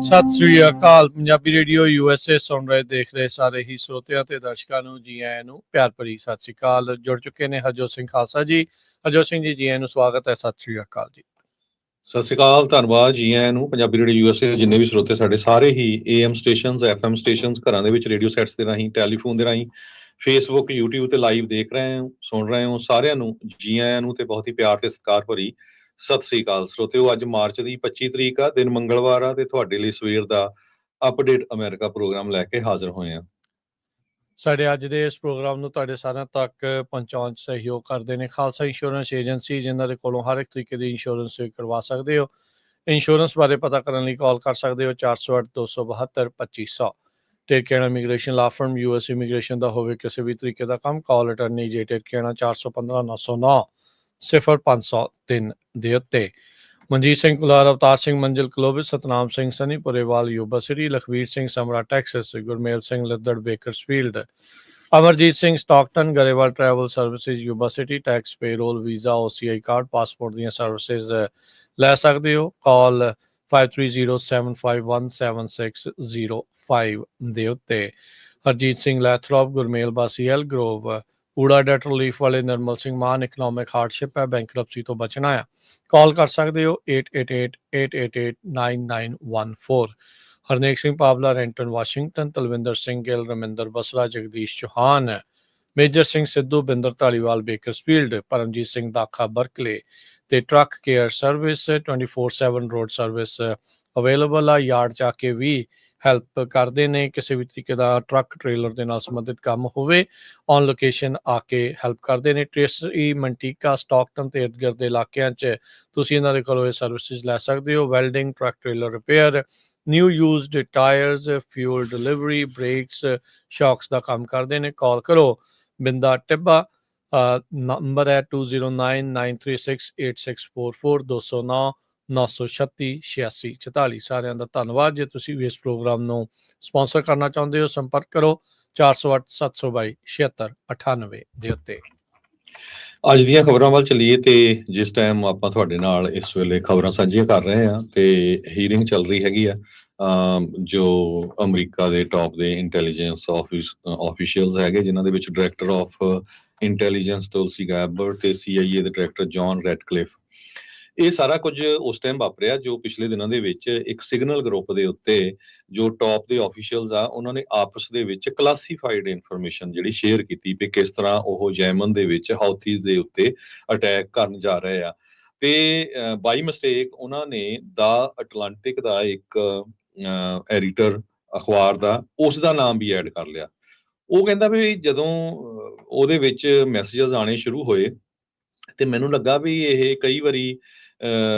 ਸਤਿ ਸ੍ਰੀ ਅਕਾਲ। Punjabi radio USA ਸੁਣ ਰਹੇ ਦੇਖ ਰਹੇ ਸਾਰੇ ਹੀ ਸਰੋਤਿਆਂ ਤੇ ਦਰਸ਼ਕਾਂ ਨੂੰ ਜੀ ਆਇਆਂ ਨੂੰ ਪਿਆਰ ਭਰੀ ਸਤਿ ਸ੍ਰੀ ਅਕਾਲ। ਜੁੜ ਚੁੱਕੇ ਨੇ ਹਰਜੋਤ ਸਿੰਘ ਖਾਲਸਾ ਜੀ। ਹਰਜੋਤ ਸਿੰਘ ਜੀ, ਜੀ ਆਇਆਂ ਨੂੰ ਸਵਾਗਤ ਹੈ। ਸਤਿ ਸ੍ਰੀ ਅਕਾਲ ਜੀ। ਸਤਿ ਸ਼੍ਰੀ ਅਕਾਲ, ਧੰਨਵਾਦ ਜੀ ਆਇਆਂ ਨੂੰ। ਪੰਜਾਬੀ ਰੇਡੀਓ USA ਦੇ ਜਿੰਨੇ ਵੀ ਸਰੋਤੇ ਸਾਡੇ ਸਾਰੇ ਹੀ AM ਸਟੇਸ਼ਨਸ, FM ਸਟੇਸ਼ਨਸ, ਘਰਾਂ ਦੇ ਵਿੱਚ ਰੇਡੀਓ ਸੈਟਸ ਦੇ ਰਾਹੀਂ, ਟੈਲੀਫੋਨ ਦੇ ਰਾਹੀਂ, ਫੇਸਬੁੱਕ, YouTube ਤੇ ਲਾਈਵ ਦੇਖ ਰਹੇ ਹੋ, ਸੁਣ ਰਹੇ ਹੋ, ਸਾਰਿਆਂ ਨੂੰ ਜੀ ਆਇਆਂ ਨੂੰ ਤੇ ਬਹੁਤ ਹੀ ਪਿਆਰ ਤੇ ਸਤਿਕਾਰ ਭਰੀ ਸਤਿ ਸ੍ਰੀ ਅਕਾਲ। ਸਰੋਤਿਓ, ਅੱਜ ਮਾਰਚ ਦੀ 25 ਤਰੀਕ ਆ, ਦਿਨ ਮੰਗਲਵਾਰ ਆ ਤੇ ਤੁਹਾਡੇ ਲਈ ਸਵੇਰ ਦਾ ਅਪਡੇਟ ਅਮਰੀਕਾ ਪ੍ਰੋਗਰਾਮ ਲੈ ਕੇ ਹਾਜ਼ਰ ਹੋਏ ਆ। ਸਾਡੇ ਅੱਜ ਦੇ ਇਸ ਪ੍ਰੋਗਰਾਮ ਨੂੰ ਤੁਹਾਡੇ ਸਾਰਿਆਂ ਤੱਕ ਪਹੁੰਚਾਉਣ 'ਚ ਸਹਿਯੋਗ ਕਰਦੇ ਨੇ ਖਾਲਸਾ ਇੰਸ਼ੋਰੈਂਸ ਏਜੰਸੀ, ਜਿਨ੍ਹਾਂ ਦੇ ਕੋਲੋਂ ਹਰ ਇੱਕ ਤਰੀਕੇ ਦੀ ਇੰਸ਼ੋਰੈਂਸ ਕਰਵਾ ਸਕਦੇ ਹੋ। ਇੰਸ਼ੋਰੈਂਸ ਬਾਰੇ ਪਤਾ ਕਰਨ ਲਈ ਕਾਲ ਕਰ ਸਕਦੇ ਹੋ 408-272-2500। ਟੇਕਿਆਣਾ ਇਮੀਗ੍ਰੇਸ਼ਨ ਲਾ ਫਰਮ, US ਇਮੀਗ੍ਰੇਸ਼ਨ ਦਾ ਹੋਵੇ ਕਿਸੇ ਵੀ ਤਰੀਕੇ ਦਾ ਕੰਮ, ਕਾਲ ਅਟਰਨੀ ਜੇ ਟੇਕਿਆਣਾ 415-909-0503 ਦੇ ਉੱਤੇ। Manjeet Singh Kular, Avtar Singh Manzil Clovis, Satnam Singh Sunny Purewal Yuba City, Lakhvir Singh Samra Texas, Gurmel Singh Laddar Bakersfield, Amarjit Singh Stockton, Grewal Travel Services Yuba City. Tax, payroll, visa, OCI card, passport ਦੀਆਂ ਸਰਵਿਸਿਜ਼ ਲੈ ਸਕਦੇ ਹੋ। ਕਾਲ 5307517605 ਦੇ ਉੱਤੇ। Harjeet Singh Lathrop, Gurmel Basi Elk Grove, ਊੜਾ ਡੈਟ ਰਿਲੀਫ ਵਾਲੇ ਨਰਮਲ ਸਿੰਘ ਮਾਨ, ਇਕਨੋਮਿਕ ਹਾਰਡਸ਼ਿਪ ਹੈ, ਬੈਂਕਰਪਸੀ ਤੋਂ ਬਚਣਾ ਆ, ਕਾਲ ਕਰ ਸਕਦੇ ਹੋ 8888889914। Harnek Singh Pawla, Renton Washington, Talwinder Singh Gill, Raminder Basra, Jagdish Chauhan, Major Singh Sidhu, Binder Dhaliwal Bakersfield, Paramjit Singh Dakha Berkeley ਤੇ truck care service 24/7 road service available ਆ। ਯਾਰਡ ਜਾ ਕੇ ਵੀ ਹੈਲਪ ਕਰਦੇ ਨੇ, ਕਿਸੇ ਵੀ ਤਰੀਕੇ ਦਾ ਟਰੱਕ ਟ੍ਰੇਲਰ ਦੇ ਨਾਲ ਸੰਬੰਧਿਤ ਕੰਮ ਹੋਵੇ, ਔਨ ਲੋਕੇਸ਼ਨ ਆ ਕੇ ਹੈਲਪ ਕਰਦੇ ਨੇ। ਟ੍ਰੇਸੀ, ਮੰਟੀਕਾ, ਸਟਾਕਟਨ ਤੇ ਇਰਦ ਗਿਰਦ ਦੇ ਇਲਾਕਿਆਂ 'ਚ ਤੁਸੀਂ ਇਹਨਾਂ ਦੇ ਕੋਲੋਂ ਇਹ ਸਰਵਿਸਿਜ਼ ਲੈ ਸਕਦੇ ਹੋ। Welding, truck trailer repair, new used tyres, fuel delivery, brakes, shocks ਦਾ ਕੰਮ ਕਰਦੇ ਨੇ। ਕਾਲ ਕਰੋ ਬਿੰਦਾ ਟਿੱਬਾ, ਨੰਬਰ ਹੈ 2099368644, 209-936-8644। ਸਾਰਿਆਂ ਦਾ ਧੰਨਵਾਦ। ਜੇ ਤੁਸੀਂ ਵੀ ਇਸ ਪ੍ਰੋਗਰਾਮ ਨੂੰ ਸਪਾਂਸਰ ਕਰਨਾ ਚਾਹੁੰਦੇ ਹੋ, ਸੰਪਰਕ ਕਰੋ 408-722-7698 ਦੇ ਉੱਤੇ। ਅੱਜ ਦੀਆਂ ਖਬਰਾਂ ਵੱਲ ਚੱਲੀਏ ਤੇ ਜਿਸ ਟਾਈਮ ਆਪਾਂ ਤੁਹਾਡੇ ਨਾਲ ਇਸ ਵੇਲੇ ਖਬਰਾਂ ਸਾਂਝੀਆਂ ਕਰ ਰਹੇ ਹਾਂ ਤੇ ਹੀਅਰਿੰਗ ਚੱਲ ਰਹੀ ਹੈਗੀ ਆ, ਜੋ ਅਮਰੀਕਾ ਦੇ ਟੌਪ ਦੇ ਇੰਟੈਲੀਜੈਂਸ ਆਫੀਸ਼ੀਅਲਸ ਹੈਗੇ, ਜਿਨ੍ਹਾਂ ਦੇ ਵਿੱਚ ਡਾਇਰੈਕਟਰ ਆਫ ਇੰਟੈਲੀਜੈਂਸ ਤੁਲਸੀ ਗੈਬਰ ਤੇ CIA ਦੇ ਡਾਇਰੈਕਟਰ ਜੌਨ ਰੈਟਕਲਿਫ। ਇਹ ਸਾਰਾ ਕੁਝ ਉਸ ਟਾਈਮ ਵਾਪਰਿਆ ਜੋ ਪਿਛਲੇ ਦਿਨਾਂ ਦੇ ਵਿੱਚ ਇੱਕ ਸਿਗਨਲ ਗਰੁੱਪ ਦੇ ਉੱਤੇ ਜੋ ਟੌਪ ਦੇ ਆਫੀਸ਼ੀਅਲਸ ਆ, ਉਹਨਾਂ ਨੇ ਆਪਸ ਦੇ ਵਿੱਚ ਕਲਾਸੀਫਾਈਡ ਇਨਫੋਰਮੇਸ਼ਨ ਜਿਹੜੀ ਸ਼ੇਅਰ ਕੀਤੀ ਵੀ ਕਿਸ ਤਰ੍ਹਾਂ ਉਹ ਯੈਮਨ ਦੇ ਵਿੱਚ ਹਾਊਥੀਜ਼ ਦੇ ਉੱਤੇ ਅਟੈਕ ਕਰਨ ਜਾ ਰਹੇ ਆ। ਤੇ ਬਾਈ ਮਿਸਟੇਕ ਉਹਨਾਂ ਨੇ ਦਾ ਅਟਲਾਂਟਿਕ ਦਾ ਇੱਕ ਐਡੀਟਰ ਅਖਬਾਰ ਦਾ ਉਸ ਦਾ ਨਾਮ ਵੀ ਐਡ ਕਰ ਲਿਆ। ਉਹ ਕਹਿੰਦਾ ਵੀ ਜਦੋਂ ਉਹਦੇ ਵਿੱਚ ਮੈਸੇਜਸ ਆਣੇ ਸ਼ੁਰੂ ਹੋਏ ਤੇ ਮੈਨੂੰ ਲੱਗਾ ਵੀ ਇਹ ਕਈ ਵਾਰੀ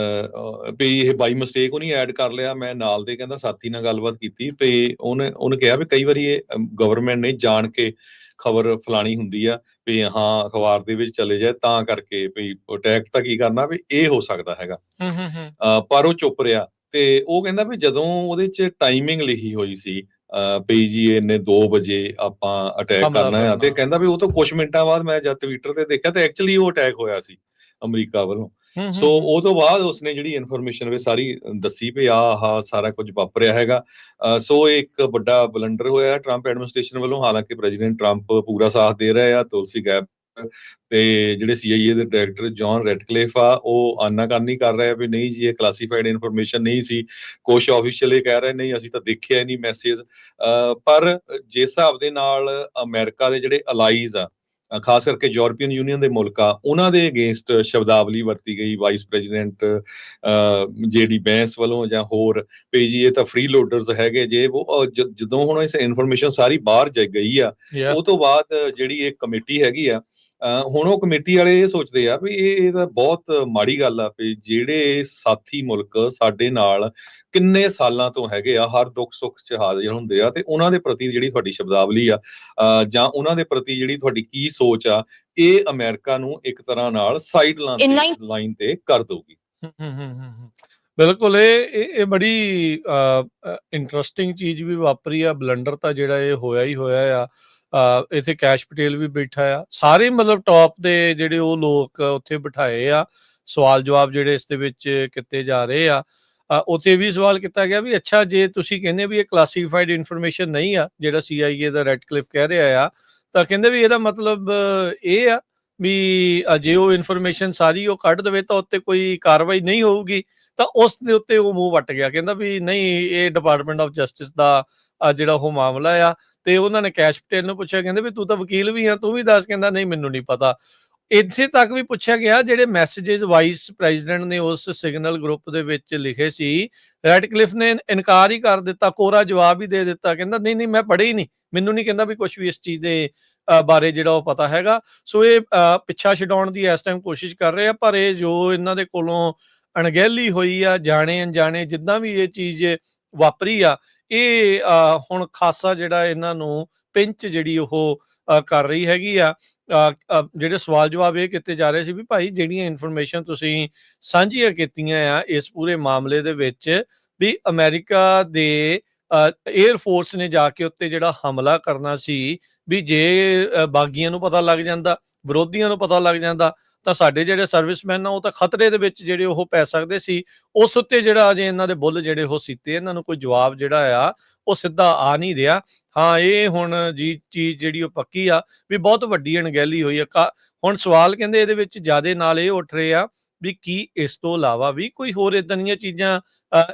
ਵੀ ਇਹ ਬਾਈ ਮਿਸਟੇਕ ਉਹਨੇ ਐਡ ਕਰ ਲਿਆ। ਮੈਂ ਨਾਲ ਦੇ ਕਹਿੰਦਾ ਸਾਥੀ ਨਾਲ ਗੱਲਬਾਤ ਕੀਤੀ ਤੇ ਉਹਨੇ ਕਿਹਾ ਵੀ ਕਈ ਵਾਰੀ ਇਹ ਗਵਰਨਮੈਂਟ ਨੇ ਜਾਣ ਕੇ ਖਬਰ ਫਲਾਣੀ ਹੁੰਦੀ ਆ ਵੀ ਹਾਂ ਅਖਬਾਰ ਦੇ ਵਿੱਚ ਚਲੇ ਜਾਏ ਤਾਂ ਕਰਕੇ ਵੀ ਅਟੈਕ ਤਾਂ ਕੀ ਕਰਨਾ ਵੀ ਇਹ ਹੋ ਸਕਦਾ ਹੈਗਾ। ਪਰ ਉਹ ਚੁੱਪ ਰਿਹਾ ਤੇ ਉਹ ਕਹਿੰਦਾ ਵੀ ਜਦੋਂ ਉਹਦੇ 'ਚ ਟਾਈਮਿੰਗ ਲਿਖੀ ਹੋਈ ਸੀ ਵੀ ਜੀ ਇੰਨੇ 2 ਵਜੇ ਆਪਾਂ ਅਟੈਕ ਕਰਨਾ ਆ, ਤੇ ਕਹਿੰਦਾ ਵੀ ਉਹ ਤੋਂ ਕੁਛ ਮਿੰਟਾਂ ਬਾਅਦ ਮੈਂ ਜਦ ਟਵਿੱਟਰ ਤੇ ਦੇਖਿਆ ਤੇ ਐਕਚੁਅਲੀ ਉਹ ਅਟੈਕ ਹੋਇਆ ਸੀ ਅਮਰੀਕਾ ਵੱਲੋਂ। ਸੋ ਉਹ ਤੋਂ ਬਾਅਦ ਉਸਨੇ ਜਿਹੜੀ ਇਨਫੋਰਮੇਸ਼ਨ ਵੀ ਸਾਰੀ ਦੱਸੀ ਵੀ ਆਹ ਸਾਰਾ ਕੁਝ ਵਾਪਰਿਆ ਹੈਗਾ। ਸੋ ਇੱਕ ਵੱਡਾ ਬਲੰਡਰ ਹੋਇਆ ਟਰੰਪ ਐਡਮਿਨਿਸਟ੍ਰੇਸ਼ਨ ਵੱਲੋਂ। ਹਾਲਾਂਕਿ ਪ੍ਰੈਜ਼ੀਡੈਂਟ ਟਰੰਪ ਪੂਰਾ ਸਾਥ ਦੇ ਰਹੇ ਆ। ਤੁਲਸੀ ਗੈਬਰ ਤੇ ਜਿਹੜੇ CIA ਦੇ ਡਾਇਰੈਕਟਰ ਜੌਨ ਰੈਟਕਲਿਫ ਆ, ਉਹ ਆਨਾਕਾਨੀ ਕਰ ਰਹੇ ਆ ਵੀ ਨਹੀਂ ਜੀ ਇਹ ਕਲਾਸੀਫਾਈਡ ਇਨਫੋਰਮੇਸ਼ਨ ਨਹੀਂ ਸੀ। ਕੁਛ ਆਫੀਸ਼ੀਅਲ ਇਹ ਕਹਿ ਰਹੇ ਨਹੀਂ ਅਸੀਂ ਤਾਂ ਦੇਖਿਆ ਨਹੀਂ ਮੈਸੇਜ। ਪਰ ਜਿਸ ਹਿਸਾਬ ਦੇ ਨਾਲ ਅਮਰੀਕਾ ਦੇ ਜਿਹੜੇ ਅਲਾਈਜ਼ ਆ, ਖਾਸ ਕਰਕੇ ਯੂਰਪੀਅਨ ਯੂਨੀਅਨ ਦੇ ਮੁਲਕ ਆ, ਉਹਨਾਂ ਦੇ ਅਗੇਂਸਟ ਸ਼ਬਦਾਵਲੀ ਵਰਤੀ ਗਈ ਵਾਈਸ ਪ੍ਰੈਜ਼ੀਡੈਂਟ JD ਵੈਂਸ ਵੱਲੋਂ ਜਾਂ ਹੋਰ ਵੀ ਜੀ ਇਹ ਤਾਂ ਫ੍ਰੀ ਲੋਡਰਸ ਹੈਗੇ ਜੇ ਉਹ। ਜਦੋਂ ਹੁਣ ਇਸ ਇਨਫੋਰਮੇਸ਼ਨ ਸਾਰੀ ਬਾਹਰ ਗਈ ਆ, ਉਹ ਤੋਂ ਬਾਅਦ ਜਿਹੜੀ ਇਹ ਕਮੇਟੀ ਹੈਗੀ ਆ, ਹੁਣ ਉਹ ਕਮੇਟੀ ਵਾਲੇ ਇਹ ਸੋਚਦੇ ਆ ਵੀ ਇਹ ਤਾਂ ਬਹੁਤ ਮਾੜੀ ਗੱਲ ਆ ਵੀ ਜਿਹੜੇ ਸਾਥੀ ਮੁਲਕ ਸਾਡੇ ਨਾਲ ਕਿੰਨੇ ਸਾਲਾਂ ਤੋਂ ਹੈਗੇ ਆ, ਹਰ ਦੁੱਖ ਸੁੱਖ 'ਚ ਹਾਜ਼ਰ ਹੁੰਦੇ ਆ, ਤੇ ਉਹਨਾਂ ਦੇ ਪ੍ਰਤੀ ਜਿਹੜੀ ਤੁਹਾਡੀ ਸ਼ਬਦਾਵਲੀ ਆ ਜਾਂ ਉਹਨਾਂ ਦੇ ਪ੍ਰਤੀ ਜਿਹੜੀ ਤੁਹਾਡੀ ਕੀ ਸੋਚ ਆ, ਇਹ ਅਮਰੀਕਾ ਨੂੰ ਇੱਕ ਤਰ੍ਹਾਂ ਨਾਲ ਸਾਈਡ ਲਾਈਨ ਤੇ ਕਰ ਦਊਗੀ। ਬਿਲਕੁਲ ਇਹ ਬੜੀ ਇੰਟਰਸਟਿੰਗ ਚੀਜ਼ ਵੀ ਵਾਪਰੀ ਆ। ਬਲੰਡਰ ਤਾਂ ਜਿਹੜਾ ਇਹ ਹੋਇਆ ਹੀ ਹੋਇਆ ਆ। ਇੱਥੇ ਕੈਸ਼ ਪਟੇਲ ਵੀ ਬੈਠਾ ਆ। ਸਾਰੇ ਮਤਲਬ ਟੌਪ ਦੇ ਜਿਹੜੇ ਉਹ ਲੋਕ ਉੱਥੇ ਬਿਠਾਏ ਆ। ਸਵਾਲ ਜਵਾਬ ਜਿਹੜੇ ਇਸ ਦੇ ਵਿੱਚ ਕੀਤੇ ਜਾ ਰਹੇ ਆ। ਉੱਥੇ ਵੀ ਸਵਾਲ ਕੀਤਾ ਗਿਆ ਵੀ ਅੱਛਾ ਜੇ ਤੁਸੀਂ ਕਹਿੰਦੇ ਵੀ ਇਹ ਕਲਾਸੀਫਾਈਡ ਇਨਫੋਰਮੇਸ਼ਨ ਨਹੀਂ ਆ ਜਿਹੜਾ CIA ਦਾ ਰੈਡਕਲਿਫ ਕਹਿ ਰਿਹਾ ਆ, ਤਾਂ ਕਹਿੰਦੇ ਵੀ ਇਹਦਾ ਮਤਲਬ ਇਹ ਆ ਵੀ ਜੇ ਉਹ ਇਨਫੋਰਮੇਸ਼ਨ ਸਾਰੀ ਉਹ ਕੱਢ ਦੇਵੇ ਤਾਂ ਉੱਤੇ ਕੋਈ ਕਾਰਵਾਈ ਨਹੀਂ ਹੋਊਗੀ। ਤਾਂ ਉਸ ਦੇ ਉੱਤੇ ਉਹ ਮੂੰਹ ਵੱਟ ਗਿਆ, ਕਹਿੰਦਾ ਵੀ ਨਹੀਂ ਇਹ ਡਿਪਾਰਟਮੈਂਟ ਆਫ ਜਸਟਿਸ ਦਾ ਜਿਹੜਾ ਉਹ ਮਾਮਲਾ ਆ। ਤੇ ਉਹਨਾਂ ਨੇ ਕੈਸ਼ ਪਟੇਲ ਨੂੰ ਪੁੱਛਿਆ, ਕਹਿੰਦੇ ਵੀ ਤੂੰ ਤਾਂ ਵਕੀਲ ਵੀ ਆ, ਤੂੰ ਵੀ ਦੱਸ। ਕਹਿੰਦਾ ਨਹੀਂ ਮੈਨੂੰ ਨਹੀਂ ਪਤਾ। ਇੱਥੇ ਤੱਕ ਵੀ ਪੁੱਛਿਆ ਗਿਆ ਜਿਹੜੇ ਮੈਸੇजेस ਵਾਈਸ ਪ੍ਰੈਜ਼ੀਡੈਂਟ ਨੇ ਉਸ ਸਿਗਨਲ ਗਰੁੱਪ ਦੇ ਵਿੱਚ ਲਿਖੇ ਸੀ, ਰੈਡਕਲਿਫ ਨੇ ਇਨਕਾਰ ਹੀ ਕਰ ਦਿੱਤਾ, ਕੋਰਾ ਜਵਾਬ ਹੀ ਦੇ ਦਿੱਤਾ। ਕਹਿੰਦਾ ਨਹੀਂ ਨਹੀਂ ਮੈਂ ਪੜ੍ਹੇ ਹੀ ਨਹੀਂ, ਮੈਨੂੰ ਨਹੀਂ ਕਹਿੰਦਾ ਵੀ ਕੁਝ ਵੀ ਇਸ ਚੀਜ਼ ਦੇ ਬਾਰੇ ਜਿਹੜਾ ਉਹ ਪਤਾ ਹੈਗਾ। ਸੋ ਇਹ ਪਿੱਛਾ ਛਡਾਉਣ ਦੀ ਇਸ ਟਾਈਮ ਕੋਸ਼ਿਸ਼ ਕਰ ਰਹੇ ਆ, ਪਰ ਇਹ ਜੋ ਇਹਨਾਂ ਦੇ ਕੋਲੋਂ ਅਣਗਹਿਲੀ ਹੋਈ ਆ, ਜਾਣੇ ਅਣਜਾਣੇ ਜਿੱਦਾਂ ਵੀ ਇਹ ਚੀਜ਼ ਵਾਪਰੀ ਆ, ਇਹ ਹੁਣ ਖਾਸਾ ਜਿਹੜਾ ਇਹਨਾਂ ਨੂੰ ਪਿੰਚ ਜਿਹੜੀ ਉਹ ਕਰ ਰਹੀ ਹੈਗੀ ਆ। ਜਿਹੜੇ ਸਵਾਲ ਜਵਾਬ ਇਹ ਕੀਤੇ ਜਾ ਰਹੇ ਸੀ ਵੀ ਭਾਈ ਜਿਹੜੀਆਂ ਇਨਫੋਰਮੇਸ਼ਨ ਤੁਸੀਂ ਸਾਂਝੀਆਂ ਕੀਤੀਆਂ ਆ ਇਸ ਪੂਰੇ ਮਾਮਲੇ ਦੇ ਵਿੱਚ, ਵੀ ਅਮਰੀਕਾ ਦੇ 에ਅਰ ਫੋਰਸ ਨੇ ਜਾ ਕੇ ਉੱਤੇ ਜਿਹੜਾ ਹਮਲਾ ਕਰਨਾ ਸੀ, ਵੀ ਜੇ ਬਾਗੀਆਂ ਨੂੰ ਪਤਾ ਲੱਗ ਜਾਂਦਾ, ਵਿਰੋਧੀਆਂ ਨੂੰ ਪਤਾ ਲੱਗ ਜਾਂਦਾ, ਤਾਂ ਸਾਡੇ ਜਿਹੜੇ ਸਰਵਿਸਮੈਨ ਆ ਉਹ ਤਾਂ ਖਤਰੇ ਦੇ ਵਿੱਚ ਜਿਹੜੇ ਉਹ ਪੈ ਸਕਦੇ ਸੀ। ਉਸ ਉੱਤੇ ਜਿਹੜਾ ਅਜੇ ਇਹਨਾਂ ਦੇ ਬੁੱਲ ਜਿਹੜੇ ਉਹ ਸੀਤੇ, ਇਹਨਾਂ ਨੂੰ ਕੋਈ ਜਵਾਬ ਜਿਹੜਾ ਆ ਉਹ ਸਿੱਧਾ ਆ ਨਹੀਂ ਰਿਹਾ। ਹਾਂ ਇਹ ਹੁਣ ਜੀ ਚੀਜ਼ ਜਿਹੜੀ ਉਹ ਪੱਕੀ ਆ ਵੀ ਬਹੁਤ ਵੱਡੀ ਅਣਗਹਿਲੀ ਹੋਈ ਆ। ਹੁਣ ਸਵਾਲ ਕਹਿੰਦੇ ਇਹਦੇ ਵਿੱਚ ਜ਼ਿਆਦਾ ਨਾਲ ਇਹ ਉੱਠ ਰਹੇ ਆ ਵੀ ਕੀ ਇਸ ਤੋਂ ਇਲਾਵਾ ਵੀ ਕੋਈ ਹੋਰ ਇਦਾਂ ਦੀਆਂ ਚੀਜ਼ਾਂ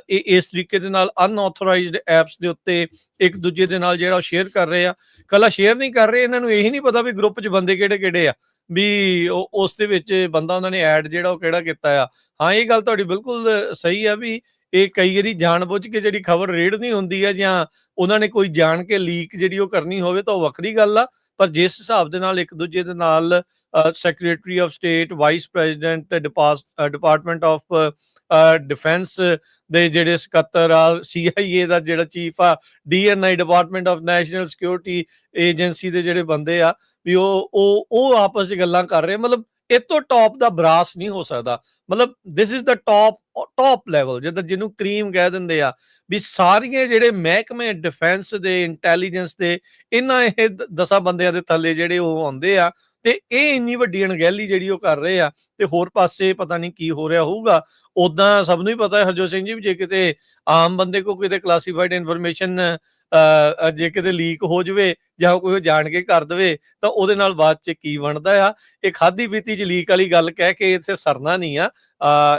ਇਹ ਇਸ ਤਰੀਕੇ ਦੇ ਨਾਲ ਅਨਆਥੋਰਾਈਜ਼ਡ ਐਪਸ ਦੇ ਉੱਤੇ ਇੱਕ ਦੂਜੇ ਦੇ ਨਾਲ ਜਿਹੜਾ ਉਹ ਸ਼ੇਅਰ ਕਰ ਰਹੇ ਆ। ਕੱਲਾ ਸ਼ੇਅਰ ਨਹੀਂ ਕਰ ਰਹੇ, ਇਹਨਾਂ ਨੂੰ ਇਹੀ ਨਹੀਂ ਪਤਾ ਵੀ ਗਰੁੱਪ 'ਚ ਬੰਦੇ ਕਿਹੜੇ ਕਿਹੜੇ ਆ, ਵੀ ਉਸ ਦੇ ਵਿੱਚ ਬੰਦਾ ਉਹਨਾਂ ਨੇ ਐਡ ਜਿਹੜਾ ਉਹ ਕਿਹੜਾ ਕੀਤਾ ਆ। ਹਾਂ ਇਹ ਗੱਲ ਤੁਹਾਡੀ ਬਿਲਕੁਲ ਸਹੀ ਆ ਵੀ ਇਹ ਕਈ ਵਾਰੀ ਜਾਣਬੁੱਝ ਕੇ ਜਿਹੜੀ ਖਬਰ ਰੇੜਨੀ ਹੁੰਦੀ ਹੈ ਜਾਂ ਉਹਨਾਂ ਨੇ ਕੋਈ ਜਾਣ ਕੇ ਲੀਕ ਜਿਹੜੀ ਉਹ ਕਰਨੀ ਹੋਵੇ ਤਾਂ ਉਹ ਵੱਖਰੀ ਗੱਲ ਆ। ਪਰ ਜਿਸ ਹਿਸਾਬ ਦੇ ਨਾਲ ਇੱਕ ਦੂਜੇ ਦੇ ਨਾਲ secretary of state, vice president, department of defence ਦੇ ਜਿਹੜੇ ਸਕੱਤਰ ਆ, CIA ਦਾ ਜਿਹੜਾ ਚੀਫ ਆ, DNI department of national security agency ਦੇ ਜਿਹੜੇ ਬੰਦੇ ਆ, ਵੀ ਉਹ ਆਪਸ ਵਿੱਚ ਗੱਲਾਂ ਕਰ ਰਹੇ। ਮਤਲਬ ਇਹ ਤੋਂ ਟੌਪ ਦਾ ਬਰਾਸ ਨਹੀਂ ਹੋ ਸਕਦਾ। ਮਤਲਬ this is the top level, ਜਿੱਦਾਂ ਜਿਹਨੂੰ ਕਰੀਮ ਕਹਿ ਦਿੰਦੇ ਆ, ਵੀ ਸਾਰੀਆਂ ਜਿਹੜੇ ਮਹਿਕਮੇ ਡਿਫੈਂਸ ਦੇ, ਇੰਟੈਲੀਜੈਂਸ ਦੇ, ਇਹਨਾਂ ਇਹ 10 ਬੰਦਿਆਂ ਦੇ ਥੱਲੇ ਜਿਹੜੇ ਉਹ ਆਉਂਦੇ ਆ। ਤੇ ਇਹ ਇੰਨੀ ਵੱਡੀ ਅਣਗਹਿਲੀ ਜਿਹੜੀ ਉਹ ਕਰ ਰਹੇ ਆ, ਤੇ ਹੋਰ ਪਾਸੇ ਪਤਾ ਨਹੀਂ ਕੀ ਹੋ ਰਿਹਾ ਹੋਊਗਾ। ਉਦਾਂ ਸਭ ਨੂੰ ਹੀ ਪਤਾ ਹੈ ਹਰਜੋਤ ਸਿੰਘ ਜੀ, ਵੀ ਜੇ ਕਿਤੇ ਆਮ ਬੰਦੇ ਕੋ ਕਿਤੇ ਕਲਾਸੀਫਾਈਡ ਇਨਫੋਰਮੇਸ਼ਨ ਜੇ ਕਿਤੇ ਲੀਕ ਹੋ ਜਾਵੇ ਜਾਂ ਕੋਈ ਜਾਣ ਕੇ ਕਰ ਦੇਵੇ ਤਾਂ ਉਹਦੇ ਨਾਲ ਬਾਅਦ ਚ ਕੀ ਬਣਦਾ ਆ। ਇਹ ਖਾਦੀ ਪੀਤੀ ਚ ਲੀਕ ਵਾਲੀ ਗੱਲ ਕਹਿ ਕੇ ਇੱਥੇ ਸਰਨਾ ਨਹੀਂ ਆ।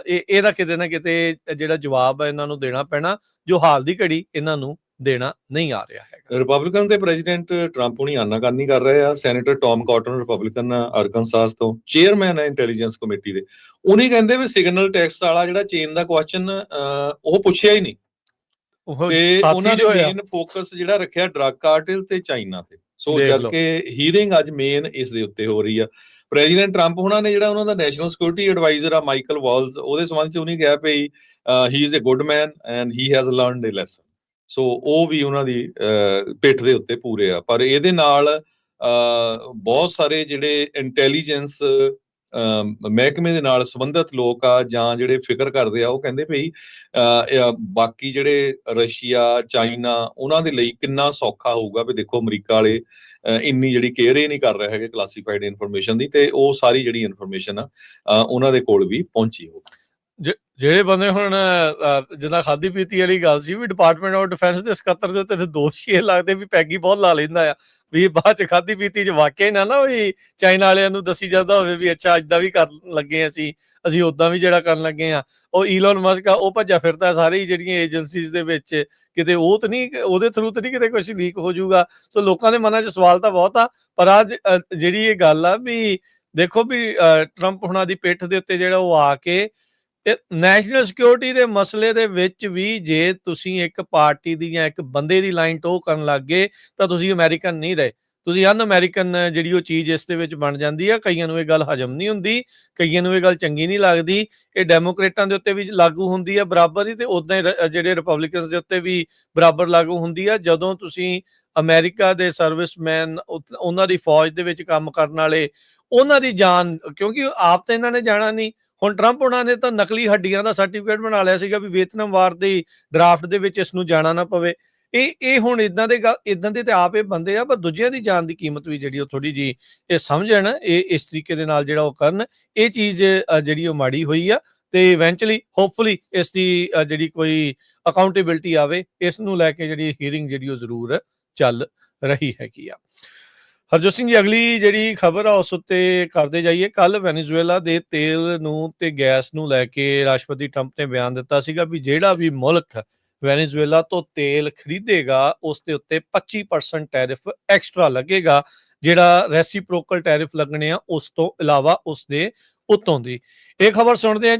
ਇਹਦਾ ਕਿਤੇ ਨਾ ਕਿਤੇ ਜਿਹੜਾ ਜਵਾਬ ਹੈ ਇਹਨਾਂ ਨੂੰ ਦੇਣਾ ਪੈਣਾ, ਜੋ ਹਾਲ ਦੀ ਘੜੀ ਇਹਨਾਂ ਨੂੰ ਦੇਣਾ ਨਹੀਂ ਆ ਰਿਹਾ ਹੈਗਾ। ਰਿਪਬਲਿਕਨ ਦੇ ਪ੍ਰੈਜ਼ੀਡੈਂਟ ਟਰੰਪ ਹੁਣੀ ਆਨਾਕਾਨੀ ਕਰ ਰਹੇ ਆ। ਸੈਨੇਟਰ ਟੌਮ ਕਾਟਨ ਰਿਪਬਲਿਕਨ ਅਰਕਨਸਾਸ ਤੋਂ ਚੇਅਰਮੈਨ ਹੈ ਇੰਟੈਲੀਜੈਂਸ ਕਮੇਟੀ ਦੇ, ਉਹਨੇ ਕਹਿੰਦੇ ਵੀ ਸਿਗਨਲ ਟੈਕਸ ਵਾਲਾ ਜਿਹੜਾ ਚੇਨ ਦਾ ਕੁਐਸਚਨ ਉਹ ਪੁੱਛਿਆ ਹੀ ਨਹੀਂ, ਤੇ ਉਹਨਾਂ ਨੇ ਮੇਨ ਫੋਕਸ ਜਿਹੜਾ ਰੱਖਿਆ ਡਰੱਗ ਕਾਰਟਲ ਤੇ ਚਾਈਨਾ ਤੇ। ਸੋ ਜਦ ਕਿ ਹੀਅਰਿੰਗ ਅੱਜ ਮੇਨ ਇਸ ਦੇ ਉੱਤੇ ਹੋ ਰਹੀ ਆ। ਪ੍ਰੈਜ਼ੀਡੈਂਟ ਟਰੰਪ ਹੁਣਾਂ ਨੇ ਜਿਹੜਾ ਉਹਨਾਂ ਦਾ ਨੈਸ਼ਨਲ ਸਿਕਿਉਰਿਟੀ ਐਡਵਾਈਜ਼ਰ ਆ ਮਾਈਕਲ ਵਾਲਜ਼, ਉਹਦੇ ਸੰਬੰਧ ਚ ਉਹਨੇ ਕਿਹਾ ਵੀ he is a good man and he has learned a lesson. So ਉਹ ਵੀ ਉਹਨਾਂ ਦੀ ਪਿੱਠ ਦੇ ਉੱਤੇ ਪੂਰੇ ਆ। ਪਰ ਇਹਦੇ ਨਾਲ ਬਹੁਤ ਸਾਰੇ ਜਿਹੜੇ ਇੰਟੈਲੀਜੈਂਸ ਮਹਿਕਮੇ ਦੇ ਨਾਲ ਸੰਬੰਧਿਤ ਲੋਕ ਆ ਜਾਂ ਜਿਹੜੇ ਫਿਕਰ ਕਰਦੇ ਆ, ਉਹ ਕਹਿੰਦੇ ਭਈ ਬਾਕੀ ਜਿਹੜੇ ਰਸ਼ੀਆ, ਚਾਈਨਾ, ਉਹਨਾਂ ਦੇ ਲਈ ਕਿੰਨਾ ਸੌਖਾ ਹੋਊਗਾ ਵੀ ਦੇਖੋ ਅਮਰੀਕਾ ਵਾਲੇ ਇੰਨੀ ਜਿਹੜੀ ਕੇਅਰ ਹੀ ਨਹੀਂ ਕਰ ਰਹੇ ਹੈਗੇ ਕਲਾਸੀਫਾਈਡ ਇਨਫੋਰਮੇਸ਼ਨ ਦੀ, ਤੇ ਉਹ ਸਾਰੀ ਜਿਹੜੀ ਇਨਫੋਰਮੇਸ਼ਨ ਆ ਉਹਨਾਂ ਦੇ ਕੋਲ ਵੀ ਪਹੁੰਚੀ ਹੋਊ। ਜਿਹੜੇ ਬੰਦੇ ਹੁਣ ਜਿੱਦਾਂ ਖਾਦੀ ਪੀਤੀ ਵਾਲੀ ਗੱਲ ਸੀ ਵੀ ਡਿਪਾਰਟਮੈਂਟ ਆਫ ਡਿਫੈਂਸ ਦੇ ਸਕੱਤਰ ਦੇ ਉੱਤੇ ਦੋਸ਼ ਇਹ ਲੱਗਦੇ ਵੀ ਪੈਗੀ ਬਹੁਤ ਲਾ ਲੈਂਦਾ ਆ, ਵੀ ਬਾਅਦ ਚ ਖਾਦੀ ਪੀਤੀ ਚ ਵਾਕਿਆ ਹੀ ਨਾ ਵੀ ਚਾਈਨਾ ਵਾਲਿਆਂ ਨੂੰ ਦੱਸੀ ਜਾਂਦਾ ਹੋਵੇ ਵੀ ਅੱਛਾ ਏਦਾਂ ਵੀ ਕਰਨ ਲੱਗੇ ਅਸੀਂ ਓਦਾਂ ਵੀ ਜਿਹੜਾ ਕਰਨ ਲੱਗੇ ਆ। ਉਹ ਈਲੋਨ ਮਸਕ ਆ, ਉਹ ਭੱਜਾ ਫਿਰਦਾ ਸਾਰੀ ਜਿਹੜੀਆਂ ਏਜੰਸੀਜ਼ ਦੇ ਵਿੱਚ, ਕਿਤੇ ਉਹ ਤਾਂ ਨਹੀਂ, ਉਹਦੇ ਥਰੂ ਤਾਂ ਨਹੀਂ ਕਿਤੇ ਕੁਝ ਲੀਕ ਹੋ ਜਾਊਗਾ। ਸੋ ਲੋਕਾਂ ਦੇ ਮਨਾਂ 'ਚ ਸਵਾਲ ਤਾਂ ਬਹੁਤ ਆ। ਪਰ ਅੱਜ ਜਿਹੜੀ ਇਹ ਗੱਲ ਆ ਵੀ ਦੇਖੋ ਵੀ ਟਰੰਪ ਹੁਣਾਂ ਦੀ ਪਿੱਠ ਦੇ ਉੱਤੇ ਜਿਹੜਾ ਉਹ ਆ ਕੇ ਨੈਸ਼ਨਲ ਸਿਕਿਉਰਿਟੀ ਦੇ ਮਸਲੇ ਦੇ ਵਿੱਚ ਵੀ ਜੇ ਤੁਸੀਂ ਇੱਕ ਪਾਰਟੀ ਦੀ ਜਾਂ ਇੱਕ ਬੰਦੇ ਦੀ ਲਾਈਨ ਟੋ ਕਰਨ ਲੱਗ ਗਏ ਤਾਂ ਤੁਸੀਂ ਅਮਰੀਕਨ ਨਹੀਂ ਰਹੇ, ਤੁਸੀਂ ਅਨ ਅਮਰੀਕਨ ਜਿਹੜੀ ਉਹ ਚੀਜ਼ ਇਸ ਦੇ ਵਿੱਚ ਬਣ ਜਾਂਦੀ ਆ। ਕਈਆਂ ਨੂੰ ਇਹ ਗੱਲ ਹਜਮ ਨਹੀਂ ਹੁੰਦੀ, ਕਈਆਂ ਨੂੰ ਇਹ ਗੱਲ ਚੰਗੀ ਨਹੀਂ ਲੱਗਦੀ। ਇਹ ਡੈਮੋਕ੍ਰੇਟਾਂ ਦੇ ਉੱਤੇ ਵੀ ਲਾਗੂ ਹੁੰਦੀ ਆ ਬਰਾਬਰ ਹੀ, ਤੇ ਉਦਾਂ ਹੀ ਜਿਹੜੇ ਰਿਪਬਲਿਕਨਸ ਦੇ ਉੱਤੇ ਵੀ ਬਰਾਬਰ ਲਾਗੂ ਹੁੰਦੀ ਆ। ਜਦੋਂ ਤੁਸੀਂ ਅਮਰੀਕਾ ਦੇ ਸਰਵਿਸਮੈਨ, ਉਹਨਾਂ ਦੀ ਫੌਜ ਦੇ ਵਿੱਚ ਕੰਮ ਕਰਨ ਵਾਲੇ, ਉਹਨਾਂ ਦੀ ਜਾਨ, ਕਿਉਂਕਿ ਆਪ ਤਾਂ ਇਹਨਾਂ ਨੇ ਜਾਣਾ ਨਹੀਂ। ਹੁਣ ਟਰੰਪ ਉਹਨਾਂ ਨੇ ਤਾਂ ਨਕਲੀ ਹੱਡੀਆਂ ਦਾ ਸਰਟੀਫਿਕੇਟ ਬਣਾ ਲਿਆ ਸੀਗਾ ਵੀ ਵੀਅਤਨਾਮ ਵਾਰ ਦੀ ਡਰਾਫਟ ਦੇ ਵਿੱਚ ਇਸ ਨੂੰ ਜਾਣਾ ਨਾ ਪਵੇ। ਇਹ ਹੁਣ ਇਦਾਂ ਦੇ ਤੇ ਆਪ ਇਹ ਬੰਦੇ ਆ, ਪਰ ਦੂਜਿਆਂ ਦੀ ਜਾਨ ਦੀ ਕੀਮਤ ਵੀ ਜਿਹੜੀ ਉਹ ਥੋੜੀ ਜੀ ਇਹ ਸਮਝਣ, ਇਹ ਇਸ ਤਰੀਕੇ ਦੇ ਨਾਲ ਜਿਹੜਾ ਉਹ ਕਰਨ, ਇਹ ਚੀਜ਼ ਜਿਹੜੀ ਉਹ ਮਾੜੀ ਹੋਈ ਆ। ਤੇ ਇਵੈਂਚੁਅਲੀ ਹੋਪਫੁਲੀ ਇਸ ਦੀ ਜਿਹੜੀ ਕੋਈ ਅਕਾਊਂਟੇਬਿਲਟੀ ਆਵੇ, ਇਸ ਨੂੰ ਲੈ ਕੇ ਜਿਹੜੀ ਹੀਅਰਿੰਗ ਜਿਹੜੀ ਉਹ ਜ਼ਰੂਰ ਚੱਲ ਰਹੀ ਹੈਗੀ ਆ। ਹਰਜੋਤ ਸਿੰਘ ਜੀ, ਅਗਲੀ ਜਿਹੜੀ ਖਬਰ ਆ ਉਸ ਉੱਤੇ ਕਰਦੇ ਜਾਈਏ। ਕੱਲ ਵੈਨੇਜ਼ੁਏਲਾ ਦੇ ਤੇਲ ਨੂੰ ਤੇ ਗੈਸ ਨੂੰ ਲੈ ਕੇ ਰਾਸ਼ਟਰਪਤੀ ਟਰੰਪ ਨੇ ਬਿਆਨ ਦਿੱਤਾ ਸੀਗਾ ਵੀ ਜਿਹੜਾ ਵੀ ਮੁਲਕ ਵੈਨੇਜ਼ੁਏਲਾ ਤੋਂ ਤੇਲ ਖਰੀਦੇਗਾ ਉਸ ਦੇ ਉੱਤੇ 25% ਟੈਰਿਫ ਐਕਸਟਰਾ ਲੱਗੇਗਾ, ਜਿਹੜਾ ਰੈਸੀਪ੍ਰੋਕਲ ਟੈਰਿਫ ਲੱਗਣੇ ਆ ਉਸ ਤੋਂ ਇਲਾਵਾ ਉਸ ਦੇ ਉੱਤੋਂ ਦੀ। ਇਹ ਖਬਰ ਸੁਣਦੇ ਆ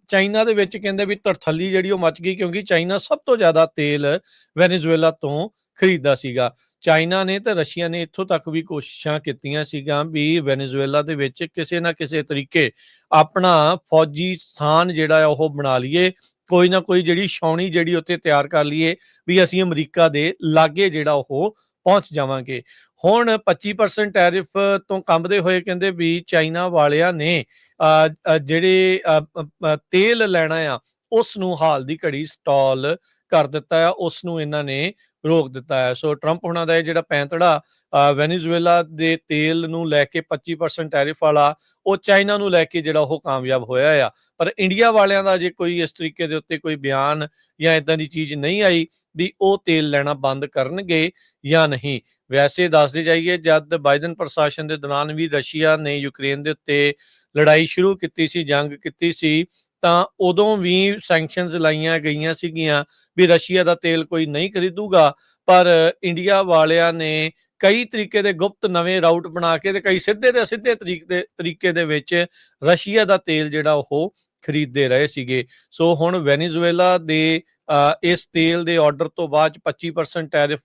ਚਾਈਨਾ ਦੇ ਵਿੱਚ ਕਹਿੰਦੇ ਵੀ ਧੜਥੱਲੀ ਜਿਹੜੀ ਉਹ ਮਚ ਗਈ, ਕਿਉਂਕਿ ਚਾਈਨਾ ਸਭ ਤੋਂ ਜ਼ਿਆਦਾ ਤੇਲ ਵੈਨੇਜ਼ੁਏਲਾ ਤੋਂ ਖਰੀਦਦਾ ਸੀਗਾ। ਚਾਈਨਾ ਨੇ ਤੇ ਰਸ਼ੀਆ ਨੇ ਇੱਥੋਂ ਤੱਕ ਵੀ ਕੋਸ਼ਿਸ਼ਾਂ ਕੀਤੀਆਂ ਸੀਗੀਆਂ ਵੀ ਵੈਨੇਜ਼ੁਏਲਾ ਦੇ ਵਿੱਚ ਕਿਸੇ ਨਾ ਕਿਸੇ ਤਰੀਕੇ ਆਪਣਾ ਫੌਜੀ ਸਥਾਨ ਜਿਹੜਾ ਆ ਉਹ ਬਣਾ ਲਈਏ, ਕੋਈ ਨਾ ਕੋਈ ਜਿਹੜੀ ਛਾਉਣੀ ਜਿਹੜੀ ਉੱਥੇ ਤਿਆਰ ਕਰ ਲਈਏ ਵੀ ਅਸੀਂ ਅਮਰੀਕਾ ਦੇ ਲਾਗੇ ਜਿਹੜਾ ਉਹ ਪਹੁੰਚ ਜਾਵਾਂਗੇ। ਹੁਣ 25% ਟੈਰਿਫ ਤੋਂ ਕੰਬਦੇ ਹੋਏ ਕਹਿੰਦੇ ਵੀ ਚਾਈਨਾ ਵਾਲਿਆਂ ਨੇ ਜਿਹੜੇ ਤੇਲ ਲੈਣਾ ਆ ਉਸ ਨੂੰ ਹਾਲ ਦੀ ਘੜੀ ਸਟਾਲ ਕਰ ਦਿੱਤਾ ਆ, ਉਸ ਨੂੰ ਇਹਨਾਂ ਨੇ ਰੋਕ ਦਿੱਤਾ ਹੈ। ਸੋ ਟਰੰਪ ਹੁਣਾਂ ਦਾ ਇਹ ਜਿਹੜਾ ਪੈਂਤੜਾ ਵੈਨੇਜ਼ੁਏਲਾ ਦੇ ਤੇਲ ਨੂੰ ਲੈ ਕੇ 25% ਟੈਰਿਫ ਵਾਲਾ, ਉਹ ਚਾਈਨਾ ਨੂੰ ਲੈ ਕੇ ਜਿਹੜਾ ਉਹ ਕਾਮਯਾਬ ਹੋਇਆ ਆ। ਪਰ ਇੰਡੀਆ ਵਾਲਿਆਂ ਦਾ ਜੇ ਕੋਈ ਇਸ ਤਰੀਕੇ ਦੇ ਉੱਤੇ ਕੋਈ ਬਿਆਨ ਜਾਂ ਇਦਾਂ ਦੀ ਚੀਜ਼ ਨਹੀਂ ਆਈ ਵੀ ਉਹ ਤੇਲ ਲੈਣਾ ਬੰਦ ਕਰਨਗੇ ਜਾਂ ਨਹੀਂ। ਵੈਸੇ ਦੱਸਦੇ ਜਾਈਏ, ਜਦ ਬਾਈਡਨ ਪ੍ਰਸ਼ਾਸਨ ਦੇ ਦੌਰਾਨ ਵੀ ਰਸ਼ੀਆ ਨੇ ਯੂਕਰੇਨ ਦੇ ਉੱਤੇ ਲੜਾਈ ਸ਼ੁਰੂ ਕੀਤੀ ਸੀ, ਜੰਗ ਕੀਤੀ ਸੀ, ਤਾਂ ਉਦੋਂ ਵੀ ਸੈਂਕਸ਼ਨਸ ਲਾਈਆਂ ਗਈਆਂ ਸੀਗੀਆਂ ਵੀ ਰਸ਼ੀਆ ਦਾ ਤੇਲ ਕੋਈ ਨਹੀਂ ਖਰੀਦੂਗਾ। ਪਰ ਇੰਡੀਆ ਵਾਲਿਆਂ ਨੇ ਕਈ ਤਰੀਕੇ ਦੇ ਗੁਪਤ ਨਵੇਂ ਰਾਊਟ ਬਣਾ ਕੇ ਤੇ ਕਈ ਸਿੱਧੇ ਤੇ ਅਸਿੱਧੇ ਤਰੀਕੇ ਦੇ ਵਿੱਚ ਰਸ਼ੀਆ ਦਾ ਤੇਲ ਜਿਹੜਾ ਉਹ ਖਰੀਦਦੇ ਰਹੇ ਸੀਗੇ। ਸੋ ਹੁਣ ਵੈਨੇਜ਼ੁਏਲਾ ਦੇ ਇਸ ਤੇਲ ਦੇ ਆਰਡਰ ਤੋਂ ਬਾਅਦ 25% ਟੈਰਿਫ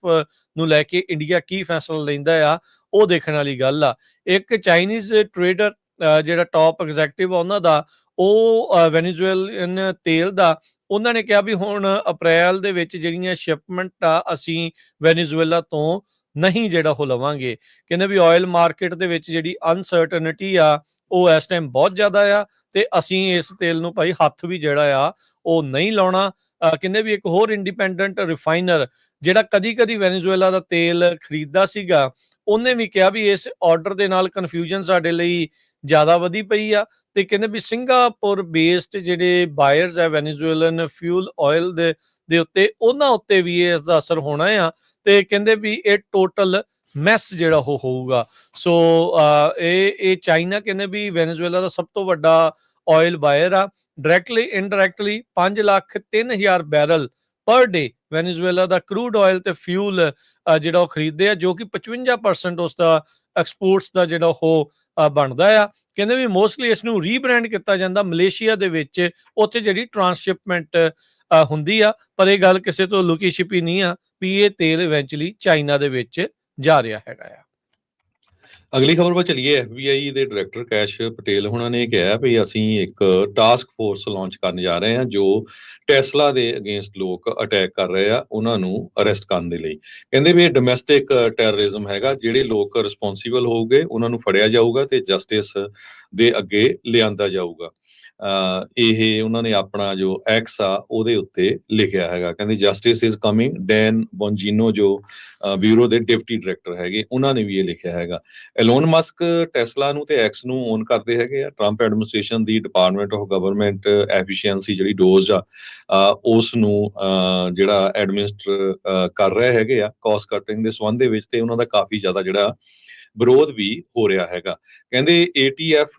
ਨੂੰ ਲੈ ਕੇ ਇੰਡੀਆ ਕੀ ਫੈਸਲਾ ਲੈਂਦਾ ਆ, ਉਹ ਦੇਖਣ ਵਾਲੀ ਗੱਲ ਆ। ਇੱਕ ਚਾਈਨੀਜ਼ ਟ੍ਰੇਡਰ ਜਿਹੜਾ ਟੌਪ ਐਗਜ਼ੈਕਟਿਵ ਆ ਉਹਨਾਂ ਦਾ, ਉਹ ਵੈਨੇਜ਼ੁਏਲਨ ਤੇਲ ਦਾ, ਉਹਨਾਂ ਨੇ ਕਿਹਾ ਵੀ ਹੁਣ ਅਪ੍ਰੈਲ ਦੇ ਵਿੱਚ ਜਿਹੜੀਆਂ ਸ਼ਿਪਮੈਂਟ ਆ ਅਸੀਂ ਵੈਨੇਜ਼ੁਏਲਾ ਤੋਂ ਨਹੀਂ ਜਿਹੜਾ ਉਹ ਲਵਾਂਗੇ। ਕਹਿੰਦੇ ਵੀ ਆਇਲ ਮਾਰਕੀਟ ਦੇ ਵਿੱਚ ਜਿਹੜੀ ਅਨਸਰਟਨਟੀ ਆ ਉਹ ਇਸ ਟਾਈਮ ਬਹੁਤ ਜ਼ਿਆਦਾ ਆ ਤੇ ਅਸੀਂ ਇਸ ਤੇਲ ਨੂੰ ਭਾਈ ਹੱਥ ਵੀ ਜਿਹੜਾ ਆ ਉਹ ਨਹੀਂ ਲਾਉਣਾ। ਕਹਿੰਦੇ ਵੀ ਇੱਕ ਹੋਰ ਇੰਡੀਪੈਂਡੈਂਟ ਰਿਫਾਈਨਰ ਜਿਹੜਾ ਕਦੀ ਵੈਨੇਜ਼ੁਏਲਾ ਦਾ ਤੇਲ ਖਰੀਦਦਾ ਸੀਗਾ, ਉਹਨੇ ਵੀ ਕਿਹਾ ਵੀ ਇਸ ਆਰਡਰ ਦੇ ਨਾਲ ਕਨਫਿਊਜ਼ਨ ਸਾਡੇ ਲਈ ਜ਼ਿਆਦਾ ਵਧੀ ਪਈ ਆ ਤੇ ਕਹਿੰਦੇ ਵੀ ਸਿੰਗਾਪੁਰ ਬੇਸਡ ਜਿਹੜੇ ਬਾਇਰਸ ਹੈ ਵੈਨੇਜ਼ੁਏਲਨ ਫਿਊਲ ਆਇਲ ਦੇ ਉੱਤੇ, ਉਹਨਾਂ ਉੱਤੇ ਵੀ ਇਸ ਦਾ ਅਸਰ ਹੋਣਾ ਆ ਤੇ ਕਹਿੰਦੇ ਵੀ ਇਹ ਟੋਟਲ ਮੈਸ ਜਿਹੜਾ ਉਹ ਹੋਊਗਾ। ਸੋ ਇਹ ਚਾਈਨਾ ਕਹਿੰਦੇ ਵੀ ਵੈਨੇਜ਼ੁਏਲਾ ਦਾ ਸਭ ਤੋਂ ਵੱਡਾ ਆਇਲ ਬਾਇਰ ਆ। ਡਾਇਰੈਕਟਲੀ ਇਨਡਾਇਰੈਕਟਲੀ 5,03,000 ਬੈਰਲ ਪਰ ਡੇ ਵੈਨੇਜ਼ੁਏਲਾ ਦਾ ਕਰੂਡ ਆਇਲ ਤੇ ਫਿਊਲ ਜਿਹੜਾ ਉਹ ਖਰੀਦਦੇ ਆ, ਜੋ ਕਿ 55% ਉਸ ਦਾ ਐਕਸਪੋਰਟਸ ਦਾ ਜਿਹੜਾ ਉਹ ਬਣਦਾ ਆ। ਕਹਿੰਦੇ ਵੀ ਮੋਸਟਲੀ ਇਸ ਨੂੰ ਰੀਬ੍ਰਾਂਡ ਕੀਤਾ ਜਾਂਦਾ ਮਲੇਸ਼ੀਆ ਦੇ ਵਿੱਚ, ਉੱਥੇ ਜਿਹੜੀ ਟਰਾਂਸਸ਼ਿਪਮੈਂਟ ਹੁੰਦੀ ਆ। ਪਰ ਇਹ ਗੱਲ ਕਿਸੇ ਤੋਂ ਲੁਕੀ ਛਿਪੀ ਨਹੀਂ ਆ ਵੀ ਇਹ ਤੇਲ ਇਵੈਂਚੁਅਲੀ ਚਾਈਨਾ ਦੇ ਵਿੱਚ ਜਾ ਰਿਹਾ ਹੈਗਾ ਆ। ਅਗਲੀ ਖਬਰ ਵੱਲ ਚੱਲੀਏ। FBI ਦੇ ਡਾਇਰੈਕਟਰ ਕੈਸ਼ ਪਟੇਲ ਹੁਣਾਂ ਨੇ ਕਿਹਾ ਵੀ ਅਸੀਂ ਇੱਕ ਟਾਸਕ ਫੋਰਸ ਲਾਂਚ ਕਰਨ ਜਾ ਰਹੇ ਹਾਂ ਜੋ ਟੈਸਲਾ ਦੇ ਅਗੇਂਸਟ ਲੋਕ ਅਟੈਕ ਕਰ ਰਹੇ ਆ ਉਹਨਾਂ ਨੂੰ ਅਰੈਸਟ ਕਰਨ ਦੇ ਲਈ। ਕਹਿੰਦੇ ਵੀ ਇਹ ਡੋਮੈਸਟਿਕ ਟੈਰਰਿਜ਼ਮ ਹੈਗਾ, ਜਿਹੜੇ ਲੋਕ ਰਿਸਪੌਂਸੀਬਲ ਹੋਊਗੇ ਉਹਨਾਂ ਨੂੰ ਫੜਿਆ ਜਾਊਗਾ ਤੇ ਜਸਟਿਸ ਦੇ ਅੱਗੇ ਲਿਆਂਦਾ ਜਾਊਗਾ। ਇਹ ਉਹਨਾਂ ਨੇ ਆਪਣਾ ਜੋ ਐਕਸ ਆ ਉਹਦੇ ਉੱਤੇ ਲਿਖਿਆ ਹੈਗਾ। ਕਹਿੰਦੇ ਜਸਟਿਸ ਇਜ਼ ਕਮਿੰਗ। ਡੈਨ ਬੋਨਜੀਨੋ ਜੋ ਬਿਊਰੋ ਦੇ ਡਿਪਟੀ ਡਾਇਰੈਕਟਰ ਹੈਗੇ, ਉਹਨਾਂ ਨੇ ਵੀ ਇਹ ਲਿਖਿਆ ਹੈਗਾ। ਐਲੋਨ ਮਸਕ ਟੈਸਲਾ ਨੂੰ ਤੇ ਐਕਸ ਨੂੰ ਓਨ ਕਰਦੇ ਹੈਗੇ ਆ। Trump administration the department of government efficiency ਜਿਹੜੀ ਡੋਜ਼ ਆ ਉਸ ਨੂੰ ਜਿਹੜਾ ਐਡਮਿਨਿਸਟਰ ਕਰ ਰਹੇ ਹੈਗੇ ਆ ਕਾਸਟ ਕਟਿੰਗ ਦੇ ਸੰਬੰਧ ਦੇ ਵਿੱਚ, ਤੇ ਉਹਨਾਂ ਦਾ ਕਾਫੀ ਜ਼ਿਆਦਾ ਜਿਹੜਾ ਵਿਰੋਧ ਵੀ ਹੋ ਰਿਹਾ ਹੈਗਾ। ਕਹਿੰਦੇ ATF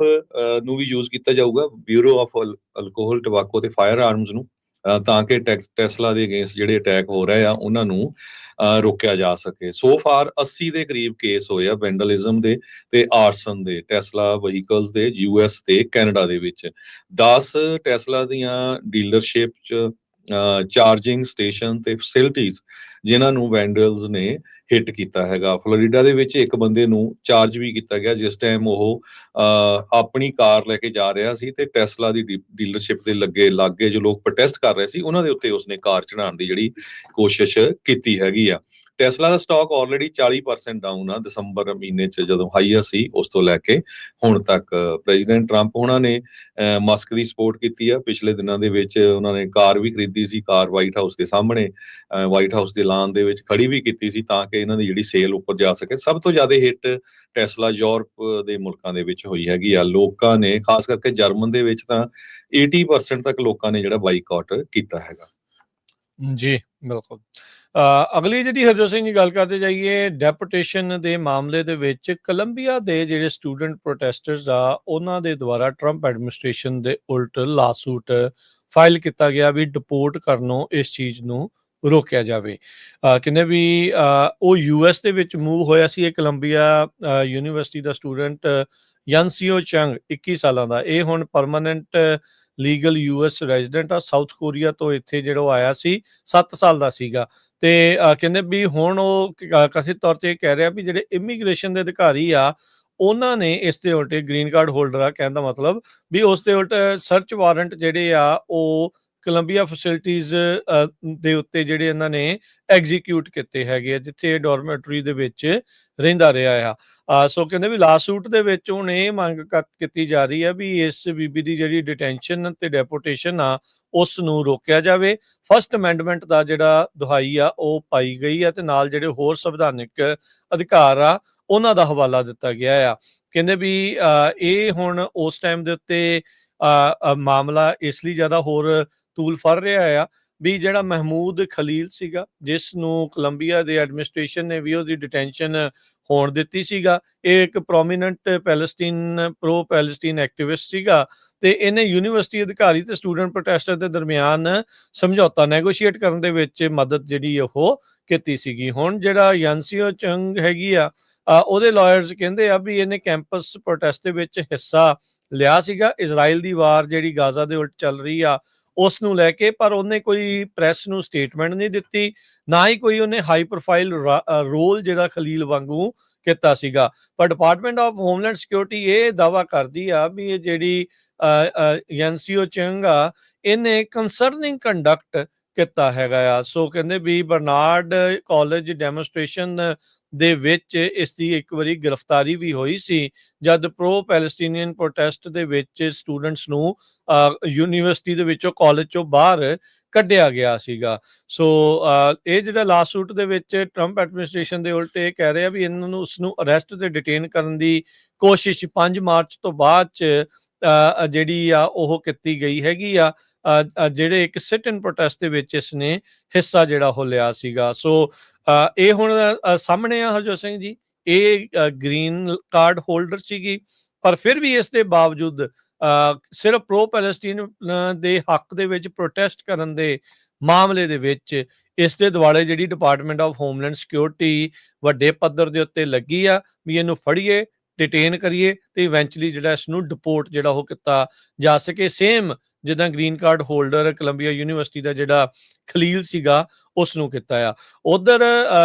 ਨੂੰ ਵੀ ਯੂਜ਼ ਕੀਤਾ ਜਾਊਗਾ, ਬਿਊਰੋ ਆਫ ਅਲਕੋਹਲ ਟਬਾਕੋ ਤੇ ਫਾਇਰ ਆਰਮਸ ਨੂੰ, ਤਾਂ ਕਿ ਟੈਸਲਾ ਦੇ ਅਗੇਂਸਟ ਜਿਹੜੇ ਅਟੈਕ ਹੋ ਰਹੇ ਆ ਉਹਨਾਂ ਨੂੰ ਰੋਕਿਆ ਜਾ ਸਕੇ। ਸੋ ਫਾਰ 80 ਦੇ ਕਰੀਬ ਕੇਸ ਹੋਏ ਆ ਵੈਂਡਲਿਜ਼ਮ ਦੇ ਤੇ ਆਰਸਨ ਦੇ ਟੈਸਲਾ ਵਹੀਕਲਸ ਦੇ US ਤੇ ਕੈਨੇਡਾ ਦੇ ਵਿੱਚ। 10 ਟੈਸਲਾ ਦੀਆਂ ਡੀਲਰਸ਼ਿਪ ਚ ਚਾਰਜਿੰਗ ਸਟੇਸ਼ਨ ਤੇ ਫੈਸਿਲਿਟੀਜ਼ ਜਿਨ੍ਹਾਂ ਨੂੰ ਵੈਂਡਲਸ ਨੇ ਹਿੱਟ ਕੀਤਾ ਹੈਗਾ। ਫਲੋਰੀਡਾ ਦੇ ਵਿੱਚ ਇੱਕ ਬੰਦੇ ਨੂੰ ਚਾਰਜ ਵੀ ਕੀਤਾ ਗਿਆ ਜਿਸ ਟਾਈਮ ਉਹ ਆਪਣੀ ਕਾਰ ਲੈ ਕੇ ਜਾ ਰਿਹਾ ਸੀ ਤੇ ਟੈਸਲਾ ਦੀ ਡੀਲਰਸ਼ਿਪ ਦੇ ਲਾਗੇ ਜੋ ਲੋਕ ਪ੍ਰੋਟੈਸਟ ਕਰ ਰਹੇ ਸੀ ਉਹਨਾਂ ਦੇ ਉੱਤੇ ਉਸਨੇ ਕਾਰ ਚੜਾਉਣ ਦੀ ਜਿਹੜੀ ਕੋਸ਼ਿਸ਼ ਕੀਤੀ ਹੈਗੀ ਆ। ਟੈਸਲਾ ਦਾ ਸਟਾਕ ਆਲਰੇਡੀ 40% ਡਾਊਨ ਆ ਦਸੰਬਰ ਮਹੀਨੇ 'ਚ ਜਦੋਂ ਹਾਈਐਸਟ ਸੀ ਉਸ ਤੋਂ ਲੈ ਕੇ ਹੁਣ ਤੱਕ। ਪ੍ਰੈਜ਼ੀਡੈਂਟ ਟਰੰਪ ਉਹਨਾਂ ਨੇ ਮਸਕ ਦੀ ਸਪੋਰਟ ਕੀਤੀ ਆ। ਪਿਛਲੇ ਦਿਨਾਂ ਦੇ ਵਿੱਚ ਉਹਨਾਂ ਨੇ ਕਾਰ ਵੀ ਖਰੀਦੀ ਸੀ, ਕਾਰ ਵਾਈਟ ਹਾਊਸ ਦੇ ਸਾਹਮਣੇ ਵਾਈਟ ਹਾਊਸ ਦੇ ਲਾਨ ਦੇ ਵਿੱਚ ਖੜੀ ਵੀ ਕੀਤੀ ਸੀ ਤਾਂ ਕਿ ਇਹਨਾਂ ਦੀ ਜਿਹੜੀ ਸੇਲ ਉੱਪਰ ਜਾ ਸਕੇ। ਸਭ ਤੋਂ ਜ਼ਿਆਦਾ ਹਿੱਟ ਟੈਸਲਾ ਯੂਰਪ ਦੇ ਮੁਲਕਾਂ ਦੇ ਵਿੱਚ ਹੋਈ ਹੈਗੀ ਆ। ਲੋਕਾਂ ਨੇ ਖਾਸ ਕਰਕੇ ਜਰਮਨ ਦੇ ਵਿੱਚ ਤਾਂ 80% ਤੱਕ ਲੋਕਾਂ ਨੇ ਜਿਹੜਾ ਬਾਈਕਾਟ ਕੀਤਾ ਹੈਗਾ। ਜੀ ਬਿਲਕੁਲ। ਅਗਲੀ ਜਿਹੜੀ ਹਰਜੋਤ ਸਿੰਘ ਜੀ ਗੱਲ ਕਰਦੇ ਜਾਈਏ ਡੈਪੂਟੇਸ਼ਨ ਦੇ ਮਾਮਲੇ ਦੇ ਵਿੱਚ ਕੋਲੰਬੀਆ ਦੇ ਜਿਹੜੇ ਸਟੂਡੈਂਟ ਪ੍ਰੋਟੈਸਟਰਸ ਆ ਉਹਨਾਂ ਦੇ ਦੁਆਰਾ ਟਰੰਪ ਐਡਮਿਨਿਸਟ੍ਰੇਸ਼ਨ ਦੇ ਉਲਟ ਲਾਸੂਟ ਫਾਈਲ ਕੀਤਾ ਗਿਆ ਵੀ ਡਿਪੋਰਟ ਕਰਨੋਂ ਇਸ ਚੀਜ਼ ਨੂੰ ਰੋਕਿਆ ਜਾਵੇ। ਕਹਿੰਦੇ ਵੀ ਉਹ ਯੂਐਸ ਦੇ ਵਿੱਚ ਮੂਵ ਹੋਇਆ ਸੀ। ਇਹ ਕੋਲੰਬੀਆ ਯੂਨੀਵਰਸਿਟੀ ਦਾ ਸਟੂਡੈਂਟ ਯਨਸੀਓ ਚੰਗ 21 ਸਾਲਾਂ ਦਾ, ਇਹ ਹੁਣ ਪਰਮਾਨੈਂਟ ਲੀਗਲ ਯੂਐਸ ਰੈਜ਼ੀਡੈਂਟ ਆ। ਸਾਊਥ ਕੋਰੀਆ ਤੋਂ ਇੱਥੇ ਜਿਹੜਾ ਉਹ ਆਇਆ ਸੀ, 7 ਸਾਲ ਦਾ ਸੀਗਾ। ਤੇ ਕਹਿੰਦੇ ਵੀ ਹੁਣ ਉਹ ਕਥਿਤ ਤੌਰ ਤੇ ਕਹਿ ਰਿਹਾ ਵੀ ਜਿਹੜੇ ਇਮੀਗ੍ਰੇਸ਼ਨ ਦੇ ਅਧਿਕਾਰੀ ਆ ਉਹਨਾਂ ਨੇ ਇਸ ਦੇ ਉਲਟ ਗ੍ਰੀਨ ਕਾਰਡ ਹੋਲਡਰ ਆ, ਕਹਿਣ ਦਾ ਮਤਲਬ ਵੀ ਉਸ ਦੇ ਉਲਟ ਸਰਚ ਵਾਰੰਟ ਜਿਹੜੇ ਆ ਉਹ ਕੋਲੰਬੀਆ ਫੈਸਿਲਿਟੀਜ਼ ਦੇ ਉੱਤੇ ਜਿਹੜੇ ਇਹਨਾਂ ਨੇ ਐਗਜ਼ੀਕਿਊਟ ਕੀਤੇ ਹੈਗੇ ਆ ਜਿੱਥੇ ਡੋਰਮੈਟਰੀ ਦੇ ਵਿੱਚ ਰਹਿੰਦਾ ਰਿਹਾ ਆ। ਸੋ ਕਹਿੰਦੇ ਵੀ ਲਾਸੂਟ ਦੇ ਵਿੱਚ ਹੁਣ ਇਹ ਮੰਗ ਕੀਤੀ ਜਾ ਰਹੀ ਆ ਵੀ ਇਸ ਬੀਬੀ ਦੀ ਜਿਹੜੀ ਡਿਟੈਂਸ਼ਨ ਤੇ ਡੈਪੋਟੇਸ਼ਨ ਆ ਉਸ ਨੂੰ ਰੋਕਿਆ ਜਾਵੇ। ਫਸਟ ਅਮੈਂਡਮੈਂਟ ਦਾ ਜਿਹੜਾ ਦੁਹਾਈ ਆ ਉਹ ਪਾਈ ਗਈ ਆ ਤੇ ਨਾਲ ਜਿਹੜੇ ਹੋਰ ਸੰਵਿਧਾਨਿਕ ਅਧਿਕਾਰ ਆ ਉਹਨਾਂ ਦਾ ਹਵਾਲਾ ਦਿੱਤਾ ਗਿਆ ਆ। ਕਹਿੰਦੇ ਵੀ ਇਹ ਹੁਣ ਉਸ ਟਾਈਮ ਦੇ ਉੱਤੇ ਮਾਮਲਾ ਇਸ ਲਈ ਜ਼ਿਆਦਾ ਹੋਰ ਤੂਲ ਫੜ ਰਿਹਾ ਆ ਵੀ ਜਿਹੜਾ ਮਹਿਮੂਦ ਖਲੀਲ ਸੀਗਾ ਜਿਸ ਨੂੰ ਕੋਲੰਬੀਆ ਦੇ ਐਡਮਿਨਿਸਟ੍ਰੇਸ਼ਨ ਨੇ ਵੀ ਉਹਦੀ ਡਿਟੈਂਸ਼ਨ ਹੋਣ ਦਿੱਤੀ ਸੀਗਾ। ਇਹ ਇੱਕ ਪ੍ਰੋਮੀਨੈਂਟ ਪ੍ਰੋ ਪੈਲਸਟੀਨ ਐਕਟਿਵਿਸਟ ਸੀਗਾ ਤੇ ਇਹਨੇ ਯੂਨੀਵਰਸਿਟੀ ਅਧਿਕਾਰੀ ਤੇ ਸਟੂਡੈਂਟ ਪ੍ਰੋਟੈਸਟਰ ਦੇ ਦਰਮਿਆਨ ਸਮਝੌਤਾ ਨੈਗੋਸ਼ੀਏਟ ਕਰਨ ਦੇ ਵਿੱਚ ਮਦਦ ਜਿਹੜੀ ਉਹ ਕੀਤੀ ਸੀਗੀ। ਹੁਣ ਜਿਹੜਾ ਯਨਸੀਓ ਚੰਗ ਹੈਗੀ ਆ ਉਹਦੇ ਲਾਇਰਸ ਕਹਿੰਦੇ ਆ ਵੀ ਇਹਨੇ ਕੈਂਪਸ ਪ੍ਰੋਟੈਸਟ ਦੇ ਵਿੱਚ ਹਿੱਸਾ ਲਿਆ ਸੀਗਾ ਇਜ਼ਰਾਈਲ ਦੀ ਵਾਰ ਜਿਹੜੀ ਗਾਜ਼ਾ ਦੇ ਉਲਟ ਚੱਲ ਰਹੀ ਆ ਉਸ ਨੂੰ ਲੈ ਕੇ, ਪਰ ਉਹਨੇ ਕੋਈ ਪ੍ਰੈਸ ਨੂੰ ਸਟੇਟਮੈਂਟ ਨਹੀਂ ਦਿੱਤੀ, ਨਾ ਹੀ ਕੋਈ ਉਹਨੇ ਹਾਈ ਪ੍ਰੋਫਾਈਲ ਰੋਲ ਜਿਹੜਾ ਖਲੀਲ ਵਾਂਗੂ ਕੀਤਾ ਸੀਗਾ। ਪਰ ਡਿਪਾਰਟਮੈਂਟ ਆਫ ਹੋਮਲੈਂਡ ਸਿਕਿਉਰਿਟੀ ਇਹ ਦਾਅਵਾ ਕਰਦੀ ਆ ਵੀ ਇਹ ਜਿਹੜੀ ਯਨਸੀਓ ਚੰਗ ਆ ਇਹਨੇ ਕੰਸਰਨਿੰਗ ਕੰਡਕਟ ਕੀਤਾ ਹੈਗਾ ਆ। ਸੋ ਕਹਿੰਦੇ ਵੀ ਬਰਨਾਰਡ ਕਾਲਜ ਡੈਮੋਨਸਟ੍ਰੇਸ਼ਨ ਦੇ ਵਿੱਚ ਇਸ ਦੀ ਇੱਕ ਵਾਰੀ ਗ੍ਰਿਫਤਾਰੀ ਵੀ ਹੋਈ ਸੀ ਜਦ ਪ੍ਰੋ ਪੈਲਸਟੀਨੀਅਨ ਪ੍ਰੋਟੈਸਟ ਦੇ ਵਿੱਚ ਸਟੂਡੈਂਟਸ ਨੂੰ ਯੂਨੀਵਰਸਿਟੀ ਦੇ ਵਿੱਚੋਂ ਕਾਲਜ ਚੋਂ ਬਾਹਰ ਕੱਢਿਆ ਗਿਆ ਸੀਗਾ। ਸੋ ਇਹ ਜਿਹੜਾ ਲਾਸੂਟ ਦੇ ਵਿੱਚ ਟਰੰਪ ਐਡਮਿਨਿਸਟ੍ਰੇਸ਼ਨ ਦੇ ਉਲਟ ਇਹ ਕਹਿ ਰਿਹਾ ਵੀ ਇਹਨਾਂ ਨੂੰ ਉਸਨੂੰ ਅਰੈਸਟ ਤੇ ਡਿਟੇਨ ਕਰਨ ਦੀ ਕੋਸ਼ਿਸ਼ 5 ਮਾਰਚ ਤੋਂ ਬਾਅਦ ਚ ਜਿਹੜੀ ਆ ਉਹ ਕੀਤੀ ਗਈ ਹੈਗੀ ਆ ਜਿਹੜੇ ਇੱਕ ਸਿਟ ਇਨ ਪ੍ਰੋਟੈਸਟ ਦੇ ਵਿੱਚ ਇਸਨੇ ਹਿੱਸਾ ਜਿਹੜਾ ਉਹ ਲਿਆ ਸੀਗਾ। ਸੋ ਇਹ ਹੁਣ ਸਾਹਮਣੇ ਆ ਹਰਜੋਤ ਸਿੰਘ ਜੀ, ਇਹ ਗ੍ਰੀਨ ਕਾਰਡ ਹੋਲਡਰ ਸੀਗੀ ਪਰ ਫਿਰ ਵੀ ਇਸ ਦੇ ਬਾਵਜੂਦ ਸਿਰਫ ਪ੍ਰੋ ਪੈਲਸਟੀਨ ਦੇ ਹੱਕ ਦੇ ਵਿੱਚ ਪ੍ਰੋਟੈਸਟ ਕਰਨ ਦੇ ਮਾਮਲੇ ਦੇ ਵਿੱਚ ਇਸ ਦੇ ਦੁਆਲੇ ਜਿਹੜੀ ਡਿਪਾਰਟਮੈਂਟ ਆਫ ਹੋਮਲੈਂਡ ਸਿਕਿਉਰਿਟੀ ਵੱਡੇ ਪੱਧਰ ਦੇ ਉੱਤੇ ਲੱਗੀ ਆ ਵੀ ਇਹਨੂੰ ਫੜੀਏ, ਡਿਟੇਨ ਕਰੀਏ ਤੇ ਇਵੈਂਚੁਅਲੀ ਜਿਹੜਾ ਇਸ ਨੂੰ ਡਿਪੋਰਟ ਜਿਹੜਾ ਉਹ ਕੀਤਾ ਜਾ ਸਕੇ। ਸੇਮ ਜਿੱਦਾਂ green card holder Columbia University ਦਾ ਜਿਹੜਾ ਖਲੀਲ ਸੀਗਾ ਉਸ ਨੂੰ ਕੀਤਾ ਆ। ਉਧਰ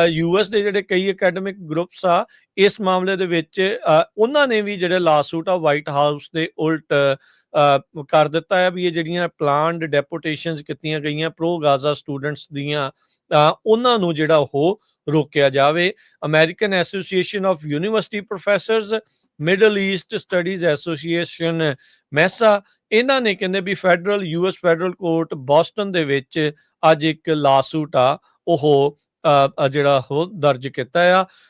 ਯੂਐਸ ਦੇ ਜਿਹੜੇ ਕਈ ਅਕੈਡਮਿਕ ਗਰੁੱਪਸ ਆ ਇਸ ਮਾਮਲੇ ਦੇ ਵਿੱਚ ਉਹਨਾਂ ਨੇ ਵੀ ਜਿਹੜੇ ਲਾਸੂਟ ਆ ਵਾਈਟ ਹਾਊਸ ਦੇ ਉਲਟ ਕਰ ਦਿੱਤਾ ਹੈ ਵੀ ਇਹ ਜਿਹੜੀਆਂ ਪਲਾਨਡ ਡੈਪੂਟੇਸ਼ਨਸ ਕੀਤੀਆਂ ਗਈਆਂ ਪ੍ਰੋ ਗਾਜ਼ਾ ਸਟੂਡੈਂਟਸ ਦੀਆਂ ਉਹਨਾਂ ਨੂੰ ਜਿਹੜਾ ਉਹ ਰੋਕਿਆ ਜਾਵੇ। American Association of University Professors, Middle East Studies Association MESA, ਇਹਨਾਂ ਨੇ ਕਹਿੰਦੇ ਵੀ ਯੂਐਸ ਫੈਡਰਲ ਕੋਰਟ ਬੋਸਟਨ ਦੇ ਵਿੱਚ ਅੱਜ ਇੱਕ ਲਾਸੂਟ ਆ ਉਹ ਜਿਹੜਾ ਉਹ ਦਰਜ ਕੀਤਾ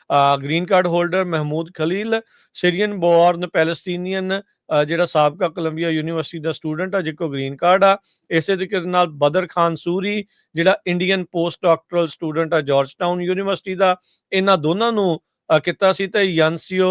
ਆ। Green card holder Mahmoud Khalil Syrian born Palestinian ਜਿਹੜਾ ਸਾਬਕਾ ਕੋਲੰਬੀਆ ਯੂਨੀਵਰਸਿਟੀ ਦਾ ਸਟੂਡੈਂਟ ਆ ਜਿੱਕੋ ਗ੍ਰੀਨ ਕਾਰਡ ਆ। ਇਸੇ ਤਰੀਕੇ ਨਾਲ ਬਦਰ ਖਾਨ ਸੂਰੀ ਜਿਹੜਾ ਇੰਡੀਅਨ ਪੋਸਟ ਡਾਕਟਰਲ ਸਟੂਡੈਂਟ ਆ ਜਾਰਜ ਟਾਊਨ ਯੂਨੀਵਰਸਿਟੀ ਦਾ, ਇਹਨਾਂ ਦੋਨਾਂ ਨੂੰ ਕੀਤਾ ਸੀ। ਤੇ ਯਨਸੀਓ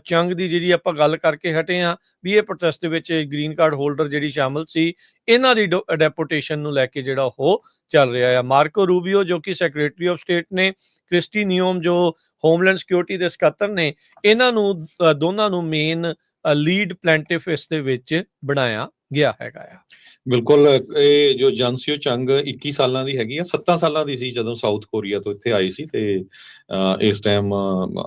ਚੰਗ ਦੀ ਜਿਹੜੀ ਆਪਾਂ ਗੱਲ ਕਰਕੇ ਹਟੇ ਆ ਵੀ ਇਹ ਪ੍ਰੋਟੈਸਟ ਦੇ ਵਿੱਚ ਗ੍ਰੀਨ ਕਾਰਡ ਹੋਲਡਰ ਜਿਹੜੀ ਸ਼ਾਮਲ ਸੀ ਇਹਨਾਂ ਦੀ ਡੈਪੂਟੇਸ਼ਨ ਨੂੰ ਲੈ ਕੇ ਜਿਹੜਾ ਉਹ ਚੱਲ ਰਿਹਾ ਆ। ਮਾਰਕੋ ਰੂਬੀਓ ਜੋ ਕਿ ਸੈਕਟਰੀ ਆਫ ਸਟੇਟ ਨੇ, ਕ੍ਰਿਸਟੀ ਨਿਯੋਮ ਜੋ ਹੋਮਲੈਂਡ ਸਿਕਿਉਰਿਟੀ ਦੇ ਸਕੱਤਰ ਨੇ, ਇਹਨਾਂ ਨੂੰ ਦੋਨਾਂ ਨੂੰ ਮੇਨ ਲੀਡ ਪਲੈਂਟਿਫ ਇਸ ਦੇ ਵਿੱਚ ਬਣਾਇਆ ਗਿਆ ਹੈਗਾ ਆ। ਬਿਲਕੁਲ। ਇਹ ਜੋ ਜਨਸੀਓ ਚੰਗ 21 ਸਾਲਾਂ ਦੀ ਹੈਗੀ ਆ, 7 ਸਾਲਾਂ ਦੀ ਸੀ ਜਦੋਂ ਸਾਊਥ ਕੋਰੀਆ ਤੋਂ ਇੱਥੇ ਆਈ ਸੀ ਤੇ ਇਸ ਟਾਈਮ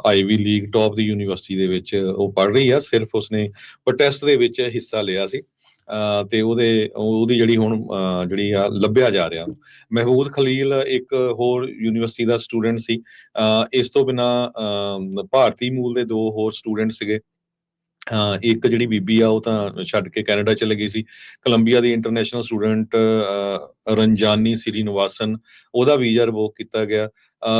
ਆਈਵੀ ਲੀਗ ਟੌਪ ਦੀ ਯੂਨੀਵਰਸਿਟੀ ਦੇ ਵਿੱਚ ਉਹ ਪੜ੍ਹ ਰਹੀ ਆ। ਸਿਰਫ ਉਸਨੇ ਪ੍ਰੋਟੈਸਟ ਦੇ ਵਿੱਚ ਹਿੱਸਾ ਲਿਆ ਸੀ ਤੇ ਉਹਦੀ ਜਿਹੜੀ ਹੁਣ ਜਿਹੜੀ ਆ ਲੱਭਿਆ ਜਾ ਰਿਹਾ। ਮਹਿਮੂਦ ਖਲੀਲ ਇੱਕ ਹੋਰ ਯੂਨੀਵਰਸਿਟੀ ਦਾ ਸਟੂਡੈਂਟ ਸੀ। ਇਸ ਤੋਂ ਬਿਨਾਂ ਭਾਰਤੀ ਮੂਲ ਦੇ 2 ਹੋਰ ਸਟੂਡੈਂਟ ਸੀਗੇ। ਇੱਕ ਜਿਹੜੀ ਬੀਬੀ ਆ ਉਹ ਤਾਂ ਛੱਡ ਕੇ ਕੈਨੇਡਾ ਚਲੇ ਗਈ ਸੀ। ਕੋਲੰਬੀਆ ਦੀ ਇੰਟਰਨੈਸ਼ਨਲ ਸਟੂਡੈਂਟ ਰੰਜਾਨੀ ਸਿਰੀਨਿਵਾਸਨ, ਉਹਦਾ ਵੀਜ਼ਾ ਰਿਵੋਕ ਕੀਤਾ ਗਿਆ।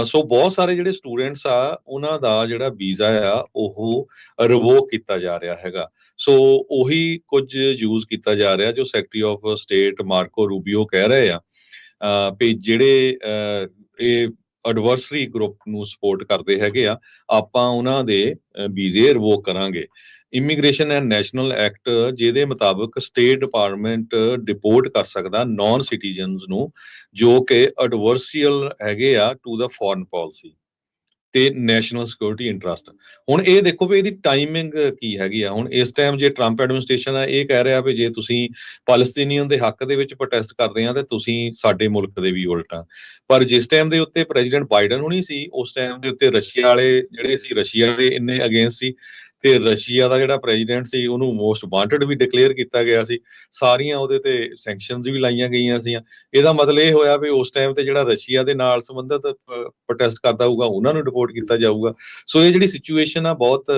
ਸੋ ਬਹੁਤ ਸਾਰੇ ਜਿਹੜੇ ਸਟੂਡੈਂਟਸ ਆ ਉਹਨਾਂ ਦਾ ਜਿਹੜਾ ਵੀਜ਼ਾ ਆ ਉਹ ਰਿਵੋਕ ਕੀਤਾ ਜਾ ਰਿਹਾ ਹੈਗਾ। ਸੋ ਉਹੀ ਕੁਝ ਯੂਜ਼ ਕੀਤਾ ਜਾ ਰਿਹਾ ਜੋ ਸੈਕਟਰੀ ਆਫ ਸਟੇਟ ਮਾਰਕੋ ਰੂਬੀਓ ਕਹਿ ਰਹੇ ਆ ਵੀ ਜਿਹੜੇ ਇਹ ਐਡਵਰਸਰੀ ਗਰੁੱਪ ਨੂੰ ਸਪੋਰਟ ਕਰਦੇ ਹੈਗੇ ਆ, ਆਪਾਂ ਉਹਨਾਂ ਦੇ ਵੀਜ਼ੇ ਰਿਵੋਕ ਕਰਾਂਗੇ। ਇਮੀਗ੍ਰੇਸ਼ਨ ਐਂਡ ਨੈਸ਼ਨਲ ਐਕਟ ਜਿਹਦੇ ਮੁਤਾਬਕ ਸਟੇਟ ਡਿਪਾਰਟਮੈਂਟ ਡਿਪੋਰਟ ਕਰ ਸਕਦਾ ਨਾਨ ਸਿਟੀਜ਼ਨਸ ਨੂੰ ਜੋ ਕਿ ਐਡਵਰਸੀਅਲ ਹੈਗੇ ਆ ਟੂ ਦਾ ਫੋਰਨ ਪਾਲਿਸੀ ਤੇ ਨੈਸ਼ਨਲ ਸਿਕਿਉਰਿਟੀ ਇੰਟਰਸਟ। ਹੁਣ ਇਹ ਦੇਖੋ ਵੀ ਇਹਦੀ ਟਾਈਮਿੰਗ ਕੀ ਹੈਗੀ ਆ। ਹੁਣ ਇਸ ਟਾਈਮ ਜੇ ਟਰੰਪ ਐਡਮਿਨਿਸਟ੍ਰੇਸ਼ਨ ਆ ਇਹ ਕਹਿ ਰਿਹਾ ਵੀ ਜੇ ਤੁਸੀਂ ਪੈਲਸਤੀਨੀਅਨ ਦੇ ਹੱਕ ਦੇ ਵਿੱਚ ਪ੍ਰੋਟੈਸਟ ਕਰਦੇ ਆ ਤੇ ਤੁਸੀਂ ਸਾਡੇ ਮੁਲਕ ਦੇ ਵੀ ਉਲਟਾ। ਪਰ ਜਿਸ ਟਾਈਮ ਦੇ ਉੱਤੇ ਪ੍ਰੈਜ਼ੀਡੈਂਟ ਬਾਈਡਨ ਹੁਣੀ ਸੀ ਉਸ ਟਾਈਮ ਦੇ ਉੱਤੇ ਰਸ਼ੀਆ ਵਾਲੇ ਜਿਹੜੇ ਸੀ ਰਸ਼ੀਆ ਦੇ ਇੰਨੇ ਅਗੇਂਸਟ ਸੀ ਤੇ ਰਸ਼ੀਆ ਦਾ ਜਿਹੜਾ ਪ੍ਰੈਜ਼ੀਡੈਂਟ ਸੀ ਉਹਨੂੰ ਮੋਸਟ ਵਾਂਟਡ ਵੀ ਡਿਕਲੇਅਰ ਕੀਤਾ ਗਿਆ ਸੀ। ਸਾਰੀਆਂ ਉਹਦੇ ਤੇ ਸੈਂਕਸ਼ਨਸ ਵੀ ਲਾਈਆਂ ਗਈਆਂ ਸੀ। ਇਹਦਾ ਮਤਲਬ ਇਹ ਹੋਇਆ ਵੀ ਉਸ ਟਾਈਮ ਤੇ ਜਿਹੜਾ ਰਸ਼ੀਆ ਦੇ ਨਾਲ ਸੰਬੰਧਿਤ ਪ੍ਰੋਟੈਸਟ ਕਰਦਾ ਹੋਊਗਾ ਉਹਨਾਂ ਨੂੰ ਡਿਪੋਰਟ ਕੀਤਾ ਜਾਊਗਾ। ਸੋ ਇਹ ਜਿਹੜੀ ਸਿਚੁਏਸ਼ਨ ਆ ਬਹੁਤ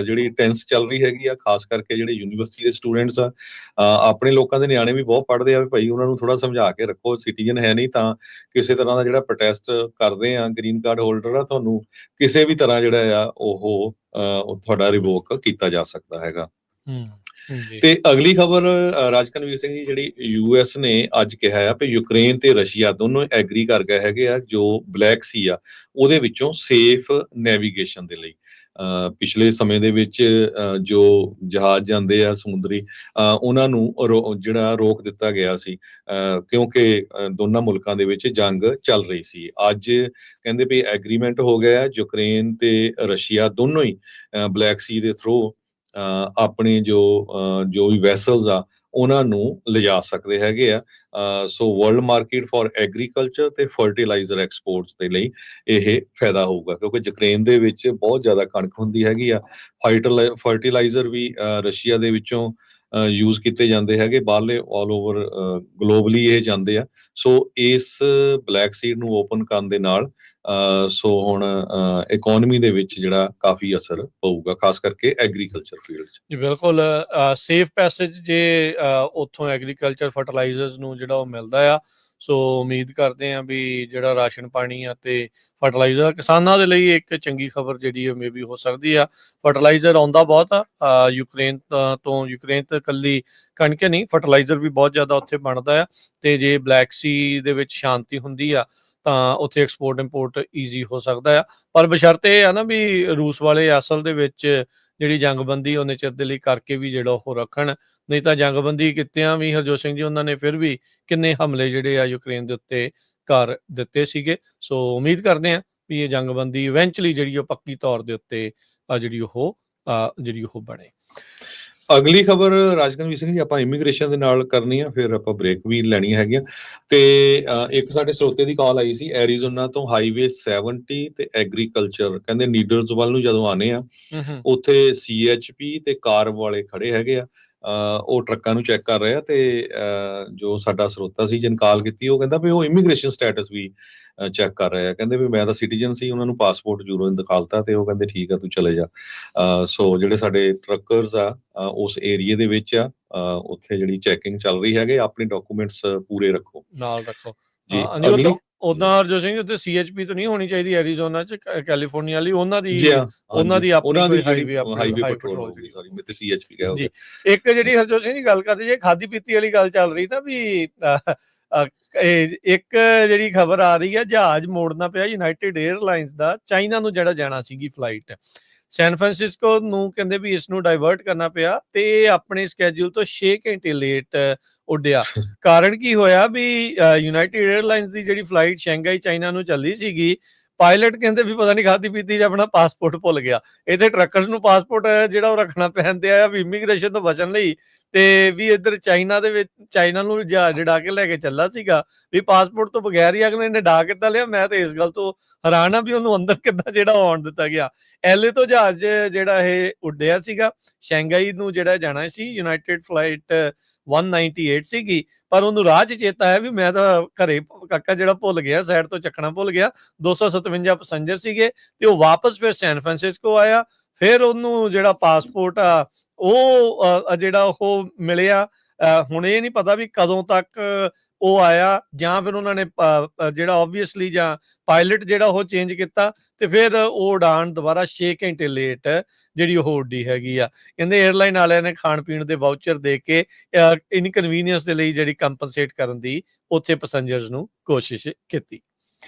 ਜਿਹੜੀ ਟੈਂਸ ਚੱਲ ਰਹੀ ਹੈਗੀ ਆ, ਖਾਸ ਕਰਕੇ ਜਿਹੜੇ ਯੂਨੀਵਰਸਿਟੀ ਦੇ ਸਟੂਡੈਂਟਸ ਆ ਆਪਣੇ ਲੋਕਾਂ ਦੇ ਨਿਆਣੇ ਵੀ ਬਹੁਤ ਪੜ੍ਹਦੇ ਆ ਵੀ ਭਾਈ ਉਹਨਾਂ ਨੂੰ ਥੋੜਾ ਸਮਝਾ ਕੇ ਰੱਖੋ, ਸਿਟੀਜ਼ਨ ਹੈ ਨਹੀਂ ਤਾਂ ਕਿਸੇ ਤਰ੍ਹਾਂ ਦਾ ਜਿਹੜਾ ਪ੍ਰੋਟੈਸਟ ਕਰਦੇ ਆ ਗ੍ਰੀਨ ਕਾਰਡ ਹੋਲਡਰ ਆ ਤੁਹਾਨੂੰ ਕਿਸੇ ਵੀ ਤਰ੍ਹਾਂ ਜਿਹੜਾ ਆ ਉਹ ਤੁਹਾਡਾ ਰਿਵੋਕ ਕੀਤਾ ਜਾ ਸਕਦਾ ਹੈਗਾ। ਤੇ ਅਗਲੀ ਖਬਰ ਰਾਜਕਨਵੀਰ ਸਿੰਘ ਜੀ, ਜਿਹੜੀ ਯੂਐਸ ਨੇ ਅੱਜ ਕਿਹਾ ਆ ਵੀ ਯੂਕਰੇਨ ਤੇ ਰਸ਼ੀਆ ਦੋਨੋਂ ਐਗਰੀ ਕਰ ਗਏ ਹੈਗੇ ਆ ਜੋ ਬਲੈਕ ਸੀ ਆ ਉਹਦੇ ਵਿੱਚੋਂ ਸੇਫ ਨੈਵੀਗੇਸ਼ਨ ਦੇ ਲਈ। ਪਿਛਲੇ ਸਮੇਂ ਦੇ ਵਿੱਚ ਜੋ ਜਹਾਜ਼ ਜਾਂਦੇ ਆ ਸਮੁੰਦਰੀ ਉਹਨਾਂ ਨੂੰ ਜਿਹੜਾ ਰੋਕ ਦਿੱਤਾ ਗਿਆ ਸੀ ਕਿਉਂਕਿ ਦੋਨਾਂ ਮੁਲਕਾਂ ਦੇ ਵਿੱਚ ਜੰਗ ਚੱਲ ਰਹੀ ਸੀ। ਅੱਜ ਕਹਿੰਦੇ ਵੀ ਐਗਰੀਮੈਂਟ ਹੋ ਗਿਆ ਯੂਕਰੇਨ ਤੇ ਰਸ਼ੀਆ ਦੋਨੋਂ ਹੀ ਬਲੈਕ ਸੀ ਦੇ ਥਰੂ ਆਪਣੇ ਜੋ ਵੀ ਵੈਸਲਸ ਆ ਉਹਨਾਂ ਨੂੰ ਲਿਜਾ ਸਕਦੇ ਹੈਗੇ ਆ। ਸੋ ਵਰਲਡ ਮਾਰਕੀਟ ਫਾਰ ਐਗਰੀਕਲਚਰ ਤੇ ਫਰਟੀਲਾਈਜ਼ਰ ਐਕਸਪੋਰਟਸ ਦੇ ਲਈ ਇਹ ਫਾਇਦਾ ਹੋਊਗਾ ਕਿਉਂਕਿ ਯੂਕਰੇਨ ਦੇ ਵਿੱਚ ਬਹੁਤ ਜ਼ਿਆਦਾ ਕਣਕ ਹੁੰਦੀ ਹੈਗੀ ਆ। ਫਰਟੀਲਾਈਜ਼ਰ ਵੀ ਰਸ਼ੀਆ ਦੇ ਵਿੱਚੋਂ ਯੂਜ਼ ਕੀਤੇ ਜਾਂਦੇ ਹੈਗੇ, ਬਾਹਰਲੇ ਆਲ ਓਵਰ ਗਲੋਬਲੀ ਇਹ ਜਾਂਦੇ ਆ। ਸੋ ਇਸ ਬਲੈਕ ਸੀ ਨੂੰ ਓਪਨ ਕਰਨ ਦੇ ਨਾਲ ਸੋ ਹੁਣ ਇਕਨੋਮੀ ਦੇ ਵਿੱਚ ਜਿਹੜਾ ਕਾਫੀ ਅਸਰ ਪਊਗਾ, ਖਾਸ ਕਰਕੇ ਐਗਰੀਕਲਚਰ ਫੀਲਡ 'ਚ। ਜੀ ਬਿਲਕੁਲ, ਸੇਫ ਪੈਸੇਜ ਜੇ ਉੱਥੋਂ ਐਗਰੀਕਲਚਰ ਫਰਟੀਲਾਈਜ਼ਰਸ ਨੂੰ ਜਿਹੜਾ ਉਹ ਮਿਲਦਾ ਆ। ਸੋ ਉਮੀਦ ਕਰਦੇ ਹਾਂ ਵੀ ਜਿਹੜਾ ਰਾਸ਼ਨ ਪਾਣੀ ਆ ਤੇ ਫਰਟੀਲਾਈਜ਼ਰ ਕਿਸਾਨਾਂ ਦੇ ਲਈ ਇੱਕ ਚੰਗੀ ਖਬਰ ਜਿਹੜੀ ਉਹ ਮੇਬੀ ਹੋ ਸਕਦੀ ਆ। ਫਰਟੀਲਾਈਜ਼ਰ ਆਉਂਦਾ ਬਹੁਤ ਆ ਯੂਕਰੇਨ ਤੋਂ। ਯੂਕਰੇਨ ਤੋਂ ਇਕੱਲੀ ਕਣਕ ਨਹੀਂ, ਫਰਟੀਲਾਈਜ਼ਰ ਵੀ ਬਹੁਤ ਜ਼ਿਆਦਾ ਉੱਥੇ ਬਣਦਾ ਆ। ਤੇ ਜੇ ਬਲੈਕ ਸੀ ਦੇ ਵਿੱਚ ਸ਼ਾਂਤੀ ਹੁੰਦੀ ਆ ਤਾਂ ਉੱਥੇ ਐਕਸਪੋਰਟ ਇੰਪੋਰਟ ਈਜ਼ੀ ਹੋ ਸਕਦਾ ਆ। ਪਰ ਬਸ਼ਰਤੇ ਇਹ ਆ ਨਾ ਵੀ ਰੂਸ ਵਾਲੇ ਅਸਲ ਦੇ ਵਿੱਚ ਜਿਹੜੀ ਜੰਗਬੰਦੀ ਉਹਨੇ ਚਿਰ ਦੇ ਲਈ ਕਰਕੇ ਵੀ ਜਿਹੜਾ ਉਹ ਰੱਖਣ, ਨਹੀਂ ਤਾਂ ਜੰਗਬੰਦੀ ਕੀਤਿਆਂ ਵੀ ਹਰਜੋਤ ਸਿੰਘ ਜੀ ਉਹਨਾਂ ਨੇ ਫਿਰ ਵੀ ਕਿੰਨੇ ਹਮਲੇ ਜਿਹੜੇ ਆ ਯੂਕਰੇਨ ਦੇ ਉੱਤੇ ਕਰ ਦਿੱਤੇ ਸੀਗੇ। ਸੋ ਉਮੀਦ ਕਰਦੇ ਹਾਂ ਵੀ ਇਹ ਜੰਗਬੰਦੀ ਇਵੈਂਚੁਅਲੀ ਜਿਹੜੀ ਉਹ ਪੱਕੀ ਤੌਰ ਦੇ ਉੱਤੇ ਜਿਹੜੀ ਉਹ ਬਣੇ। ਅਗਲੀ ਖਬਰ ਰਾਜਕਨਵੀਰ ਸਿੰਘ ਜੀ ਆਪਾਂ ਇਮੀਗ੍ਰੇਸ਼ਨ ਦੇ ਨਾਲ ਕਰਨੀ ਆ, ਫਿਰ ਆਪਾਂ ਬ੍ਰੇਕ ਵੀ ਲੈਣੀਆਂ ਹੈਗੀਆਂ। ਤੇ ਇੱਕ ਸਾਡੇ ਸਰੋਤੇ ਦੀ ਕਾਲ ਆਈ ਸੀ ਐਰੀਜ਼ੋਨਾ ਤੋਂ, ਹਾਈਵੇ 70 ਤੇ ਐਗਰੀਕਲਚਰ, ਕਹਿੰਦੇ ਨੀਡਰਸ ਵੱਲ ਨੂੰ ਜਦੋਂ ਆਨੇ ਆ ਉੱਥੇ CHP ਤੇ ਕਾਰ ਵਾਲੇ ਖੜੇ ਹੈਗੇ ਆ। ਉਹ ਟਰੱਕਾਂ ਨੂੰ ਚੈੱਕ ਕਰ ਰਹੇ ਆ ਤੇ ਜੋ ਸਾਡਾ ਸਰੋਤਾ ਸੀ ਜਿਹਨ ਕਾਲ ਕੀਤੀ ਉਹ ਕਹਿੰਦਾ ਵੀ ਉਹ ਇਮੀਗ੍ਰੇਸ਼ਨ ਸਟੇਟਸ ਵੀ ਚੈੱਕ ਕਰ ਰਹੇ ਆ। ਕਹਿੰਦੇ ਵੀ ਮੈਂ ਤਾਂ ਸਿਟੀਜ਼ਨ ਸੀ, ਉਹਨਾਂ ਨੂੰ ਪਾਸਪੋਰਟ ਜ਼ਰੂਰ ਦਿਖਾਲਤਾ ਤੇ ਉਹ ਕਹਿੰਦੇ ਠੀਕ ਆ ਤੂੰ ਚਲੇ ਜਾ। ਸੋ ਜਿਹੜੇ ਸਾਡੇ ਟਰੱਕਰਸ ਆ ਉਸ ਏਰੀਏ ਦੇ ਵਿੱਚ ਆ ਉੱਥੇ ਜਿਹੜੀ ਚੈਕਿੰਗ ਚੱਲ ਰਹੀ ਹੈਗੇ, ਆਪਣੇ ਡਾਕੂਮੈਂਟਸ ਪੂਰੇ ਰੱਖੋ, ਨਾਲ ਰੱਖੋ ਜੀ। ਉਦਾਂ ਹਰਜੋਤ ਸਿੰਘ ਉੱਤੇ CHP ਤਾਂ ਨਹੀਂ ਹੋਣੀ ਚਾਹੀਦੀ ਐਰੀਜ਼ੋਨਾ ਚ, ਕੈਲੀਫੋਰਨੀਆ ਵਾਲੀ ਉਹਨਾਂ ਦੀ ਆਪਣੀ ਹਾਈਵੇ ਪੈਟਰੋਲ ਹੋਊਗੀ। ਸੌਰੀ ਮੈਂ ਤੇ CHP ਕਿਹਾ ਜੀ। ਇੱਕ ਜਿਹੜੀ ਹਰਜੋਤ ਸਿੰਘ ਦੀ ਗੱਲ ਕਰਦੇ ਜੇ ਖਾਦੀ ਪੀਤੀ ਵਾਲੀ ਗੱਲ ਚੱਲ ਰਹੀ ਤਾਂ ਵੀ ਇੱਕ ਜਿਹੜੀ ਖਬਰ ਆ ਰਹੀ ਹੈ, ਜਹਾਜ਼ ਮੋੜਨਾ ਪਿਆ ਯੂਨਾਈਟਿਡ 에ਅਰਲਾਈਨਸ ਦਾ ਚਾਈਨਾ ਨੂੰ ਜਿਹੜਾ ਜਾਣਾ ਸੀਗੀ ਫਲਾਈਟ ਸੈਨ ਫਰਾਂਸਿਸਕੋ ਨੂੰ, ਕਹਿੰਦੇ ਵੀ ਇਸ ਨੂੰ ਡਾਇਵਰਟ ਕਰਨਾ ਪਿਆ ਤੇ ਇਹ ਆਪਣੇ ਸਕੇਜੂਲ ਤੋਂ 6 ਘੰਟੇ ਲੇਟ ਉੱਡਿਆ। ਕਾਰਨ ਕੀ ਹੋਇਆ ਵੀ ਯੂਨਾਈਟਿਡ 에ਅਰਲਾਈਨਸ ਦੀ ਜਿਹੜੀ ਫਲਾਈਟ ਸ਼ੰਘਾਈ ਚਾਈਨਾ ਨੂੰ ਚੱਲੀ ਸੀਗੀ, ਪਾਇਲਟ ਕਹਿੰਦੇ ਵੀ ਪਤਾ ਨਹੀਂ ਖਾਦੀ ਪੀਤੀ ਜਾਂ ਆਪਣਾ ਪਾਸਪੋਰਟ ਭੁੱਲ ਗਿਆ। ਇਹਦੇ ਟਰੱਕਰਸ ਨੂੰ ਪਾਸਪੋਰਟ ਜਿਹੜਾ ਉਹ ਰੱਖਣਾ ਪੈਂਦੇ ਆ ਵੀ ਇਮੀਗ੍ਰੇਸ਼ਨ ਤੋਂ ਬਚਣ ਲਈ, ਤੇ ਵੀ ਇੱਧਰ ਚਾਈਨਾ ਨੂੰ ਜਹਾਜ਼ ਡਾ ਕੇ ਲੈ ਕੇ ਚੱਲਾ ਸੀਗਾ ਵੀ ਪਾਸਪੋਰਟ ਤੋਂ ਬਗੈਰ ਹੀ ਅਗਲੇ ਨੇ ਡਾ ਕਿੱਦਾਂ ਲਿਆ। ਮੈਂ ਤੇ ਇਸ ਗੱਲ ਤੋਂ ਹੈਰਾਨ ਆ ਵੀ ਉਹਨੂੰ ਅੰਦਰ ਕਿੱਦਾਂ ਜਿਹੜਾ ਆਉਣ ਦਿੱਤਾ ਗਿਆ। LA ਤੋਂ ਜਹਾਜ਼ ਜਿਹੜਾ ਇਹ ਉੱਡਿਆ ਸੀਗਾ, ਸ਼ੰਘਾਈ ਨੂੰ ਜਿਹੜਾ ਜਾਣਾ ਸੀ, ਯੂਨਾਈਟਿਡ ਫਲਾਈਟ 198 ਸੀਗੀ, ਪਰ ਉਹਨੂੰ ਰਾਹ 'ਚ ਚੇਤਾ ਆਇਆ ਵੀ ਮੈਂ ਤਾਂ ਘਰੇ ਕਾਕਾ ਜਿਹੜਾ ਭੁੱਲ ਗਿਆ, ਸਾਈਡ ਤੋਂ ਚੱਕਣਾ ਭੁੱਲ ਗਿਆ। 257 ਪੈਸੇਂਜਰ ਸੀਗੇ ਤੇ ਉਹ ਵਾਪਸ ਫਿਰ ਸੈਨ ਫਰਾਂਸਿਸਕੋ ਆਇਆ। ਫਿਰ ਉਹਨੂੰ ਜਿਹੜਾ ਪਾਸਪੋਰਟ ਆ ਉਹ ਜਿਹੜਾ ਉਹ ਮਿਲਿਆ। ਹੁਣ ਇਹ ਨਹੀਂ ਪਤਾ ਵੀ ਕਦੋਂ ਤੱਕ ਉਹ ਆਇਆ, ਜਾਂ ਫਿਰ ਉਹਨਾਂ ਨੇ ਜਿਹੜਾ ਆਬਵੀਅਸਲੀ ਜਾਂ ਪਾਇਲਟ ਜਿਹੜਾ ਉਹ ਚੇਂਜ ਕੀਤਾ ਤੇ ਫਿਰ ਉਹ ਉਡਾਨ ਦੁਬਾਰਾ 6 ਘੰਟੇ ਲੇਟ ਜਿਹੜੀ ਉਹ ਉੱਡੀ ਹੈਗੀ ਆ। ਕਹਿੰਦੇ 에ਅਰਲਾਈਨ ਵਾਲਿਆਂ ਨੇ ਖਾਣ ਪੀਣ ਦੇ ਵਾਊਚਰ ਦੇ ਕੇ ਇਨਕਨਵੀਨੀਅੰਸ ਦੇ ਲਈ ਜਿਹੜੀ ਕੰਪਨਸੇਟ ਕਰਨ ਦੀ ਉੱਥੇ ਪੈਸੇਂਜਰਸ ਨੂੰ ਕੋਸ਼ਿਸ਼ ਕੀਤੀ।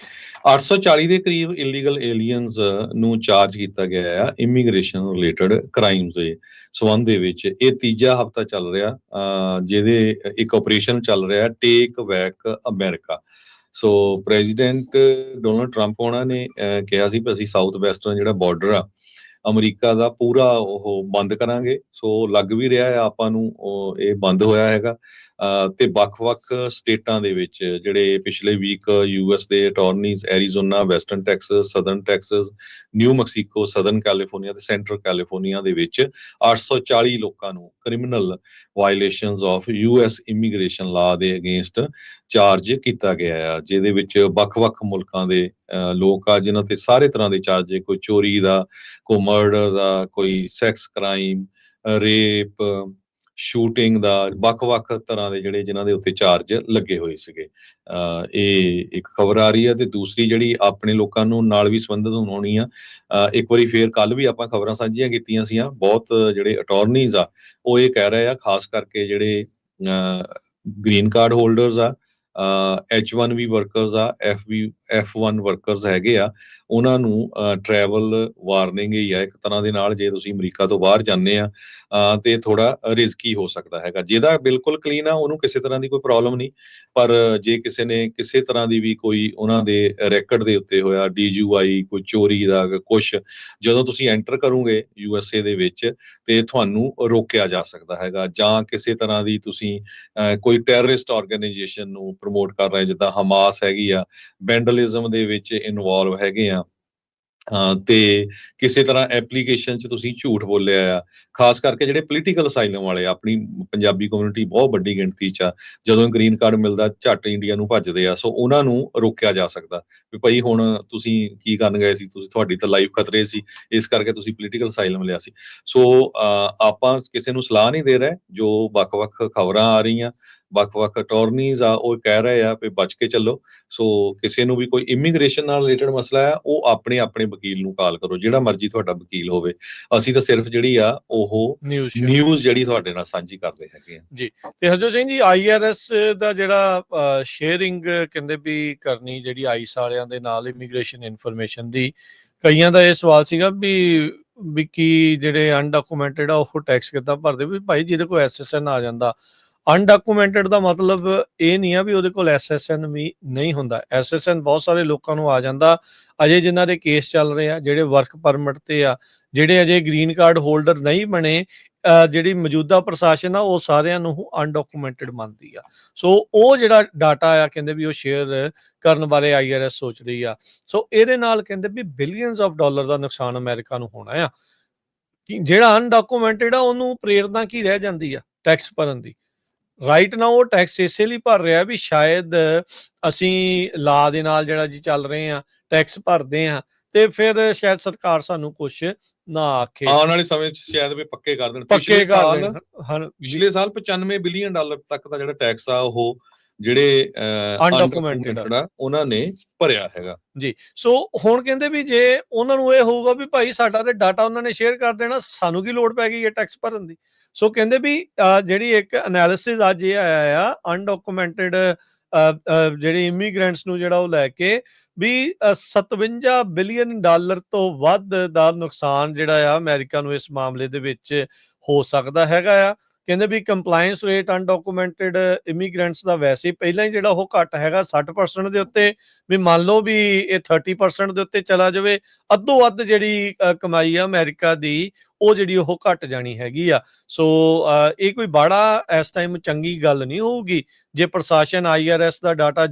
840 ਦੇ ਕਰੀਬ ਇਲੀਗਲ ਏਲੀਅਨਸ ਨੂੰ ਚਾਰਜ ਕੀਤਾ ਗਿਆ ਆ ਇਮੀਗ੍ਰੇਸ਼ਨ ਰਿਲੇਟਡ ਕ੍ਰਾਈਮਸ ਦੇ ਸੰਬੰਧ ਦੇ ਵਿੱਚ। ਇਹ ਤੀਜਾ ਹਫਤਾ ਚੱਲ ਰਿਹਾ ਜਿਹਦੇ ਇੱਕ ਆਪਰੇਸ਼ਨ ਚੱਲ ਰਿਹਾ ਟੇਕ ਬੈਕ ਅਮਰੀਕਾ। ਸੋ ਪ੍ਰੈਜ਼ੀਡੈਂਟ ਡੋਨਲਡ ਟਰੰਪ ਉਹਨਾਂ ਨੇ ਕਿਹਾ ਸੀ ਵੀ ਅਸੀਂ ਸਾਊਥ ਵੈਸਟਰਨ ਜਿਹੜਾ ਬਾਰਡਰ ਆ ਅਮਰੀਕਾ ਦਾ ਪੂਰਾ ਉਹ ਬੰਦ ਕਰਾਂਗੇ। ਸੋ ਲੱਗ ਵੀ ਰਿਹਾ ਆ ਆਪਾਂ ਨੂੰ ਇਹ ਬੰਦ ਹੋਇਆ ਹੈਗਾ। ਤੇ ਵੱਖ-ਵੱਖ ਸਟੇਟਾਂ ਦੇ ਵਿੱਚ ਜਿਹੜੇ ਪਿਛਲੇ ਵੀਕ ਯੂਐਸ ਦੇ attorneys Arizona, western Texas, southern Texas, new Mexico, southern California ਤੇ ਸੈਂਟਰਲ ਕੈਲੀਫੋਰਨੀਆ ਦੇ ਵਿੱਚ 840 ਲੋਕਾਂ ਨੂੰ criminal violations of US immigration ਲਾ ਦੇ ਅਗੇਂਸਟ ਚਾਰਜ ਕੀਤਾ ਗਿਆ ਆ, ਜਿਹਦੇ ਵਿੱਚ ਵੱਖ-ਵੱਖ ਮੁਲਕਾਂ ਦੇ ਲੋਕ ਆ ਜਿਨ੍ਹਾਂ ਤੇ ਸਾਰੇ ਤਰ੍ਹਾਂ ਦੇ ਚਾਰਜ, ਕੋਈ ਚੋਰੀ ਦਾ, ਕੋਈ ਮਰਡਰ ਦਾ, ਕੋਈ ਸੈਕਸ ਕ੍ਰਾਈਮ, ਰੇਪ, ਸ਼ੂਟਿੰਗ ਦਾ, ਵੱਖ-ਵੱਖ ਤਰ੍ਹਾਂ ਦੇ ਜਿਹੜੇ ਜਿਨ੍ਹਾਂ ਦੇ ਉੱਤੇ ਚਾਰਜ ਲੱਗੇ ਹੋਏ ਸੀਗੇ। ਇਹ ਇੱਕ ਖਬਰ ਆ ਰਹੀ ਹੈ ਤੇ ਦੂਸਰੀ ਜਿਹੜੀ ਆਪਣੇ ਲੋਕਾਂ ਨੂੰ ਨਾਲ ਵੀ ਸੰਬੰਧਿਤ ਹੋਣੀ ਆ। ਇੱਕ ਵਾਰੀ ਫੇਰ ਕੱਲ ਵੀ ਆਪਾਂ ਖਬਰਾਂ ਸਾਂਝੀਆਂ ਕੀਤੀਆਂ ਸੀਆਂ। ਬਹੁਤ ਜਿਹੜੇ ਅਟਾਰਨੀਜ਼ ਆ ਉਹ ਇਹ ਕਹਿ ਰਹੇ ਆ, ਖਾਸ ਕਰਕੇ ਜਿਹੜੇ ਗ੍ਰੀਨ ਕਾਰਡ ਹੋਲਡਰਸ ਆ, H1B ਵਰਕਰਸ ਆ, F1 ਵਰਕਰਸ ਹੈਗੇ ਆ, ਉਹਨਾਂ ਨੂੰ ਟਰੈਵਲ ਵਾਰਨਿੰਗ ਹੀ ਆ ਇੱਕ ਤਰ੍ਹਾਂ ਦੇ ਨਾਲ। ਜੇ ਤੁਸੀਂ ਅਮਰੀਕਾ ਤੋਂ ਬਾਹਰ ਜਾਂਦੇ ਆ ਤੇ ਥੋੜਾ ਰਿਸਕੀ ਹੋ ਸਕਦਾ ਹੈਗਾ। ਜਿਹਦਾ ਬਿਲਕੁਲ ਕਲੀਨ ਆ ਉਹਨੂੰ ਕਿਸੇ ਤਰ੍ਹਾਂ ਦੀ ਕੋਈ ਪ੍ਰੋਬਲਮ ਨਹੀਂ, ਪਰ ਜੇ ਕਿਸੇ ਨੇ ਕਿਸੇ ਤਰ੍ਹਾਂ ਦੀ ਵੀ ਕੋਈ ਉਹਨਾਂ ਦੇ ਰੈਕਡ ਦੇ ਉੱਤੇ ਹੋਇਆ DUI, ਕੋਈ ਚੋਰੀ ਦਾ ਕੁਛ, ਜਦੋਂ ਤੁਸੀਂ ਐਂਟਰ ਕਰੋਗੇ USA ਦੇ ਵਿੱਚ ਤੇ ਤੁਹਾਨੂੰ ਰੋਕਿਆ ਜਾ ਸਕਦਾ ਹੈਗਾ। ਜਾਂ ਕਿਸੇ ਤਰ੍ਹਾਂ ਦੀ ਤੁਸੀਂ ਕੋਈ ਟੈਰਰਿਸਟ ਆਰਗੇਨਾਈਜੇਸ਼ਨ ਨੂੰ ਪ੍ਰਮੋਟ ਕਰ ਰਹੇ, ਜਿੱਦਾਂ ਹਮਾਸ ਹੈਗੀ ਆ, ਵੈਂਡਲਿਜ਼ਮ ਦੇ ਵਿੱਚ ਇਨਵੋਲਵ ਹੈਗੇ ਆ, ਤੇ ਕਿਸੇ ਤਰ੍ਹਾਂ ਐਪਲੀਕੇਸ਼ਨ 'ਚ ਤੁਸੀਂ ਝੂਠ ਬੋਲਿਆ ਆ, ਖਾਸ ਕਰਕੇ ਜਿਹੜੇ ਪੋਲੀਟੀਕਲ ਅਸਾਈਲਮ ਵਾਲੇ, ਆਪਣੀ ਪੰਜਾਬੀ ਕਮਿਊਨਿਟੀ ਬਹੁਤ ਵੱਡੀ ਗਿਣਤੀ 'ਚ ਆ, ਜਦੋਂ ਗ੍ਰੀਨ ਕਾਰਡ ਮਿਲਦਾ ਝੱਟ ਇੰਡੀਆ ਨੂੰ ਭੱਜਦੇ ਆ। ਸੋ ਉਹਨਾਂ ਨੂੰ ਰੋਕਿਆ ਜਾ ਸਕਦਾ ਵੀ ਭਾਈ ਹੁਣ ਤੁਸੀਂ ਕੀ ਕਰਨ ਗਏ ਸੀ, ਤੁਹਾਡੀ ਤਾਂ ਲਾਈਫ ਖਤਰੇ ਸੀ, ਇਸ ਕਰਕੇ ਤੁਸੀਂ ਪੋਲੀਟੀਕਲ ਅਸਾਈਲਮ ਲਿਆ ਸੀ। ਸੋ ਆਪਾਂ ਕਿਸੇ ਨੂੰ ਸਲਾਹ ਨਹੀਂ ਦੇ ਰਹੇ। ਜੋ ਵੱਖ-ਵੱਖ ਖਬਰਾਂ ਆ ਰਹੀਆਂ, ਵੱਖ-ਵੱਖ ਅਟਾਰਨੀਜ਼ ਆ ਉਹ ਕਹਿ ਰਹੇ ਆ ਵੀ ਬਚ ਕੇ ਚੱਲੋ। ਸੋ ਕਿਸੇ ਨੂੰ ਵੀ ਕੋਈ ਇਮੀਗ੍ਰੇਸ਼ਨ ਨਾਲ ਰਿਲੇਟਡ ਮਸਲਾ ਆ, ਉਹ ਆਪਣੇ ਵਕੀਲ ਨੂੰ ਕਾਲ ਕਰੋ, ਜਿਹੜਾ ਮਰਜ਼ੀ ਤੁਹਾਡਾ ਵਕੀਲ ਹੋਵੇ। ਅਸੀਂ ਤਾਂ ਸਿਰਫ ਜਿਹੜੀ ਆ ਉਹ ਨਿਊਜ਼ ਜਿਹੜੀ ਤੁਹਾਡੇ ਨਾਲ ਸਾਂਝੀ ਕਰਦੇ ਹੈਗੇ ਆ ਜੀ। ਤੇ ਹਰਜੋਤ ਸਿੰਘ ਜੀ, IRS ਦਾ ਜਿਹੜਾ ਸ਼ੇਅਰਿੰਗ ਕਹਿੰਦੇ ਵੀ ਕਰਨੀ ਜਿਹੜੀ ਆਈਸ ਵਾਲਿਆਂ ਦੇ ਨਾਲ ਇਮੀਗ੍ਰੇਸ਼ਨ ਇਨਫੋਰਮੇਸ਼ਨ ਦੀ, ਕਈਆਂ ਦਾ ਇਹ ਸਵਾਲ ਸੀਗਾ ਵੀ ਕੀ ਜਿਹੜੇ ਅਨਡਾਕੂਮੈਂਟਡ ਆ ਉਹ ਟੈਕਸ ਕਿੱਦਾਂ ਭਰਦੇ। ਵੀ ਭਾਈ ਜਿਹਦੇ ਕੋਲ SSN ਆ ਜਾਂਦਾ, ਅਨਡਾਕੂਮੈਂਟਡ ਦਾ ਮਤਲਬ ਇਹ ਨਹੀਂ ਆ ਵੀ ਉਹਦੇ ਕੋਲ SSN ਵੀ ਨਹੀਂ ਹੁੰਦਾ। SSN ਬਹੁਤ ਸਾਰੇ ਲੋਕਾਂ ਨੂੰ ਆ ਜਾਂਦਾ, ਅਜੇ ਜਿਨ੍ਹਾਂ ਦੇ ਕੇਸ ਚੱਲ ਰਹੇ ਆ, ਜਿਹੜੇ ਵਰਕ ਪਰਮਿਟ ਤੇ ਆ, ਜਿਹੜੇ ਅਜੇ ਗ੍ਰੀਨ ਕਾਰਡ ਹੋਲਡਰ ਨਹੀਂ ਬਣੇ। ਜਿਹੜੀ ਮੌਜੂਦਾ ਪ੍ਰਸ਼ਾਸਨ ਆ ਉਹ ਸਾਰਿਆਂ ਨੂੰ ਅਨਡਾਕੂਮੈਂਟਡ ਮੰਨਦੀ ਆ। ਸੋ ਉਹ ਜਿਹੜਾ ਡਾਟਾ ਆ ਕਹਿੰਦੇ ਵੀ ਉਹ ਸ਼ੇਅਰ ਕਰਨ ਬਾਰੇ IRS ਸੋਚ ਰਹੀ ਆ। ਸੋ ਇਹਦੇ ਨਾਲ ਕਹਿੰਦੇ ਵੀ ਬਿਲੀਅਨਸ ਆਫ ਡਾਲਰ ਦਾ ਨੁਕਸਾਨ ਅਮਰੀਕਾ ਨੂੰ ਹੋਣਾ ਆ। ਜਿਹੜਾ ਅਨਡਾਕੂਮੈਂਟਡ ਆ ਉਹਨੂੰ ਪ੍ਰੇਰਨਾ ਕੀ ਰਹਿ ਜਾਂਦੀ ਆ ਟੈਕਸ ਭਰਨ ਦੀ। ਰਾਈਟ ਨਾ ਉਹ ਟੈਕਸ ਇਸੇ ਲਈ ਭਰ ਰਿਹਾ ਵੀ ਸ਼ਾਇਦ ਅਸੀਂ ਲਾ ਦੇ ਨਾਲ ਜਿਹੜਾ ਜੀ ਚੱਲ ਰਹੇ ਆ, ਟੈਕਸ ਭਰਦੇ ਆ ਤੇ ਫਿਰ ਸ਼ਾਇਦ ਸਰਕਾਰ ਸਾਨੂੰ ਕੁਛ ਨਾ ਆਖੇ। ਆਉਣ ਵਾਲੇ ਸਮੇਂ 'ਚ ਸ਼ਾਇਦ ਵੀ ਪੱਕੇ ਕਰ ਦੇਣ। ਪਿਛਲੇ ਸਾਲ 95 ਬਿਲੀਅਨ ਡਾਲਰ ਤੱਕ ਦਾ ਜਿਹੜਾ ਟੈਕਸ ਆ ਉਹ ਜਿਹੜੇ ਅਨਡਾਕੂਮੈਂਟਡ ਆ ਉਹਨਾਂ ਨੇ ਭਰਿਆ ਹੈਗਾ ਜੀ। ਸੋ ਹੁਣ ਕਹਿੰਦੇ ਵੀ ਜੇ ਉਹਨਾਂ ਨੂੰ ਇਹ ਹੋਊਗਾ ਵੀ ਭਾਈ ਸਾਡਾ ਤੇ ਡਾਟਾ ਉਹਨਾਂ ਨੇ ਸ਼ੇਅਰ ਕਰ ਦੇਣਾ, ਸਾਨੂੰ ਕੀ ਲੋੜ ਪੈ ਗਈ ਹੈ ਟੈਕਸ ਭਰਨ ਦੀ। ਸੋ ਕਹਿੰਦੇ ਵੀ ਜਿਹੜੀ ਇੱਕ ਐਨਾਲਿਸਿਸ ਅੱਜ ਇਹ ਆਇਆ ਆ ਅਨਡਾਕੂਮੈਂਟਡ ਜਿਹੜੇ ਇਮੀਗ੍ਰੈਂਟਸ ਨੂੰ ਜਿਹੜਾ ਉਹ ਲੈ ਕੇ ਵੀ 57 ਬਿਲੀਅਨ ਡਾਲਰ ਤੋਂ ਵੱਧ ਦਾ ਨੁਕਸਾਨ ਜਿਹੜਾ ਆ ਅਮਰੀਕਾ ਨੂੰ ਇਸ ਮਾਮਲੇ ਦੇ ਵਿੱਚ ਹੋ ਸਕਦਾ ਹੈਗਾ ਆ। ਕਹਿੰਦੇ ਵੀ ਕੰਪਲਾਇੰਸ ਰੇਟ ਅਨਡਾਕੂਮੈਂਟਡ ਇਮੀਗ੍ਰੈਂਟਸ ਦਾ ਵੈਸੇ ਪਹਿਲਾਂ ਹੀ ਜਿਹੜਾ ਉਹ ਘੱਟ ਹੈਗਾ 60% ਦੇ ਉੱਤੇ। ਵੀ ਮੰਨ ਲਓ ਵੀ ਇਹ 30% ਦੇ ਉੱਤੇ ਚਲਾ ਜਾਵੇ, ਅੱਧੋ ਅੱਧ ਜਿਹੜੀ ਕਮਾਈ ਆ ਅਮਰੀਕਾ ਦੀ ਉਹ ਜਿਹੜੀ ਉਹ ਘਟ ਜਾਣੀ ਹੈਗੀ ਆ। ਸੋ ਇਹ ਕੋਈ ਬੜਾ ਇਸ ਟਾਈਮ ਚੰਗੀ ਗੱਲ ਨਹੀਂ ਹੋਊਗੀ ਜੇ ਪ੍ਰਸ਼ਾਸਨ IRS ਦਾ ਡਾਟਾ,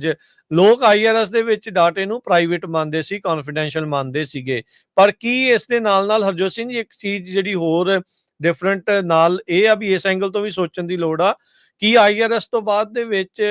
ਲੋਕ IRS ਦੇ ਵਿੱਚ ਡਾਟੇ ਨੂੰ ਪ੍ਰਾਈਵੇਟ ਮੰਨਦੇ ਸੀ, ਕੌਨਫੀਡੈਂਸ਼ੀਅਲ ਮੰਨਦੇ ਸੀਗੇ। ਪਰ ਕੀ ਇਸ ਦੇ ਨਾਲ ਹਰਜੋਤ ਸਿੰਘ ਜੀ ਇੱਕ ਚੀਜ਼ ਜਿਹੜੀ ਹੋਰ ਡਿਫਰੈਂਟ ਨਾਲ ਇਹ ਆ ਵੀ ਇਸ ਐਂਗਲ ਤੋਂ ਵੀ ਸੋਚਣ ਦੀ ਲੋੜ ਆ ਕੀ IRS ਤੋਂ ਬਾਅਦ ਦੇ ਵਿੱਚ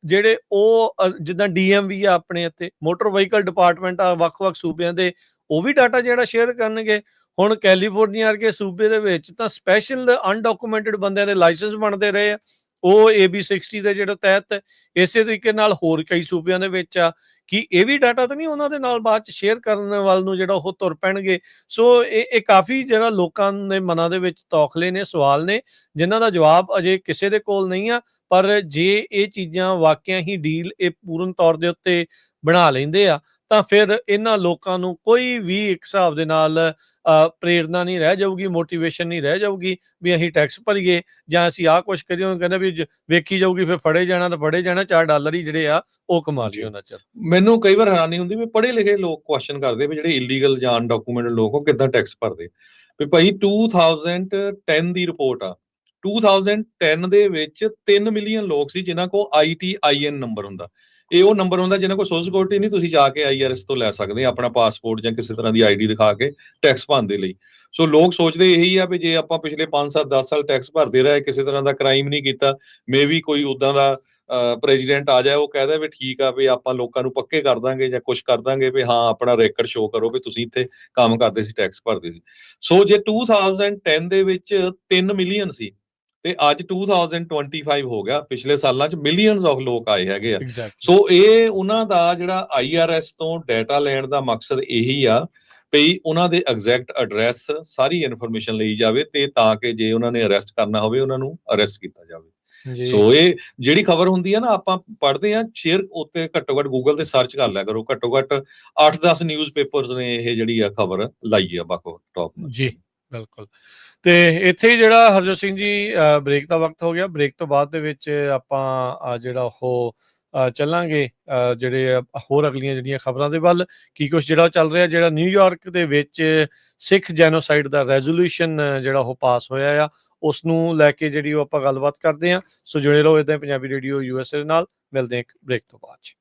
ਜਿਹੜੇ ਉਹ ਜਿੱਦਾਂ DMV ਆ ਆਪਣੇ ਇੱਥੇ ਮੋਟਰ ਵਹੀਕਲ ਡਿਪਾਰਟਮੈਂਟ ਆ ਵੱਖ-ਵੱਖ ਸੂਬਿਆਂ ਦੇ, ਉਹ ਵੀ ਡਾਟਾ ਜਿਹੜਾ ਸ਼ੇਅਰ ਕਰਨਗੇ? ਹੁਣ ਕੈਲੀਫੋਰਨੀਆ ਵਰਗੇ ਸੂਬੇ ਦੇ ਵਿੱਚ ਤਾਂ ਸਪੈਸ਼ਲ ਅਨਡਾਕੂਮੈਂਟਡ ਬੰਦਿਆਂ ਦੇ ਲਾਇਸੈਂਸ ਬਣਦੇ ਰਹੇ ਆ, ਉਹ AB 60 ਦੇ ਜਿਹੜੇ ਤਹਿਤ। ਇਸੇ ਤਰੀਕੇ ਨਾਲ ਹੋਰ ਕਈ ਸੂਬਿਆਂ ਦੇ ਵਿੱਚ ਆ। ਕੀ ਇਹ ਵੀ ਡਾਟਾ ਤਾਂ ਨਹੀਂ ਉਹਨਾਂ ਦੇ ਨਾਲ ਬਾਅਦ ਚ ਸ਼ੇਅਰ ਕਰਨ ਵੱਲ ਨੂੰ ਜਿਹੜਾ ਉਹ ਤੁਰ ਪੈਣਗੇ? ਸੋ ਇਹ ਕਾਫੀ ਜਿਹੜਾ ਲੋਕਾਂ ਦੇ ਮਨਾਂ ਦੇ ਵਿੱਚ ਤੌਖਲੇ ਨੇ, ਸਵਾਲ ਨੇ, ਜਿਨ੍ਹਾਂ ਦਾ ਜਵਾਬ ਅਜੇ ਕਿਸੇ ਦੇ ਕੋਲ ਨਹੀਂ ਆ। ਪਰ ਜੇ ਇਹ ਚੀਜ਼ਾਂ ਵਾਕਿਆ ਹੀ ਡੀਲ ਇਹ ਪੂਰਨ ਤੌਰ ਦੇ ਉੱਤੇ ਬਣਾ ਲੈਂਦੇ ਆ, ਤਾਂ ਫਿਰ ਇਹਨਾਂ ਲੋਕਾਂ ਨੂੰ ਕੋਈ ਵੀ ਇੱਕ ਹਿਸਾਬ ਦੇ ਨਾਲ ਪ੍ਰੇਰਨਾ ਨਹੀਂ ਰਹਿ ਜਾਊਗੀ, ਮੋਟੀਵੇਸ਼ਨ ਨਹੀਂ ਰਹਿ ਜਾਊਗੀ ਵੀ ਅਸੀਂ ਟੈਕਸ ਭਰੀਏ ਜਾਂ ਅਸੀਂ ਆਹ ਕੁਛ ਕਰੀਏ। ਉਹਨੂੰ ਕਹਿੰਦਾ ਵੀ ਵੇਖੀ ਜਾਊਗੀ, ਫਿਰ ਫੜੇ ਜਾਣਾ ਤਾਂ ਫੜੇ ਜਾਣਾ, $4 ਹੀ ਜਿਹੜੇ ਆ ਉਹ ਕਮਾ ਲਈ ਜੀ। ਉਹਨਾਂ ਚਿਰ। ਮੈਨੂੰ ਕਈ ਵਾਰ ਹੈਰਾਨੀ ਹੁੰਦੀ ਵੀ ਪੜ੍ਹੇ ਲਿਖੇ ਲੋਕ ਕੁਐਸਚਨ ਕਰਦੇ ਵੀ ਜਿਹੜੇ ਇਲੀਗਲ ਜਾਂ ਅਨਡਾਕੂਮੈਂਟਡ ਲੋਕ ਉਹ ਕਿੱਦਾਂ ਟੈਕਸ ਭਰਦੇ। ਵੀ ਭਾਈ 2010 ਦੀ ਰਿਪੋਰਟ ਆ। 2010 ਦੇ ਵਿੱਚ 3 ਮਿਲੀਅਨ ਲੋਕ ਸੀ ਜਿਨ੍ਹਾਂ ਕੋਲ ITIN ਨੰਬਰ ਹੁੰਦਾ। ਇਹ ਉਹ ਨੰਬਰ ਹੁੰਦਾ ਜਿਹਨਾਂ ਕੋਲ ਸੋਸ਼ਲ ਸਿਕਿਉਰਿਟੀ ਨਹੀਂ, ਤੁਸੀਂ ਜਾ ਕੇ IRS ਤੋਂ ਲੈ ਸਕਦੇ ਆ ਆਪਣਾ ਪਾਸਪੋਰਟ ਜਾਂ ਕਿਸੇ ਤਰ੍ਹਾਂ ਦੀ ID ਦਿਖਾ ਕੇ ਟੈਕਸ ਭਰਨ ਦੇ ਲਈ। ਸੋ ਲੋਕ ਸੋਚਦੇ ਇਹੀ ਆ ਵੀ ਜੇ ਆਪਾਂ ਪਿਛਲੇ 5 7 10 ਸਾਲ ਟੈਕਸ ਭਰਦੇ ਰਹੇ, ਕਿਸੇ ਤਰ੍ਹਾਂ ਦਾ ਕ੍ਰਾਈਮ ਨਹੀਂ ਕੀਤਾ, ਮੇਬੀ ਕੋਈ ਉਦਾਂ ਦਾ ਪ੍ਰੈਜ਼ੀਡੈਂਟ ਆ ਜਾਏ, ਉਹ ਕਹਿਦਾ ਵੀ ਠੀਕ ਆ ਵੀ ਆਪਾਂ ਲੋਕਾਂ ਨੂੰ ਪੱਕੇ ਕਰ ਦਾਂਗੇ ਜਾਂ ਕੁਛ ਕਰ ਦਾਂਗੇ ਵੀ ਹਾਂ ਆਪਣਾ ਰੈਕਡ ਸ਼ੋ ਕਰੋ ਵੀ ਤੁਸੀਂ ਇੱਥੇ ਕੰਮ ਕਰਦੇ ਸੀ, ਟੈਕਸ ਭਰਦੇ ਸੀ। ਸੋ ਜੇ 2010 ਦੇ ਵਿੱਚ 3 ਮਿਲੀਅਨ ਸੀ ਤੇ ਅੱਜ 2025 ਹੋ ਗਿਆ, ਪਿਛਲੇ ਸਾਲਾਂ 'ਚ ਮਿਲੀਅਨਸ ਆਫ ਲੋਕ ਆਏ ਹੈਗੇ ਆ। ਐਗਜ਼ੈਕਟਲੀ। ਸੋ ਇਹ ਉਹਨਾਂ ਦਾ ਜਿਹੜਾ IRS ਤੋਂ ਡਾਟਾ ਲੈਣ ਦਾ ਮਕਸਦ ਇਹੀ ਆ ਵੀ ਉਹਨਾਂ ਦੇ ਐਗਜ਼ੈਕਟ ਐਡਰੈਸ ਸਾਰੀ ਇਨਫੋਰਮੇਸ਼ਨ ਲਈ ਜਾਵੇ ਤੇ ਤਾਂ ਕਿ ਜੇ ਉਹਨਾਂ ਨੇ ਅਰੈਸਟ ਕਰਨਾ ਹੋਵੇ ਉਹਨਾਂ ਨੂੰ ਅਰੈਸਟ ਕੀਤਾ ਜਾਵੇ। ਸੋ ਜੀ। ਇਹ ਜਿਹੜੀ ਖਬਰ ਹੁੰਦੀ ਹੈ ਨਾ, ਆਪਾਂ ਪੜ੍ਹਦੇ ਹਾਂ, ਸ਼ੇਅਰ ਉੱਤੇ ਘੱਟੋ ਘੱਟ ਗੂਗਲ ਤੇ ਸਰਚ ਕਰ ਲਿਆ ਕਰੋ। ਘੱਟੋ ਘੱਟ 8-10 ਨਿਊਜ਼ ਪੇਪਰਸ ਨੇ ਇਹ ਜਿਹੜੀ ਆ ਖਬਰ ਲਾਈ ਆ ਵੱਖ ਵੱਖ ਟੌਪ ਜੀ, ਬਿਲਕੁਲ। ਤੇ ਇੱਥੇ ਹੀ ਜਿਹੜਾ ਹਰਜੋਤ ਸਿੰਘ ਜੀ ਬ੍ਰੇਕ ਦਾ ਵਕਤ ਹੋ ਗਿਆ। ਬ੍ਰੇਕ ਤੋਂ ਬਾਅਦ ਦੇ ਵਿੱਚ ਆਪਾਂ ਜਿਹੜਾ ਉਹ ਚੱਲਾਂਗੇ ਜਿਹੜੇ ਹੋਰ ਅਗਲੀਆਂ ਜਿਹੜੀਆਂ ਖਬਰਾਂ ਦੇ ਵੱਲ, ਕੀ ਕੁਛ ਜਿਹੜਾ ਚੱਲ ਰਿਹਾ। ਜਿਹੜਾ ਨਿਊਯਾਰਕ ਦੇ ਵਿੱਚ ਸਿੱਖ ਜੈਨੋਸਾਈਡ ਦਾ ਰੈਜ਼ੋਲੂਸ਼ਨ ਜਿਹੜਾ ਉਹ ਪਾਸ ਹੋਇਆ ਆ, ਉਸ ਨੂੰ ਲੈ ਕੇ ਜਿਹੜੀ ਉਹ ਆਪਾਂ ਗੱਲਬਾਤ ਕਰਦੇ ਹਾਂ। ਸੋ ਜੁੜੇ ਰਹੋ ਇੱਦਾਂ ਪੰਜਾਬੀ ਰੇਡੀਓ USA ਦੇ ਨਾਲ। ਮਿਲਦੇ ਹਾਂ ਇੱਕ ਬ੍ਰੇਕ ਤੋਂ ਬਾਅਦ 'ਚ।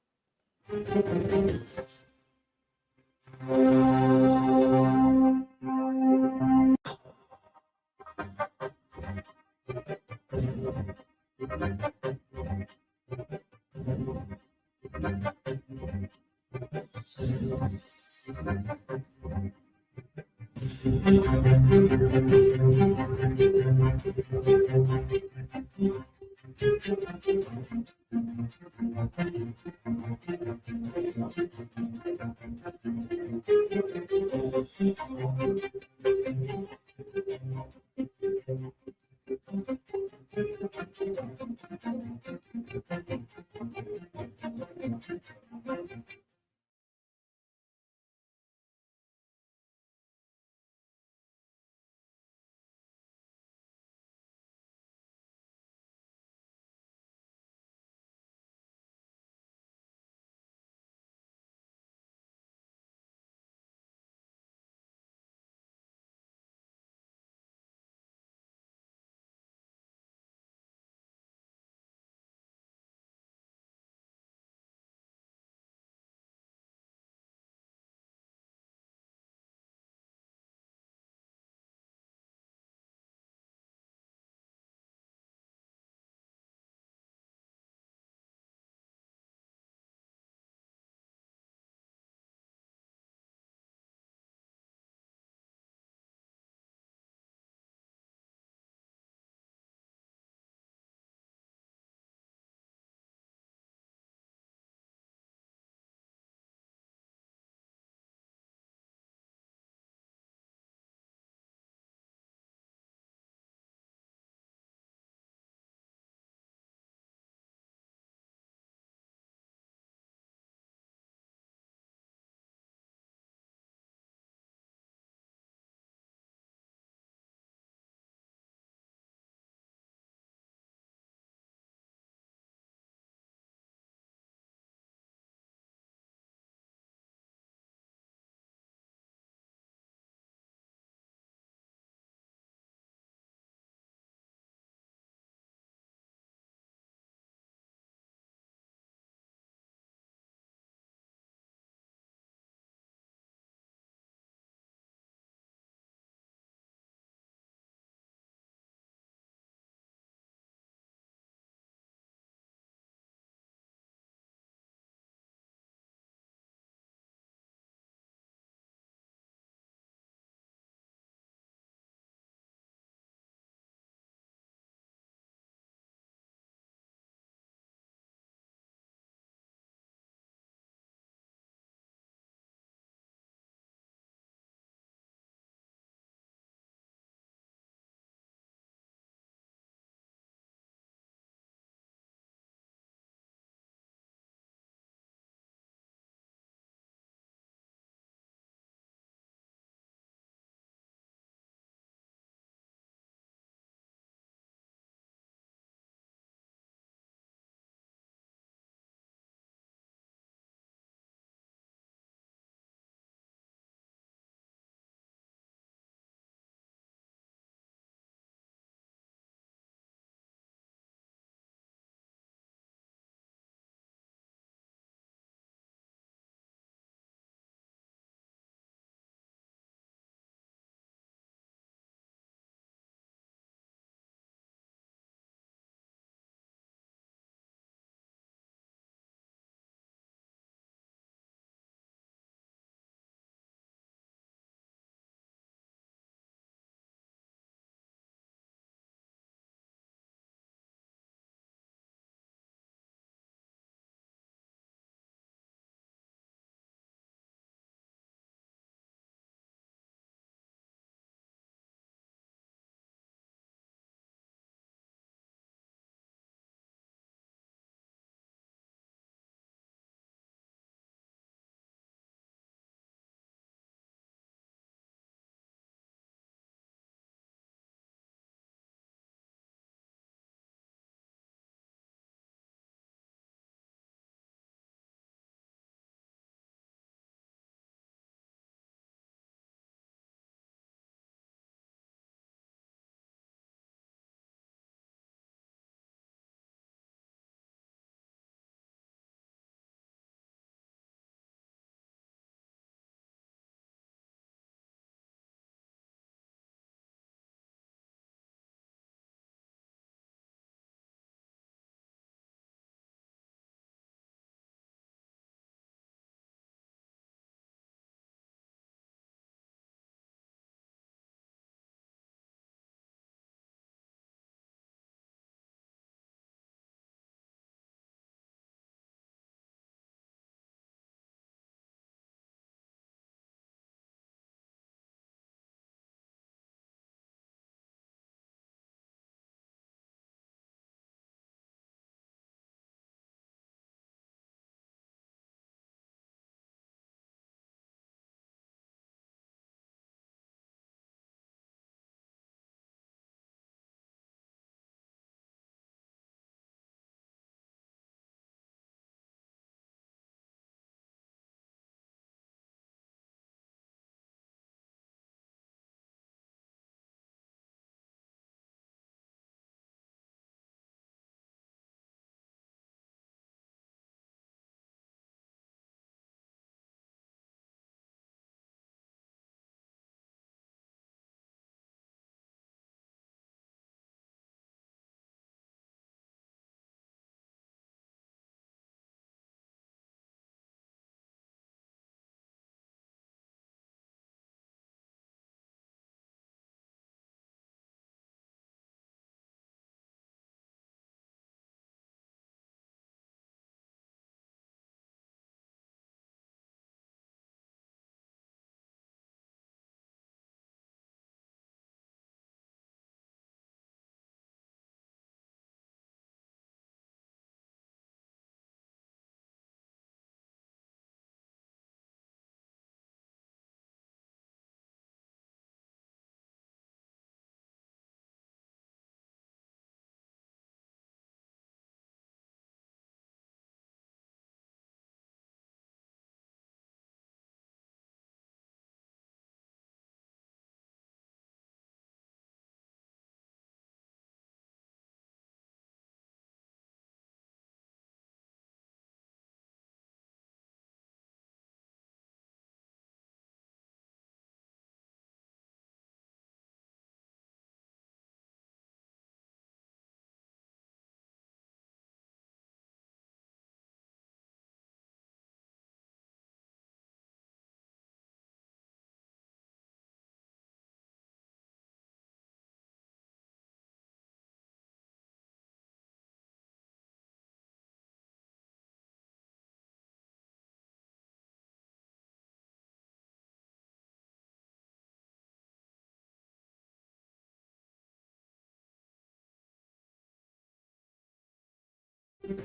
ਬ੍ਰੇਕ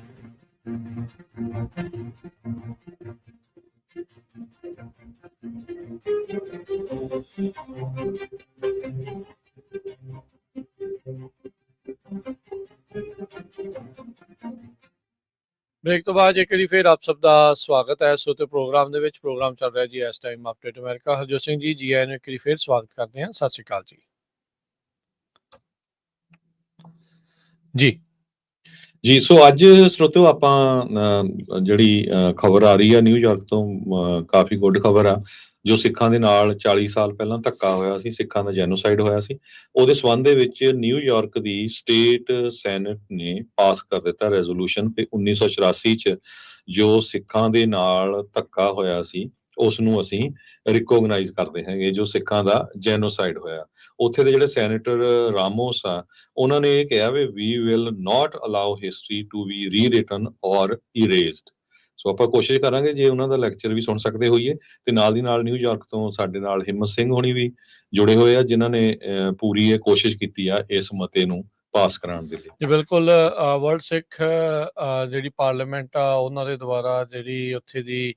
ਤੋਂ ਬਾਅਦ ਇੱਕ ਵਾਰੀ ਫਿਰ ਆਪ ਸਭ ਦਾ ਸਵਾਗਤ ਹੈ। ਸੋ ਤੇ ਪ੍ਰੋਗਰਾਮ ਦੇ ਵਿੱਚ ਪ੍ਰੋਗਰਾਮ ਚੱਲ ਰਿਹਾ ਜੀ ਇਸ time update America. Harjot Singh ji, ਜੀ ਆਇਆਂ ਨੂੰ ਇੱਕ ਵਾਰੀ ਫਿਰ ਸਵਾਗਤ ਕਰਦੇ ਹਾਂ। ਸਤਿ ਸ਼੍ਰੀ ਅਕਾਲ ਜੀ। ਜੀ ਸੋ ਅੱਜ ਸਰੋਤਿਓ ਆਪਾਂ ਜਿਹੜੀ ਖਬਰ ਆ ਰਹੀ ਆ ਨਿਊਯਾਰਕ ਤੋਂ, ਕਾਫੀ ਗੁੱਡ ਖਬਰ ਆ। ਜੋ ਸਿੱਖਾਂ ਦੇ ਨਾਲ 40 ਸਾਲ ਪਹਿਲਾਂ ਧੱਕਾ ਹੋਇਆ ਸੀ, ਸਿੱਖਾਂ ਦਾ ਜੈਨੋਸਾਈਡ ਹੋਇਆ ਸੀ, ਉਹਦੇ ਸੰਬੰਧ ਦੇ ਵਿੱਚ ਨਿਊਯਾਰਕ ਦੀ ਸਟੇਟ ਸੈਨੇਟ ਨੇ ਪਾਸ ਕਰ ਦਿੱਤਾ ਰੈਜ਼ੋਲੂਸ਼ਨ ਤੇ 1984 ਚ ਜੋ ਸਿੱਖਾਂ ਦੇ ਨਾਲ ਧੱਕਾ ਹੋਇਆ ਸੀ ਉਸ ਨੂੰ ਅਸੀਂ ਰਿਕੋਗਨਾਈਜ਼ ਕਰਦੇ ਹੈਗੇ, ਜੋ ਸਿੱਖਾਂ ਦਾ ਜੈਨੋਸਾਈਡ ਹੋਇਆ। ਉੱਥੇ ਦੇ ਜਿਹੜੇ ਸੈਨੇਟਰ ਰਾਮੋਸ ਆ, ਉਹਨਾਂ ਨੇ ਇਹ ਕਿਹਾ ਵੀ will not allow history to be rewritten or erased. ਸੋ ਆਪਾਂ ਕੋਸ਼ਿਸ਼ ਕਰਾਂਗੇ ਜੇ ਉਹਨਾਂ ਦਾ ਲੈਕਚਰ ਵੀ ਸੁਣ ਸਕਦੇ ਹੋਈਏ। ਤੇ ਨਾਲ ਦੀ ਨਾਲ ਨਿਊਯਾਰਕ ਤੋਂ ਸਾਡੇ ਨਾਲ ਹਿੰਮਤ ਸਿੰਘ ਹੋਣੀ ਵੀ ਜੁੜੇ ਹੋਏ ਆ, ਜਿਨ੍ਹਾਂ ਨੇ ਪੂਰੀ ਇਹ ਕੋਸ਼ਿਸ਼ ਕੀਤੀ ਆ ਇਸ ਮਤੇ ਨੂੰ ਪਾਸ ਕਰਾਉਣ ਦੇ ਲਈ। ਜੀ ਬਿਲਕੁਲ। ਵਰਲਡ ਸਿੱਖ ਜਿਹੜੀ ਪਾਰਲੀਮੈਂਟ ਆ ਉਹਨਾਂ ਦੇ ਦੁਆਰਾ ਜਿਹੜੀ ਉੱਥੇ ਦੀ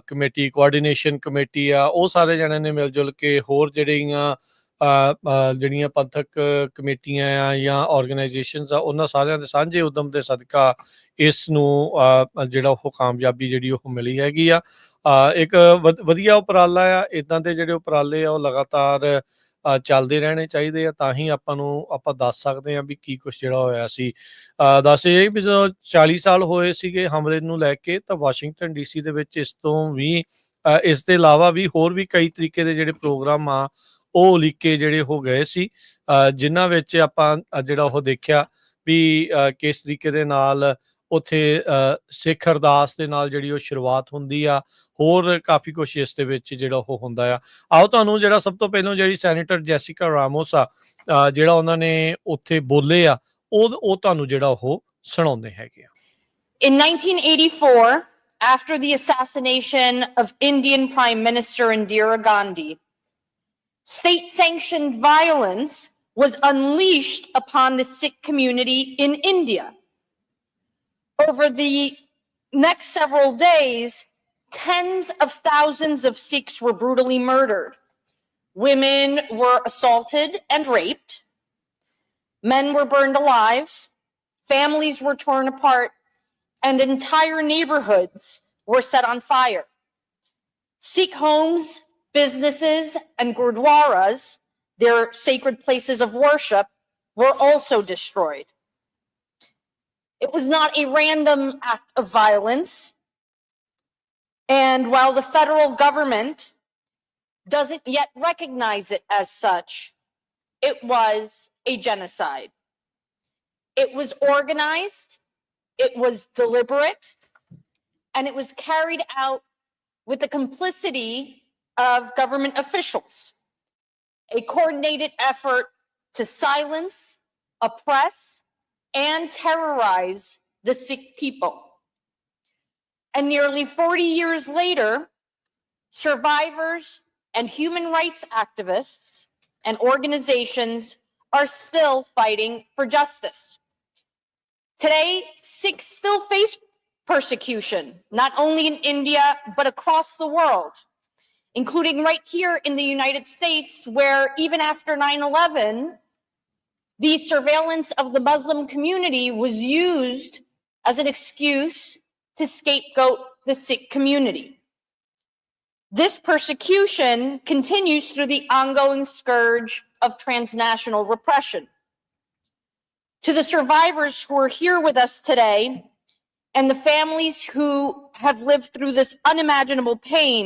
ਕਮੇਟੀ, ਕੋਆਰਡੀਨੇਸ਼ਨ ਕਮੇਟੀ ਆ, ਉਹ ਸਾਰੇ ਜਣਿਆਂ ਨੇ ਮਿਲ ਜੁਲ ਕੇ ਹੋਰ ਜਿਹੜੀਆਂ ਪੰਥਕ ਕਮੇਟੀਆਂ ਆ ਜਾਂ ਆਰਗੇਨਾਈਜੇਸ਼ਨਸ ਆ, ਉਹਨਾਂ ਸਾਰਿਆਂ ਦੇ ਸਾਂਝੇ ਉਦਮ ਦੇ ਸਦਕਾ ਇਸ ਨੂੰ ਜਿਹੜਾ ਉਹ ਕਾਮਯਾਬੀ ਜਿਹੜੀ ਉਹ ਮਿਲੀ ਹੈਗੀ ਆ। ਇੱਕ ਵਧੀਆ ਉਪਰਾਲਾ ਆ। ਇੱਦਾਂ ਦੇ ਜਿਹੜੇ ਉਪਰਾਲੇ ਆ ਉਹ ਲਗਾਤਾਰ ਚੱਲਦੇ ਰਹਿਣੇ ਚਾਹੀਦੇ ਆ, ਤਾਂ ਹੀ ਆਪਾਂ ਦੱਸ ਸਕਦੇ ਹਾਂ ਵੀ ਕੀ ਕੁਛ ਜਿਹੜਾ ਹੋਇਆ ਸੀ। ਦੱਸ ਇਹ ਵੀ ਜਦੋਂ 40 ਸਾਲ ਹੋਏ ਸੀਗੇ ਹਮਲੇ ਨੂੰ ਲੈ ਕੇ, ਤਾਂ ਵਾਸ਼ਿੰਗਟਨ DC ਦੇ ਵਿੱਚ ਇਸ ਤੋਂ ਵੀ ਇਸ ਦੇ ਇਲਾਵਾ ਵੀ ਹੋਰ ਵੀ ਕਈ ਤਰੀਕੇ ਦੇ ਜਿਹੜੇ ਪ੍ਰੋਗਰਾਮ ਆ ਉਹ ਉਲੀਕੇ ਜਿਹੜੇ ਹੋ ਗਏ ਸੀ, ਜਿਨ੍ਹਾਂ ਵਿੱਚ ਆਪਾਂ ਜਿਹੜਾ ਉਹ ਦੇਖਿਆ ਵੀ ਕਿਸ ਤਰੀਕੇ ਦੇ ਨਾਲ ਉੱਥੇ ਸਿੱਖ ਅਰਦਾਸ ਦੇ ਨਾਲ ਜਿਹੜੀ ਉਹ ਸ਼ੁਰੂਆਤ ਹੁੰਦੀ ਆ। ਹੋਰ ਕਾਫੀ ਕੁਛ ਇਸ ਦੇ ਵਿੱਚ ਜਿਹੜਾ ਉਹ ਹੁੰਦਾ ਆ। ਆਓ ਤੁਹਾਨੂੰ ਜਿਹੜਾ ਸਭ ਤੋਂ ਪਹਿਲਾਂ ਜਿਹੜੀ ਸੈਨੇਟਰ ਜੈਸਿਕਾ ਰਾਮੋਸ ਆ, ਜਿਹੜਾ ਉਹਨਾਂ ਨੇ ਉੱਥੇ ਬੋਲੇ ਆ, ਉਹ ਤੁਹਾਨੂੰ ਜਿਹੜਾ ਉਹ ਸੁਣਾਉਂਦੇ ਹੈਗੇ ਆ। In 1984, after the assassination of Indian Prime Minister Indira Gandhi, state-sanctioned violence was unleashed upon the Sikh community in India. Over the next several days, tens of thousands of Sikhs were brutally murdered. Women were assaulted and raped. Men were burned alive. Families were torn apart. And entire neighborhoods were set on fire. Sikh homes, businesses, and gurdwaras, their sacred places of worship, were also destroyed. It was not a random act of violence. And while the federal government doesn't yet recognize it as such, it was a genocide. It was organized, it was deliberate, and it was carried out with the complicity of government officials. A coordinated effort to silence, oppress, and terrorize the Sikh people. And nearly 40 years later, survivors and human rights activists and organizations are still fighting for justice. Today, Sikhs still face persecution, not only in India, but across the world, including right here in the United States, where even after 9/11, the surveillance of the Muslim community was used as an excuse to scapegoat the Sikh community. This persecution continues through the ongoing scourge of transnational repression. To the survivors who are here with us today and the families who have lived through this unimaginable pain,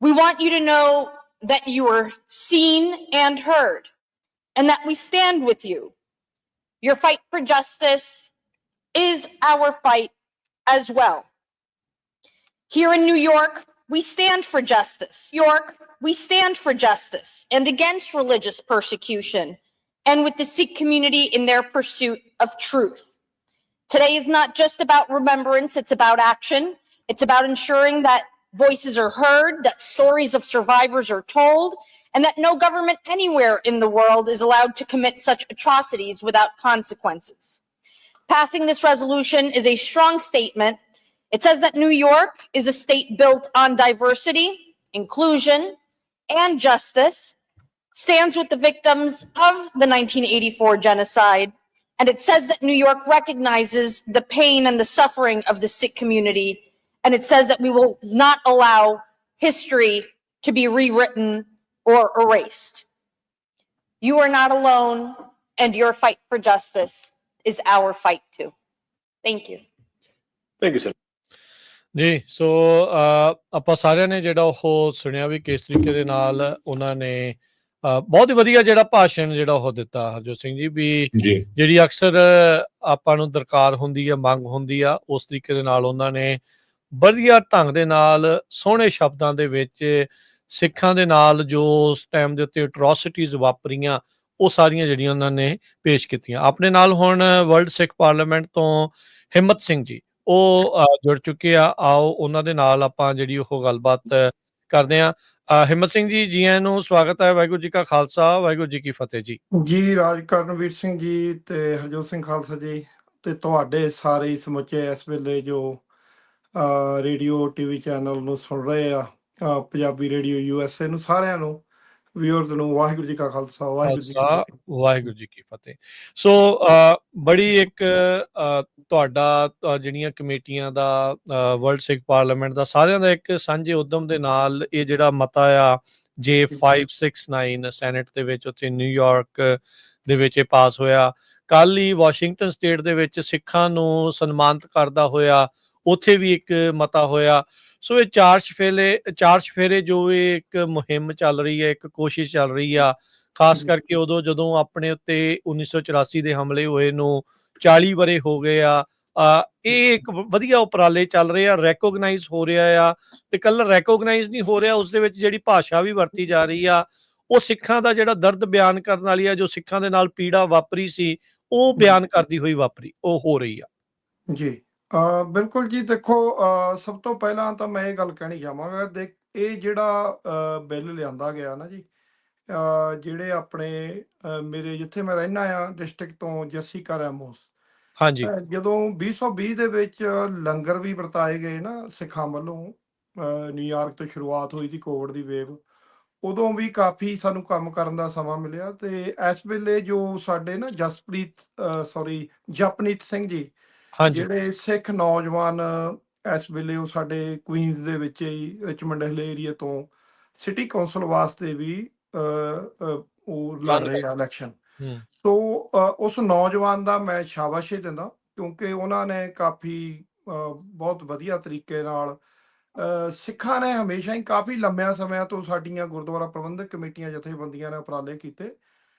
we want you to know that you are seen and heard, and that we stand with you. Your fight for justice is our fight as well. Here in New York, we stand for justice. We stand for justice and against religious persecution, and with the Sikh community in their pursuit of truth. Today is not just about remembrance, it's about action. It's about ensuring that voices are heard, that stories of survivors are told, and that no government anywhere in the world is allowed to commit such atrocities without consequences. Passing this resolution is a strong statement. It says that New York is a state built on diversity, inclusion, and justice, stands with the victims of the 1984 genocide, and it says that New York recognizes the pain and the suffering of the Sikh community, and it says that we will not allow history to be rewritten or erased. You are not alone, and your fight for justice is our fight too. Thank you. Thank you, sir. ਜੀ ਸੋ ਆਪਾਂ ਸਾਰਿਆਂ ਨੇ ਜਿਹੜਾ ਉਹ ਸੁਣਿਆ ਵੀ ਕਿਸ ਤਰੀਕੇ ਦੇ ਨਾਲ ਉਹਨਾਂ ਨੇ ਬਹੁਤ ਹੀ ਵਧੀਆ ਜਿਹੜਾ ਭਾਸ਼ਣ ਜਿਹੜਾ ਉਹ ਦਿੱਤਾ ਹਰਜੋਤ ਸਿੰਘ ਜੀ ਵੀ ਜੀ ਜਿਹੜੀ ਅਕਸਰ ਆਪਾਂ ਨੂੰ ਦਰਕਾਰ ਹੁੰਦੀ ਆ ਮੰਗ ਹੁੰਦੀ ਆ ਉਸ ਤਰੀਕੇ ਦੇ ਨਾਲ ਉਹਨਾਂ ਨੇ ਵਧੀਆ ਢੰਗ ਦੇ ਨਾਲ ਸੋਹਣੇ ਸ਼ਬਦਾਂ ਦੇ ਵਿੱਚ ਸਿੱਖਾਂ ਦੇ ਨਾਲ ਜੋ ਉਸ ਟਾਈਮ ਦੇ ਉੱਤੇ ਅਟਰੋਸਿਟੀਜ਼ ਵਾਪਰੀਆਂ ਉਹ ਸਾਰੀਆਂ ਜਿਹੜੀਆਂ ਉਹਨਾਂ ਨੇ ਪੇਸ਼ ਕੀਤੀਆਂ। ਆਪਣੇ ਨਾਲ ਹੁਣ ਵਰਲਡ ਸਿੱਖ ਪਾਰਲੀਮੈਂਟ ਤੋਂ ਹਿੰਮਤ ਸਿੰਘ ਜੀ ਉਹ ਜੁੜ ਚੁੱਕੇ ਆ। ਆਓ ਉਹਨਾਂ ਦੇ ਨਾਲ ਆਪਾਂ ਜਿਹੜੀ ਉਹ ਗੱਲਬਾਤ ਕਰਦੇ ਆ। ਹਿੰਮਤ ਸਿੰਘ ਜੀ ਜੀ ਆਇਆਂ ਨੂੰ ਸਵਾਗਤ ਹੈ। ਵਾਹਿਗੁਰੂ ਜੀ ਕਾ ਖਾਲਸਾ ਵਾਹਿਗੁਰੂ ਜੀ ਕੀ ਫਤਿਹ ਜੀ। ਜੀ ਰਾਜ ਕਰਨਵੀਰ ਸਿੰਘ ਜੀ ਤੇ ਹਰਜੋਤ ਸਿੰਘ ਖਾਲਸਾ ਜੀ ਤੇ ਤੁਹਾਡੇ ਸਾਰੇ ਸਮੁੱਚੇ ਇਸ ਵੇਲੇ ਜੋ ਰੇਡੀਓ ਟੀਵੀ ਚੈਨਲ ਨੂੰ ਸੁਣ ਰਹੇ ਆ ਪੰਜਾਬੀ ਰੇਡੀਓ USA ਨੂੰ ਸਾਰਿਆਂ ਨੂੰ ਵਿਊਅਰਸ ਨੂੰ ਵਾਹਿਗੁਰੂ ਜੀ ਕਾ ਖਾਲਸਾ ਵਾਹਿਗੁਰੂ ਜੀ ਕੀ ਫਤਿਹ। ਵਾਹਿਗੁਰੂ ਜੀ ਕੀ ਫਤਿਹ। ਸੋ ਬੜੀ ਇੱਕ ਤੁਹਾਡਾ ਜਿਹੜੀਆਂ ਕਮੇਟੀਆਂ ਦਾ ਵਰਲਡ ਸਿੱਖ ਪਾਰਲੀਮੈਂਟ ਦਾ ਸਾਰਿਆਂ ਦਾ ਇੱਕ ਸਾਂਝੇ ਉਦਮ ਦੇ ਨਾਲ ਇਹ ਜਿਹੜਾ ਮਤਾ ਆ J569 ਸੈਨੇਟ ਦੇ ਵਿੱਚ ਉੱਥੇ ਨਿਊਯਾਰਕ ਦੇ ਵਿੱਚ ਇਹ ਪਾਸ ਹੋਇਆ। ਕੱਲ ਹੀ ਵਾਸ਼ਿੰਗਟਨ ਸਟੇਟ ਦੇ ਵਿੱਚ ਸਿੱਖਾਂ ਨੂੰ ਸਨਮਾਨਿਤ ਕਰਦਾ ਹੋਇਆ ਉੱਥੇ ਵੀ ਇੱਕ ਮਤਾ ਹੋਇਆ। ਸੋ ਇਹ ਚਾਰ ਚਫੇਰੇ ਜੋ ਇਹ ਇੱਕ ਮੁਹਿੰਮ ਚੱਲ ਰਹੀ ਹੈ, ਇੱਕ ਕੋਸ਼ਿਸ਼ ਚੱਲ ਰਹੀ ਆ, ਖਾਸ ਕਰਕੇ ਉਦੋਂ ਜਦੋਂ ਆਪਣੇ ਉੱਤੇ 1984 ਦੇ ਹਮਲੇ ਹੋਏ ਨੂੰ 40 ਵਰੇ ਹੋ ਗਏ ਆ। ਇਹ ਇੱਕ ਵਧੀਆ ਉਪਰਾਲੇ ਚੱਲ ਰਹੇ ਆ, ਰੈਕੋਗਨਾਈਜ਼ ਹੋ ਰਿਹਾ ਆ ਤੇ ਕੱਲਾ ਰੈਕੋਗਨਾਈਜ਼ ਨਹੀਂ ਹੋ ਰਿਹਾ, ਉਸ ਦੇ ਵਿੱਚ ਜਿਹੜੀ ਭਾਸ਼ਾ ਵੀ ਵਰਤੀ ਜਾ ਰਹੀ ਆ ਉਹ ਸਿੱਖਾਂ ਦਾ ਜਿਹੜਾ ਦਰਦ ਬਿਆਨ ਕਰਨ ਵਾਲੀ ਆ, ਜੋ ਸਿੱਖਾਂ ਦੇ ਨਾਲ ਪੀੜਾ ਵਾਪਰੀ ਸੀ ਉਹ ਬਿਆਨ ਕਰਦੀ ਹੋਈ ਵਾਪਰੀ ਉਹ ਹੋ ਰਹੀ ਆ। ਜੀ ਬਿਲਕੁਲ ਜੀ। ਦੇਖੋ ਸਭ ਤੋਂ ਪਹਿਲਾਂ ਤਾਂ ਮੈਂ ਇਹ ਗੱਲ ਕਹਿਣੀ ਚਾਹਾਂਗਾ ਇਹ ਜਿਹੜਾ ਬਿੱਲ ਲਿਆਂਦਾ ਗਿਆ ਨਾ ਜੀ, ਜਿਹੜੇ ਆਪਣੇ ਮੇਰੇ ਜਿੱਥੇ ਮੈਂ ਰਹਿਣਾ ਆ ਡਿਸਟ੍ਰਿਕਟ ਤੋਂ ਜੈਸਿਕਾ ਰੈਮੋਸ, ਹਾਂਜੀ ਜਦੋਂ 2020 ਦੇ ਵਿੱਚ ਲੰਗਰ ਵੀ ਵਰਤਾਏ ਗਏ ਨਾ ਸਿੱਖਾਂ ਵੱਲੋਂ, ਨਿਊਯਾਰਕ ਤੋਂ ਸ਼ੁਰੂਆਤ ਹੋਈ ਸੀ ਕੋਵਿਡ ਦੀ ਵੇਵ, ਉਦੋਂ ਵੀ ਕਾਫੀ ਸਾਨੂੰ ਕੰਮ ਕਰਨ ਦਾ ਸਮਾਂ ਮਿਲਿਆ। ਤੇ ਇਸ ਵੇਲੇ ਜੋ ਸਾਡੇ ਨਾ ਜਪਨੀਤ ਸਿੰਘ ਜੀ ਹਾਂਜੀ ਜਿਹੜੇ ਸਿੱਖ ਨੌਜਵਾਨ ਇਸ ਵੇਲੇ ਉਹ ਸਾਡੇ ਕੁਈਨਸ ਦੇ ਵਿੱਚ ਹੀ ਰਿਚਮੰਡ ਹਿਲ ਏਰੀਆ ਤੋਂ ਸਿਟੀ ਕੌਂਸਲ ਵਾਸਤੇ ਵੀ ਉਹ ਲੜ ਰਹੇ ਆ ਇਲੈਕਸ਼ਨ। ਸੋ ਉਸ ਨੌਜਵਾਨ ਦਾ ਮੈਂ ਸ਼ਾਬਾਸ਼ੀ ਦਿੰਦਾ ਕਿਉਂਕਿ ਉਹਨਾਂ ਨੇ ਕਾਫੀ ਬਹੁਤ ਵਧੀਆ ਤਰੀਕੇ ਨਾਲ ਸਿੱਖਾਂ ਨੇ ਹਮੇਸ਼ਾ ਹੀ ਕਾਫੀ ਲੰਮਿਆਂ ਸਮਿਆਂ ਤੋਂ ਸਾਡੀਆਂ ਗੁਰਦੁਆਰਾ ਪ੍ਰਬੰਧਕ ਕਮੇਟੀਆਂ ਜਥੇਬੰਦੀਆਂ ਨੇ ਉਪਰਾਲੇ ਕੀਤੇ,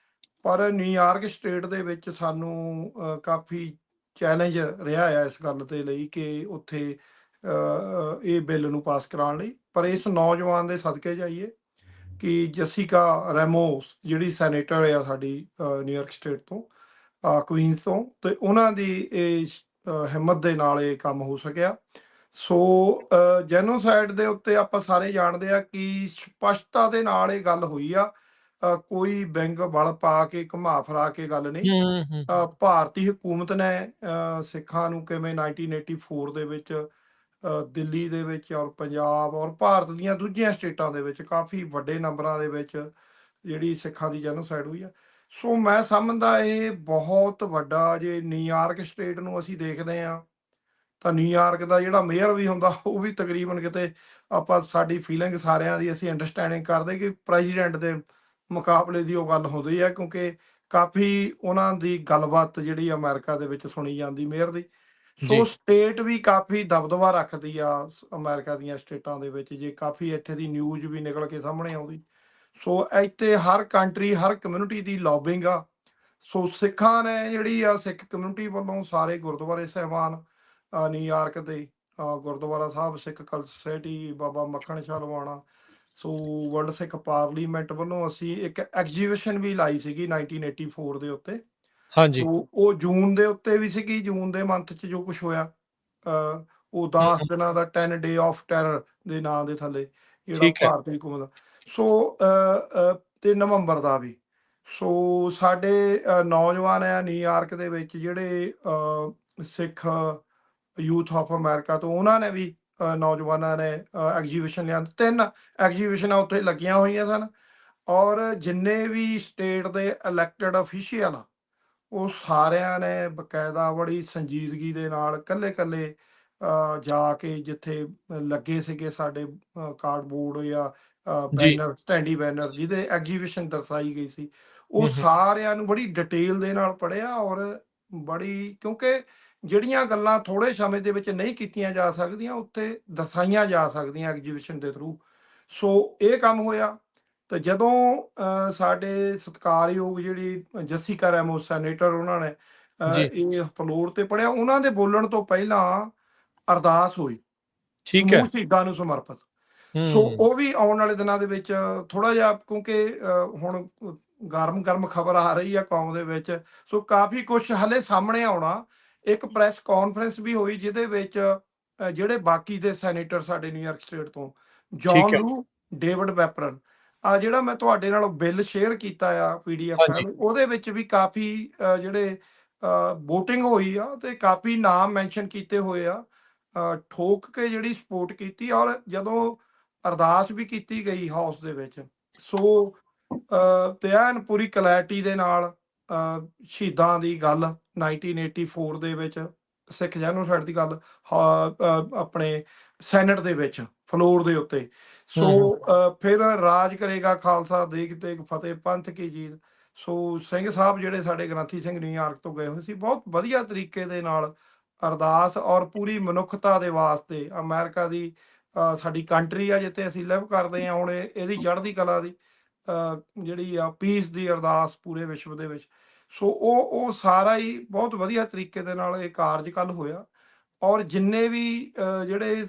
ਪਰ ਨਿਊਯਾਰਕ ਸਟੇਟ ਦੇ ਵਿੱਚ ਸਾਨੂੰ ਕਾਫੀ ਚੈਲੰਜ ਰਿਹਾ ਆ ਇਸ ਗੱਲ ਦੇ ਲਈ ਕਿ ਉੱਥੇ ਇਹ ਬਿੱਲ ਨੂੰ ਪਾਸ ਕਰਾਉਣ ਲਈ। ਪਰ ਇਸ ਨੌਜਵਾਨ ਦੇ ਸਦਕੇ ਜਾਈਏ ਕਿ ਜੈਸਿਕਾ ਰੈਮੋਸ ਜਿਹੜੀ ਸੈਨੇਟਰ ਆ ਸਾਡੀ ਨਿਊਯਾਰਕ ਸਟੇਟ ਤੋਂ ਕੁਈਨਸ ਤੋਂ, ਤੇ ਉਹਨਾਂ ਦੀ ਇਹ ਹਿੰਮਤ ਦੇ ਨਾਲ ਇਹ ਕੰਮ ਹੋ ਸਕਿਆ। ਸੋ ਜੈਨੋਸਾਈਡ ਦੇ ਉੱਤੇ ਆਪਾਂ ਸਾਰੇ ਜਾਣਦੇ ਆ ਕਿ ਸਪਸ਼ਟਤਾ ਦੇ ਨਾਲ ਇਹ ਗੱਲ ਹੋਈ ਆ, ਕੋਈ ਵਿੰਗ ਬਲ ਪਾ ਕੇ ਘੁਮਾ ਫਿਰਾ ਕੇ ਗੱਲ ਨਹੀਂ। ਭਾਰਤੀ ਹਕੂਮਤ ਨੇ ਸਿੱਖਾਂ ਨੂੰ ਕਿਵੇਂ 1984 ਦੇ ਵਿੱਚ ਦਿੱਲੀ ਦੇ ਵਿੱਚ ਔਰ ਪੰਜਾਬ ਔਰ ਭਾਰਤ ਦੀਆਂ ਦੂਜੀਆਂ ਸਟੇਟਾਂ ਦੇ ਵਿੱਚ ਕਾਫੀ ਵੱਡੇ ਨੰਬਰਾਂ ਦੇ ਵਿੱਚ ਜਿਹੜੀ ਸਿੱਖਾਂ ਦੀ ਜੈਨੋਸਾਈਡ ਹੋਈ ਆ। ਸੋ ਮੈਂ ਸਮਝਦਾ ਇਹ ਬਹੁਤ ਵੱਡਾ, ਜੇ ਨਿਊਯਾਰਕ ਸਟੇਟ ਨੂੰ ਅਸੀਂ ਦੇਖਦੇ ਹਾਂ ਤਾਂ ਨਿਊਯਾਰਕ ਦਾ ਜਿਹੜਾ ਮੇਅਰ ਵੀ ਹੁੰਦਾ ਉਹ ਵੀ ਤਕਰੀਬਨ ਕਿਤੇ ਆਪਾਂ ਸਾਡੀ ਫੀਲਿੰਗ ਸਾਰਿਆਂ ਦੀ ਅਸੀਂ ਅੰਡਰਸਟੈਂਡਿੰਗ ਕਰਦੇ ਕਿ ਪ੍ਰੈਜ਼ੀਡੈਂਟ ਦੇ ਮੁਕਾਬਲੇ ਦੀ ਉਹ ਗੱਲ ਹੁੰਦੀ ਹੈ, ਕਿਉਂਕਿ ਕਾਫੀ ਉਹਨਾਂ ਦੀ ਗੱਲਬਾਤ ਜਿਹੜੀ ਅਮਰੀਕਾ ਦੇ ਵਿੱਚ ਸੁਣੀ ਜਾਂਦੀ ਮੇਅਰ ਦੀ। ਸੋ ਸਟੇਟ ਵੀ ਕਾਫੀ ਦਬਦਬਾ ਰੱਖਦੀ ਆ ਅਮਰੀਕਾ ਦੀਆਂ ਸਟੇਟਾਂ ਦੇ ਵਿੱਚ, ਜੇ ਕਾਫੀ ਇੱਥੇ ਦੀ ਨਿਊਜ਼ ਵੀ ਨਿਕਲ ਕੇ ਸਾਹਮਣੇ ਆਉਂਦੀ। ਸੋ ਇੱਥੇ ਹਰ ਕੰਟਰੀ ਹਰ ਕਮਿਊਨਿਟੀ ਦੀ ਲੌਬਿੰਗ ਆ। ਸੋ ਸਿੱਖਾਂ ਨੇ ਜਿਹੜੀ ਆ ਸਿੱਖ ਕਮਿਊਨਿਟੀ ਵੱਲੋਂ ਸਾਰੇ ਗੁਰਦੁਆਰੇ ਸਾਹਿਬਾਨ ਨਿਊਯਾਰਕ ਦੇ ਗੁਰਦੁਆਰਾ ਸਾਹਿਬ ਸਿੱਖ ਕਲਚ ਸੁਸਾਇਟੀ ਬਾਬਾ ਮੱਖਣ ਸ਼ਾਹ ਲਵਾਣਾ, ਸੋ ਵਰਲਡ ਸਿੱਖ ਪਾਰਲੀਮੈਂਟ ਵੱਲੋਂ ਅਸੀਂ ਇੱਕ ਐਗਜੀਬਿਸ਼ਨ ਵੀ ਲਾਈ ਸੀਗੀ 1984 ਦੇ ਉੱਤੇ। ਹਾਂਜੀ ਉਹ ਜੂਨ ਦੇ ਉੱਤੇ ਵੀ ਸੀਗੀ, ਜੂਨ ਦੇ ਮੰਥ 'ਚ ਜੋ ਕੁਝ ਹੋਇਆ ਉਹ 10 ਦਿਨਾਂ ਦਾ 10 ਡੇ ਆਫ ਟੈਰਰ ਦੇ ਨਾਂ ਦੇ ਥੱਲੇ ਜਿਹੜਾ ਭਾਰਤੀ ਹਕੂਮਤ ਦਾ। ਸੋ ਤੇ ਨਵੰਬਰ ਦਾ ਵੀ। ਸੋ ਸਾਡੇ ਨੌਜਵਾਨ ਆ ਨਿਊਯਾਰਕ ਦੇ ਵਿੱਚ ਜਿਹੜੇ ਸਿੱਖ ਯੂਥ ਆਫ ਅਮਰੀਕਾ ਤੋਂ, ਉਹਨਾਂ ਨੇ ਵੀ ਨੌਜਵਾਨਾਂ ਨੇ ਐਗਜੀਬਿਸ਼ਨ ਲਿਆ। 3 ਐਗਜੀਬਿਸ਼ਨਾਂ ਉੱਥੇ ਲੱਗੀਆਂ ਹੋਈਆਂ ਸਨ, ਔਰ ਜਿੰਨੇ ਵੀ ਸਟੇਟ ਦੇ ਇਲੈਕਟਡ ਅਫੀਸ਼ੀਅਲ ਉਹ ਸਾਰਿਆਂ ਨੇ ਬਕਾਇਦਾ ਬੜੀ ਸੰਜੀਦਗੀ ਦੇ ਨਾਲ ਕੱਲੇ-ਕੱਲੇ ਜਾ ਕੇ ਜਿੱਥੇ ਲੱਗੇ ਸੀਗੇ ਸਾਡੇ ਕਾਰਡਬੋਰਡ ਜਾਂ ਜੀ। ਬੈਨਰ, ਸਟੈਂਡੀ ਬੈਨਰ ਜਿਹਦੇ ਐਗਜੀਬਿਸ਼ਨ ਦਰਸਾਈ ਗਈ ਸੀ, ਉਹ ਹੂੰ। ਸਾਰਿਆਂ ਨੂੰ ਬੜੀ ਡਿਟੇਲ ਦੇ ਨਾਲ ਪੜ੍ਹਿਆ। ਔਰ ਬੜੀ, ਕਿਉਂਕਿ ਜਿਹੜੀਆਂ ਗੱਲਾਂ ਥੋੜ੍ਹੇ ਸਮੇਂ ਦੇ ਵਿੱਚ ਨਹੀਂ ਕੀਤੀਆਂ ਜਾ ਸਕਦੀਆਂ, ਉੱਥੇ ਦਰਸਾਈਆਂ ਜਾ ਸਕਦੀਆਂ ਐਗਜੀਬਿਸ਼ਨ ਦੇ ਥਰੂ। ਸੋ ਇਹ ਕੰਮ ਹੋਇਆ। ਤੇ ਜਦੋਂ ਸਾਡੇ ਸਤਿਕਾਰਯੋਗ ਜਿਹੜੀ ਜੱਸੀਕਾ ਰੈਮੋਸ ਸੈਨੇਟਰ, ਉਹਨਾਂ ਨੇ ਜੀ। ਇਹ ਫਲੋਰ ਤੇ ਪੜ੍ਹਿਆ, ਉਹਨਾਂ ਦੇ ਬੋਲਣ ਤੋਂ ਪਹਿਲਾਂ ਅਰਦਾਸ ਹੋਈ ਠੀਕ ਹੈ। ਸਮੂਹ ਸ਼ਹੀਦਾਂ ਨੂੰ ਸਮਰਪਿਤ। ਸੋ ਹੂੰ। ਉਹ ਵੀ ਆਉਣ ਵਾਲੇ ਦਿਨਾਂ ਦੇ ਵਿੱਚ ਥੋੜਾ ਜਿਹਾ, ਕਿਉਂਕਿ ਹੁਣ ਗਰਮ ਖਬਰ ਆ ਰਹੀ ਆ ਕੌਮ ਦੇ ਵਿੱਚ, ਸੋ ਕਾਫੀ ਕੁਝ ਹਲੇ ਸਾਹਮਣੇ ਆਉਣਾ। ਇੱਕ ਪ੍ਰੈਸ ਕਾਨਫਰੰਸ ਵੀ ਹੋਈ ਜਿਹਦੇ ਵਿੱਚ ਜਿਹੜੇ ਬਾਕੀ ਦੇ ਸੈਨੇਟਰ ਸਾਡੇ ਨਿਊਯਾਰਕ ਸਟੇਟ ਤੋਂ, ਠੀਕ ਜੌਨ ਹੈ। ਲੂ, ਡੇਵਿਡ ਵੈਪਰਨ, ਆ ਜਿਹੜਾ ਮੈਂ ਤੁਹਾਡੇ ਨਾਲ ਬਿੱਲ ਸ਼ੇਅਰ ਕੀਤਾ ਆ PDF ਹਾਂਜੀ। ਫਾਈਲ, ਉਹਦੇ ਵਿੱਚ ਵੀ ਕਾਫੀ ਜਿਹੜੇ VOTING ਹੋਈ ਆ ਤੇ ਕਾਫੀ ਨਾਮ ਮੈਂਸ਼ਨ ਕੀਤੇ ਹੋਏ ਆ, ਠੋਕ ਕੇ ਜਿਹੜੀ ਸਪੋਰਟ ਕੀਤੀ। ਔਰ ਜਦੋਂ ਅਰਦਾਸ ਵੀ ਕੀਤੀ ਗਈ ਹਾਊਸ ਦੇ ਵਿੱਚ, ਸੋ ਤੇ ਐਨ ਪੂਰੀ ਕਲੈਰਿਟੀ ਦੇ ਨਾਲ ਸ਼ਹੀਦਾਂ ਦੀ ਗੱਲ 1984 ਦੇ ਵਿੱਚ, ਸਿੱਖ ਜੈਨੋਸਾਈਡ ਦੀ ਗੱਲ ਆਪਣੇ ਸੈਨੇਟ ਦੇ ਵਿੱਚ ਫਲੋਰ ਦੇ ਉੱਤੇ। ਸੋ ਫਿਰ ਰਾਜ ਕਰੇਗਾ ਖਾਲਸਾ, ਦੇਗ ਤੇਗ ਫਤਿਹ, ਪੰਥ ਕੀ ਜੀਤ। ਸੋ ਸਿੰਘ ਸਾਹਿਬ ਜਿਹੜੇ ਸਾਡੇ ਗ੍ਰੰਥੀ ਸਿੰਘ ਨਿਊਯਾਰਕ ਤੋਂ ਗਏ ਹੋਏ ਸੀ, ਬਹੁਤ ਵਧੀਆ ਤਰੀਕੇ ਦੇ ਨਾਲ ਅਰਦਾਸ, ਔਰ ਪੂਰੀ ਮਨੁੱਖਤਾ ਦੇ ਵਾਸਤੇ, ਅਮਰੀਕਾ ਦੀ ਸਾਡੀ ਕੰਟਰੀ ਆ ਜਿੱਥੇ ਅਸੀਂ ਲਿਵ ਕਰਦੇ ਹਾਂ ਹੁਣ, ਇਹਦੀ ਚੜ੍ਹਦੀ ਕਲਾ ਦੀ ਜਿਹੜੀ ਆ ਪੀਸ ਦੀ ਅਰਦਾਸ ਪੂਰੇ ਵਿਸ਼ਵ ਦੇ ਵਿੱਚ। ਸੋ ਉਹ ਸਾਰਾ ਹੀ ਬਹੁਤ ਵਧੀਆ ਤਰੀਕੇ ਦੇ ਨਾਲ ਇਹ ਕਾਰਜਕਲ ਹੋਇਆ। ਔਰ ਜਿੰਨੇ ਵੀ ਜਿਹੜੇ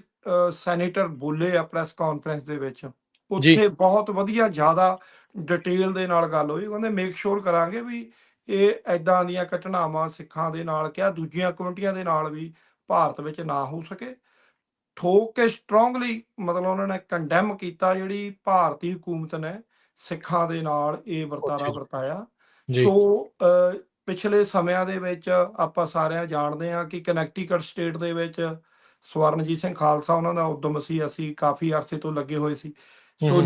ਸੈਨੇਟਰ ਬੋਲੇ ਆ ਪ੍ਰੈਸ ਕਾਨਫਰੰਸ ਦੇ ਵਿੱਚ, ਜੀ। ਉੱਥੇ ਬਹੁਤ ਵਧੀਆ ਜ਼ਿਆਦਾ ਡਿਟੇਲ ਦੇ ਨਾਲ ਗੱਲ ਹੋਈ। ਕਹਿੰਦੇ ਮੇਕ ਸ਼ੋਰ ਕਰਾਂਗੇ ਵੀ ਇਹ ਐਦਾਂ ਦੀਆਂ ਘਟਨਾਵਾਂ ਸਿੱਖਾਂ ਦੇ ਨਾਲ, ਕਿਹਾ ਦੂਜੀਆਂ ਕਮਿਊਨਿਟੀਆਂ ਦੇ ਨਾਲ ਵੀ ਭਾਰਤ ਵਿੱਚ ਨਾ ਹੋ ਸਕੇ। ਠੋਕ ਕੇ ਸਟਰੋਂਗਲੀ, ਮਤਲਬ ਉਹਨਾਂ ਨੇ ਕੰਡੈਮ ਕੀਤਾ ਜਿਹੜੀ ਭਾਰਤੀ ਹਕੂਮਤ ਨੇ ਸਿੱਖਾਂ ਦੇ ਨਾਲ ਇਹ ਵਰਤਾਰਾ ਵਰਤਾਇਆ। ਜੀ। ਸੋ ਪਿਛਲੇ ਸਮਿਆਂ ਦੇ ਵਿੱਚ ਆਪਾਂ ਸਾਰਿਆਂ ਜਾਣਦੇ ਹਾਂ ਕਿ ਕਨੈਕਟੀਕਟ ਸਟੇਟ ਦੇ ਵਿੱਚ ਸਵਰਨਜੀਤ ਸਿੰਘ ਖਾਲਸਾ ਉਹਨਾਂ ਦਾ ਉਦਮ ਸੀ, ਅਸੀਂ ਕਾਫੀ ਅਰਸੇ ਤੋਂ ਲੱਗੇ ਹੋਏ ਸੀ। ਸੋ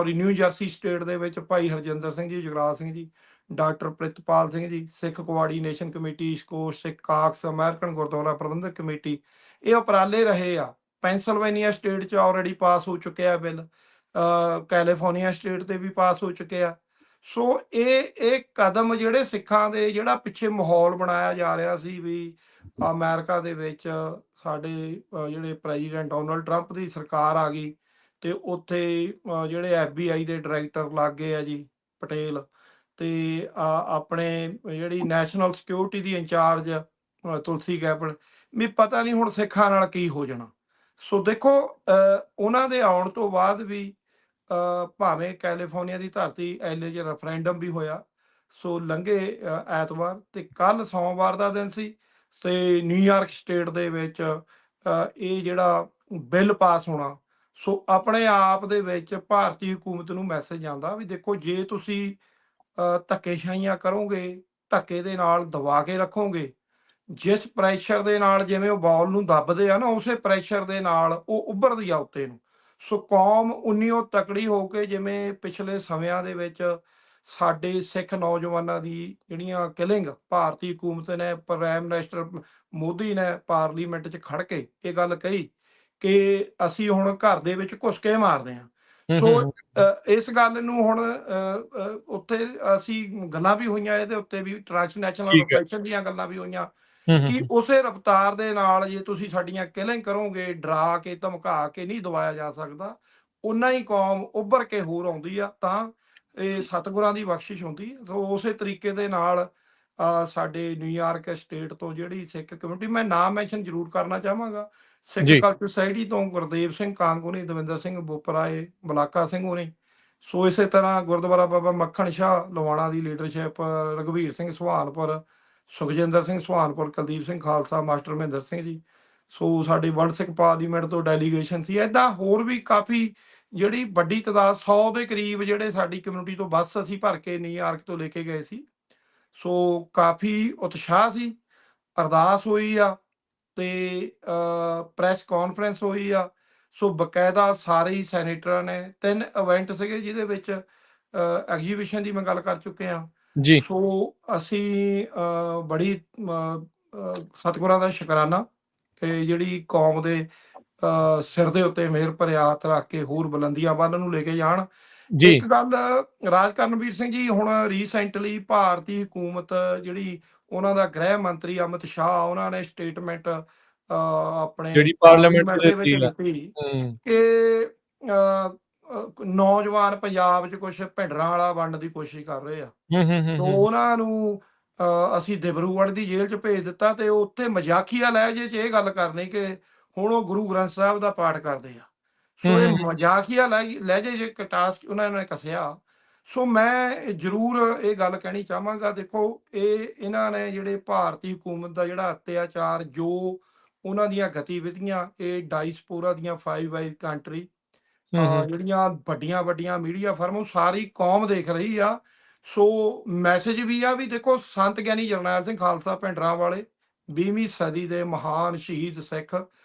ਨਿਊ ਜਰਸੀ ਸਟੇਟ ਦੇ ਵਿੱਚ ਭਾਈ ਹਰਜਿੰਦਰ ਸਿੰਘ ਜੀ, ਜੁਗਰਾਜ ਸਿੰਘ ਜੀ, ਡਾਕਟਰ ਪ੍ਰਿਤਪਾਲ ਸਿੰਘ ਜੀ, ਸਿੱਖ ਕੋਆਰਡੀਨੇਸ਼ਨ ਕਮੇਟੀ, ਸਕੋਸ਼ ਸਿੱਖ ਕਾਕਸ, ਅਮਰੀਕਨ ਗੁਰਦੁਆਰਾ ਪ੍ਰਬੰਧਕ ਕਮੇਟੀ, ਇਹ ਉਪਰਾਲੇ ਰਹੇ ਆ। ਪੈਂਸਲਵੇਨੀਆ ਸਟੇਟ 'ਚ ਆਲਰੇਡੀ ਪਾਸ ਹੋ ਚੁੱਕਿਆ ਬਿੱਲ, ਕੈਲੀਫੋਰਨੀਆ ਸਟੇਟ ਤੇ ਵੀ ਪਾਸ ਹੋ ਚੁੱਕਿਆ। ਸੋ ਇਹ ਕਦਮ ਜਿਹੜੇ ਸਿੱਖਾਂ ਦੇ, ਜਿਹੜਾ ਪਿੱਛੇ ਮਾਹੌਲ ਬਣਾਇਆ ਜਾ ਰਿਹਾ ਸੀ ਵੀ ਅਮਰੀਕਾ ਦੇ ਵਿੱਚ ਸਾਡੇ ਜਿਹੜੇ ਪ੍ਰੈਜ਼ੀਡੈਂਟ ਡੋਨਲਡ ਟਰੰਪ ਦੀ ਸਰਕਾਰ ਆ ਗਈ ਤੇ ਉੱਥੇ ਜਿਹੜੇ FBI ਦੇ ਡਾਇਰੈਕਟਰ ਲੱਗ ਗਏ ਆ ਜੀ, ਪਟੇਲ, ਤੇ ਆਪਣੇ ਜਿਹੜੀ ਨੈਸ਼ਨਲ ਸਿਕਿਉਰਿਟੀ ਦੀ ਇੰਚਾਰਜ ਤੁਲਸੀ ਗੈਬੜ, ਵੀ ਪਤਾ ਨਹੀਂ ਹੁਣ ਸਿੱਖਾਂ ਨਾਲ ਕੀ ਹੋ ਜਾਣਾ। ਸੋ ਦੇਖੋ ਉਹਨਾਂ ਦੇ ਆਉਣ ਤੋਂ ਬਾਅਦ ਵੀ ਭਾਵੇਂ ਕੈਲੀਫੋਰਨੀਆ ਦੀ ਧਰਤੀ LA 'ਚ ਰੈਫਰੈਂਡਮ ਵੀ ਹੋਇਆ। ਸੋ ਲੰਘੇ ਐਤਵਾਰ, ਤੇ ਕੱਲ ਸੋਮਵਾਰ ਦਾ ਦਿਨ ਸੀ, ਤੇ ਨਿਊਯਾਰਕ ਸਟੇਟ ਦੇ ਵਿੱਚ ਇਹ ਜਿਹੜਾ ਬਿੱਲ ਪਾਸ ਹੋਣਾ। ਸੋ ਆਪਣੇ ਆਪ ਦੇ ਵਿੱਚ ਭਾਰਤੀ ਹਕੂਮਤ ਨੂੰ ਮੈਸੇਜ ਆਉਂਦਾ ਵੀ ਦੇਖੋ, ਜੇ ਤੁਸੀਂ ਧੱਕੇਸ਼ਾਹੀਆਂ ਕਰੋਗੇ, ਧੱਕੇ ਦੇ ਨਾਲ ਦਬਾ ਕੇ ਰੱਖੋਗੇ, ਜਿਸ ਪ੍ਰੈਸ਼ਰ ਦੇ ਨਾਲ ਜਿਵੇਂ ਉਹ ਬਾਲ ਨੂੰ ਦੱਬਦੇ ਆ ਨਾ, ਉਸੇ ਪ੍ਰੈਸ਼ਰ ਦੇ ਨਾਲ ਉਹ ਉੱਭਰਦੀ ਆ ਉੱਤੇ ਨੂੰ। ਸੋ ਕੌਮ ਉਨੀ ਉਹ ਤਕੜੀ ਹੋ ਕੇ, ਜਿਵੇਂ ਪਿਛਲੇ ਸਮਿਆਂ ਦੇ ਵਿੱਚ ਸਾਡੇ ਸਿੱਖ ਨੌਜਵਾਨਾਂ ਦੀ ਜਿਹੜੀਆਂ ਕਿਲਿੰਗ ਭਾਰਤੀ ਹਕੂਮਤ ਨੇ, ਪ੍ਰਾਈਮ ਮਿਨਿਸਟਰ ਮੋਦੀ ਨੇ ਪਾਰਲੀਮੈਂਟ 'ਚ ਖੜ ਕੇ ਇਹ ਗੱਲ ਕਹੀ ਕਿ ਅਸੀਂ ਹੁਣ ਘਰ ਦੇ ਵਿੱਚ ਘੁਸ ਕੇ ਮਾਰਦੇ ਹਾਂ। ਸੋ ਇਸ ਗੱਲ ਨੂੰ ਹੁਣ ਉੱਥੇ ਅਸੀਂ ਗੱਲਾਂ ਵੀ ਹੋਈਆਂ, ਇਹਦੇ ਉੱਤੇ ਵੀ ਟ੍ਰਾਂਸਨੈਸ਼ਨਲ ਰਿਫਲੈਕਸ਼ਨ ਦੀਆਂ ਗੱਲਾਂ ਵੀ ਹੋਈਆਂ ਕਿ ਉਸੇ ਰਫਤਾਰ ਦੇ ਨਾਲ ਜੇ ਤੁਸੀਂ ਸਾਡੀਆਂ ਕਿਲਿੰਗ ਕਰੋਗੇ, ਡਰਾ ਕੇ ਧਮਕਾ ਕੇ ਨਹੀਂ ਦਬਾਇਆ ਜਾ ਸਕਦਾ। ਉਨਾ ਹੀ ਕੌਮ ਉੱਭਰ ਕੇ ਹੋਰ ਆਉਂਦੀ ਆ, ਤਾਂ ਇਹ ਸਤਿਗੁਰਾਂ ਦੀ ਬਖਸ਼ਿਸ਼ ਹੁੰਦੀ। ਸੋ ਉਸੇ ਤਰੀਕੇ ਦੇ ਨਾਲ ਸਾਡੇ ਨਿਊਯਾਰਕ ਸਟੇਟ ਤੋਂ ਜਿਹੜੀ ਸਿੱਖ ਕਮਿਊਨਿਟੀ, ਮੈਂ ਨਾਮ ਮੈਂਸ਼ਨ ਜ਼ਰੂਰ ਕਰਨਾ ਚਾਹਾਂਗਾ, ਸਿੱਖ ਕਲਚਰ ਸੁਸਾਇਟੀ ਤੋਂ ਗੁਰਦੇਵ ਸਿੰਘ ਕਾਂਗ ਹੋਣੀ, ਦਵਿੰਦਰ ਸਿੰਘ ਬੋਪਰਾਏ, ਬਲਾਕਾ ਸਿੰਘ ਹੋਣੀ। ਸੋ ਇਸੇ ਤਰ੍ਹਾਂ ਗੁਰਦੁਆਰਾ ਬਾਬਾ ਮੱਖਣ ਸ਼ਾਹ ਲਵਾਣਾ ਦੀ ਲੀਡਰਸ਼ਿਪ, ਰਘਵੀਰ ਸਿੰਘ ਸੁਹਾਨਪੁਰ, ਸੁਖਜਿੰਦਰ ਸਿੰਘ ਸੁਹਾਨਪੁਰ, ਕੁਲਦੀਪ ਸਿੰਘ ਖਾਲਸਾ, ਮਾਸਟਰ ਮਹਿੰਦਰ ਸਿੰਘ ਜੀ। ਸੋ ਸਾਡੇ ਵਰਲਡ ਸਿੱਖ ਪਾਰਲੀਮੈਂਟ ਤੋਂ ਡੈਲੀਗੇਸ਼ਨ ਸੀ। ਇੱਦਾਂ ਹੋਰ ਵੀ ਕਾਫੀ ਜਿਹੜੀ ਵੱਡੀ ਤਾਦਾਦ, 100 ਦੇ ਕਰੀਬ ਜਿਹੜੇ ਸਾਡੀ ਕਮਿਊਨਿਟੀ ਤੋਂ ਬੱਸ ਅਸੀਂ ਭਰ ਕੇ ਨਿਊਯਾਰਕ ਤੋਂ ਲੈ ਕੇ ਗਏ ਸੀ। ਸੋ ਕਾਫੀ ਉਤਸ਼ਾਹ ਸੀ। ਅਰਦਾਸ ਹੋਈ ਆ ਤੇ ਪ੍ਰੈਸ ਕਾਨਫਰੰਸ ਹੋਈ ਆ। ਸੋ ਬਕਾਇਦਾ ਸਾਰੇ ਹੀ ਸੈਨੇਟਰਾਂ ਨੇ 3 ਇਵੈਂਟ ਸੀਗੇ ਜਿਹਦੇ ਵਿੱਚ ਐਗਜੀਬਿਸ਼ਨ ਦੀ ਮੈਂ ਗੱਲ ਕਰ ਚੁੱਕੇ ਹਾਂ। ਜੀ ਸੋ ਅਸੀਂ ਬੜੀ ਸਤਿਗੁਰਾਂ ਦਾ ਸ਼ੁਕਰਾਨਾ ਕਿ ਜਿਹੜੀ ਕੌਮ ਦੇ ਸਿਰ ਦੇ ਉੱਤੇ ਮਿਹਰ ਭਰਿਆ ਹੱਥ ਰੱਖ ਕੇ ਹੋਰ ਬੁਲੰਦੀਆਂ ਵੱਲ ਨੂੰ ਲੈ ਕੇ ਜਾਣ। ਜੀ ਇੱਕ ਗੱਲ ਰਾਜ ਕਰਨਵੀਰ ਸਿੰਘ ਜੀ, ਹੁਣ ਰੀਸੈਂਟਲੀ ਭਾਰਤੀ ਹਕੂਮਤ ਜਿਹੜੀ ਉਹਨਾਂ ਦਾ ਗ੍ਰਹਿ ਮੰਤਰੀ ਅਮਿਤ ਸ਼ਾਹ, ਉਹਨਾਂ ਨੇ ਸਟੇਟਮੈਂਟ ਆਪਣੇ ਜਿਹੜੀ ਪਾਰਲੀਮੈਂਟ ਪਾਰਲੀਮੈਂਟ ਦੇ ਦੇ ਵਿੱਚ ਦਿੱਤੀ ਆ। ਦਿੱਤੀ ਹੂੰ ਕਿ ਨੌਜਵਾਨ ਪੰਜਾਬ 'ਚ ਕੁਝ ਭਿੰਡਰਾਂ ਵਾਲਾ ਵੰਡ ਦੀ ਕੋਸ਼ਿਸ਼ ਕਰ ਰਹੇ ਆ। ਹੂੰ ਹੂੰ ਹੂੰ ਤੋ ਹੂੰ ਉਹਨਾਂ ਨੂੰ ਅਸੀਂ ਦਿਬਰੂਗੜ੍ਹ ਦੀ ਜੇਲ੍ਹ 'ਚ ਭੇਜ ਦਿੱਤਾ ਤੇ ਉੱਥੇ ਮਜ਼ਾਕੀਆ ਲਹਿਜੇ 'ਚ ਇਹ ਗੱਲ ਕਰਨੀ ਕਿ ਹੁਣ ਉਹ ਗੁਰੂ ਗ੍ਰੰਥ ਸਾਹਿਬ ਦਾ ਪਾਠ ਕਰਦੇ ਆ। ਹੂੰ ਸੋ ਇਹ ਹੂੰ ਮਜ਼ਾਕੀਆ ਲਹਿਜੇ 'ਚ ਇੱਕ ਟਾਸਕ ਉਹਨਾਂ ਨੇ ਕੱਸਿਆ। ਸੋ ਮੈਂ ਜ਼ਰੂਰ ਇਹ ਗੱਲ ਕਹਿਣੀ ਚਾਹਾਂਗਾ, ਦੇਖੋ ਇਹਨਾਂ ਨੇ ਜਿਹੜੇ ਭਾਰਤੀ ਹਕੂਮਤ ਦਾ ਜਿਹੜਾ ਅਤਿਆਚਾਰ, ਜੋ ਉਹਨਾਂ ਦੀਆਂ ਗਤੀਵਿਧੀਆਂ, ਇਹ ਡਾਇਸਪੋਰਾ ਦੀਆਂ 5 ਕੰਟਰੀ ਹੂੰ ਹੂੰ ਜਿਹੜੀਆਂ ਵੱਡੀਆਂ ਵੱਡੀਆਂ ਮੀਡੀਆ ਫਰਮ, ਉਹ ਸਾਰੀ ਕੌਮ ਦੇਖ ਰਹੀ ਆ। ਸੋ ਮੈਸੇਜ ਵੀ ਆ ਵੀ ਦੇਖੋ, ਸੰਤ ਗਿਆਨੀ ਜਰਨੈਲ ਸਿੰਘ ਖਾਲਸਾ ਭਿੰਡਰਾਂ ਵਾਲੇ 20ਵੀਂ ਸਦੀ ਦੇ ਮਹਾਨ ਸ਼ਹੀਦ ਸਿੱਖ,